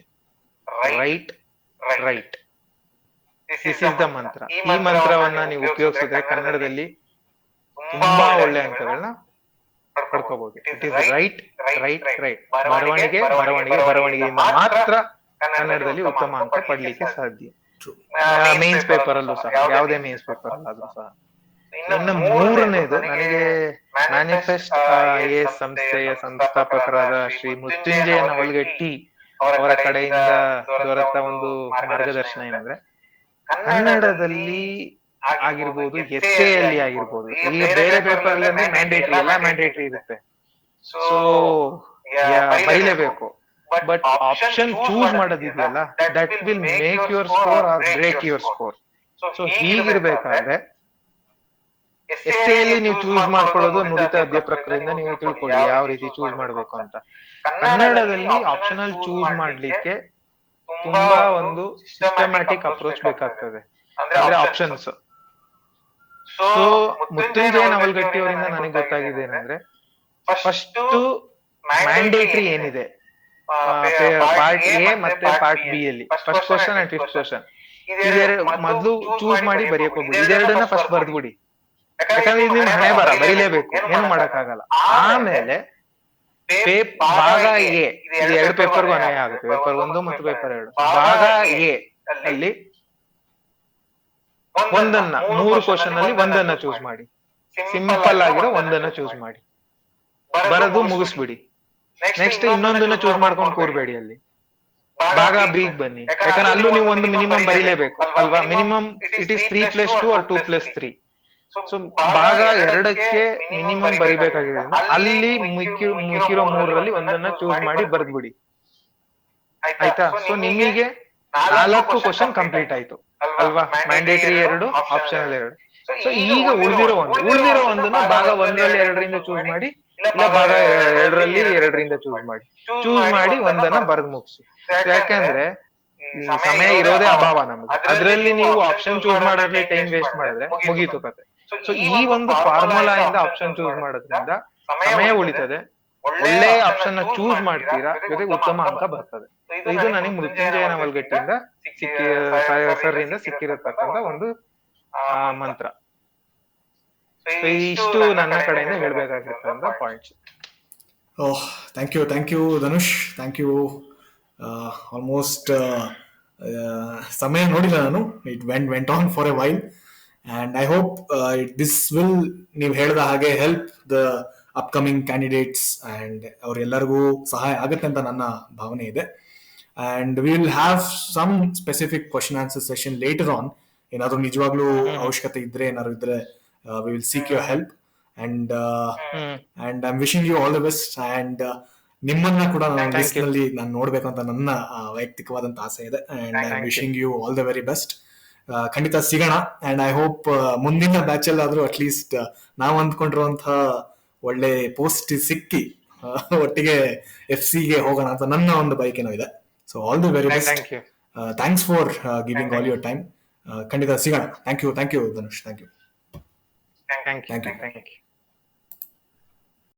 right right. This is the ಮಂತ್ರ. ಈ ಮಂತ್ರವನ್ನ ನೀವು ಉಪಯೋಗಿಸಿದ್ರೆ ಕನ್ನಡದಲ್ಲಿ ತುಂಬಾ ಒಳ್ಳೆ ಅಂಕಗಳನ್ನ ಪಡ್ಕೋಬಹುದು. It is right right right. ಬರವಣಿಗೆಯಿಂದ ಮಾತ್ರ ಕನ್ನಡದಲ್ಲಿ ಉತ್ತಮ ಅಂಕ ಪಡ್ಲಿಕ್ಕೆ ಸಾಧ್ಯ. ಮೇನ್ಸ್ ಪೇಪರ್ ಅಲ್ಲೂ ಸಹ, ಯಾವುದೇ ಮೇನ್ಸ್ ಪೇಪರ್ ಅಲ್ಲಾದ್ರೂ ಸಹ. ಇನ್ನು 3ನೇದು, ನನಗೆ ಮ್ಯಾನಿಫೆಸ್ಟ್ IAS ಸಂಸ್ಥೆಯ ಸಂಸ್ಥಾಪಕರಾದ ಶ್ರೀ ಮೃತ್ಯುಂಜಯ ನವಲ್ಗಟ್ಟಿ ಅವರ ಕಡೆಯಿಂದ ದೊರೆತ ಒಂದು ಮಾರ್ಗದರ್ಶನ ಏನಂದ್ರೆ, ಕನ್ನಡದಲ್ಲಿ ಆಗಿರ್ಬೋದು, ಎಸ್ಸೆಯಲ್ಲಿ ಆಗಿರ್ಬೋದು, ಈಗ ಬೇರೆ ಪೇಪರ್ ಅಲ್ಲಿ ಮ್ಯಾಂಡೇಟರಿ, ಎಲ್ಲ ಮ್ಯಾಂಡೇಟರಿ ಇರುತ್ತೆ, ಸೊ ಬರೀಲೇಬೇಕು. ಬಟ್ ಆಪ್ಷನ್ ಚೂಸ್ ಮಾಡೋದಿದೆಯಲ್ಲ, that will make your score or break your score. So ಹೀಗಿರ್ಬೇಕಾದ್ರೆ ಎಸ್ಸೆಯಲ್ಲಿ ನೀವು ಚೂಸ್ ಮಾಡ್ಕೊಳ್ಳೋದು ನುರಿತ ಅಧ್ಯಾಪಕರಿಂದ ನೀವು ತಿಳ್ಕೊಳ್ಳಿ ಯಾವ ರೀತಿ ಚೂಸ್ ಮಾಡ್ಬೇಕು ಅಂತ. ಕನ್ನಡದಲ್ಲಿ ಆಪ್ಷನಲ್ ಚೂಸ್ ಮಾಡ್ಲಿಕ್ಕೆ ತುಂಬಾ ಒಂದು ಸಿಸ್ಟಮ್ಯಾಟಿಕ್ ಅಪ್ರೋಚ್ ಬೇಕಾಗ್ತದೆ. ಅಂದ್ರೆ ಆಪ್ಷನ್ಸ್. ಸೊ ಮುತ್ತುಂಜಯ ನವಲ್ಗಟ್ಟಿ ಅವರಿಂದ ನನಗೆ ಗೊತ್ತಾಗಿದೆ ಏನಂದ್ರೆ, ಫಸ್ಟ್ ಮ್ಯಾಂಡೇಟರಿ ಏನಿದೆ ಪಾರ್ಟ್ ಎ ಮತ್ತೆ ಪಾರ್ಟ್ ಬಿ ಅಲ್ಲಿ, first question and fifth question, ಇದೆರಡು ಮೊದ್ಲು ಚೂಸ್ ಮಾಡಿ ಬರೆಯಕ್ ಹೋಗ್ಬಿಡಿ. ಇದೆರಡನ್ನ ಫಸ್ಟ್ ಬರ್ದ್ಬಿಡಿ, ಯಾಕಂದ್ರೆ ಇದು ನಿಮ್ ಹಣೆ ಬರ, ಬರೀಲೇಬೇಕು, ಏನು ಮಾಡಕ್ ಆಗಲ್ಲ. ಆಮೇಲೆ ಭಾಗ ಎ, ಇದು ಎರಡು ಪೇಪರ್ಗೂ ಅನ್ವಯ ಆಗುತ್ತೆ, ಪೇಪರ್ 1 ಮತ್ತು ಪೇಪರ್ 2. ಭಾಗ ಎ ಅಲ್ಲಿ ಒಂದನ್ನ, 3 ಕ್ವಶನ್ ಅಲ್ಲಿ ಒಂದನ್ನ ಚೂಸ್ ಮಾಡಿ, ಸಿಂಪಲ್ ಆಗಿರೋ ಒಂದನ್ನ ಚೂಸ್ ಮಾಡಿ ಬರೆದು ಮುಗಿಸ್ಬಿಡಿ. ನೆಕ್ಸ್ಟ್ ಇನ್ನೊಂದನ್ನ ಚೂಸ್ ಮಾಡ್ಕೊಂಡು ಕೂರ್ಬೇಡಿ, ಅಲ್ಲಿ ಭಾಗ ಬಿ ಬನ್ನಿ, ಯಾಕಂದ್ರೆ ಅಲ್ಲೂ ನೀವು ಒಂದು ಮಿನಿಮಮ್ ಬರೀಲೇಬೇಕು ಅಲ್ವಾ. Minimum it is 3+2 or 2+3. So ಭಾಗ 2ಕ್ಕೆ ಮಿನಿಮಮ್ ಬರಿಬೇಕಾಗಿದೆ. ಅಲ್ಲಿ ಮಿಕ್ಕಿರೋ 3ರಲ್ಲಿ ಒಂದನ್ನ ಚೂಸ್ ಮಾಡಿ ಬರ್ದ್ಬಿಡಿ, ಆಯ್ತಾ. ಸೊ ನಿಮಗೆ 4 ಕ್ವಶನ್ ಕಂಪ್ಲೀಟ್ ಆಯ್ತು ಅಲ್ವಾ, ಮ್ಯಾಂಡೇಟರಿ 2, ಆಪ್ಷನಲ್ 2. ಸೊ ಈಗ ಉಳಿದಿರೋ ಒಂದನ್ನ ಭಾಗ 1ರಲ್ಲಿ 2ರಿಂದ ಚೂಸ್ ಮಾಡಿ, ಇಲ್ಲ ಭಾಗ 2ರಲ್ಲಿ 2ರಿಂದ ಚೂಸ್ ಮಾಡಿ ಒಂದನ್ನ ಬರೆದು ಮುಗಿಸಿ. ಯಾಕಂದ್ರೆ ಸಮಯ ಇರೋದೇ ಅಭಾವ ನಮಗೆ, ಅದ್ರಲ್ಲಿ ನೀವು ಆಪ್ಷನ್ ಚೂಸ್ ಮಾಡೋದ್ರಲ್ಲಿ ಟೈಮ್ ವೇಸ್ಟ್ ಮಾಡಿದ್ರೆ ಮುಗೀತು ಕತೆ. ಸೊ ಈ ಒಂದು ಫಾರ್ಮುಲಾ ಇಂದ ಆಪ್ಷನ್ ಚೂಸ್ ಮಾಡೋದ್ರಿಂದ ಸಮಯ ಉಳಿತದೆ, ಒಳ್ಳೆ ಆಪ್ಷನ್ ನ ಚೂಸ್ ಮಾಡ್ತೀರಾ, ಜೊತೆಗೆ ಉತ್ತಮ ಅಂಕ ಬರ್ತದೆ. ಇದು ನನಗೆ ಮೃತ್ಯುಂಜಯ ನವಲ್ಗಟ್ಟಿಯಿಂದ ಸರ್ ಇಂದ ಸಿಕ್ಕಿರತಕ್ಕಂತ ಒಂದು ಮಂತ್ರ. ಇಷ್ಟು ನನ್ನ ಕಡೆಯಿಂದ ಹೇಳ್ಬೇಕಾಗಿರ್ತಕ್ಕಂಥ points. Oh, thank you Dhanush, thank you. Almost ಸಮಯ ನೋಡಿಲ್ಲ ನಾನು, it went on for a while, and I hope this will, ನೀವು ಹೇಳಿದ ಹಾಗೆ, help the upcoming candidates and ಅವರೆಲ್ಲರಿಗೂ ಸಹಾಯ ಆಗುತ್ತೆ ಅಂತ ನನ್ನ ಭಾವನೆ ಇದೆ. And we will have some specific question answer session later on. ಏನಾದ್ರು ನಿಜವಾಗ್ಲೂ ಅವಶ್ಯಕತೆ ಇದ್ರೆ, ಏನಾದ್ರು ಇದ್ರೆ, we will seek your help. And I am wishing you all the best. And ನಿಮ್ಮನ್ನ ಕೂಡ ನಾನು ನೋಡ್ಬೇಕು ಅಂತ ನನ್ನ ವೈಯಕ್ತಿಕವಾದಂತ ಆಸೆ ಇದೆ. And I am wishing you all the very best. ಖಂಡಿತ ಸಿಗೋಣ. ಅಂಡ್ ಐ ಹೋಪ್ ಮುಂದಿನ ಬ್ಯಾಚ್ ಅಲ್ಲಾದ್ರೂ ಅಟ್ಲೀಸ್ಟ್ ನಾವು ಅಂದ್ಕೊಂಡಿರುವಂತಹ ಒಳ್ಳೆ ಪೋಸ್ಟ್ ಸಿಕ್ಕಿ ಒಟ್ಟಿಗೆ FC ಗೆ ಹೋಗೋಣ ಅಂತ ನನ್ನ ಒಂದು ಬಯಕೆನೂ ಇದೆ. So all the very best. Thanks for giving all your time. ಖಂಡಿತ ಸಿಗೋಣ. Thank you Dhanush. Thank you.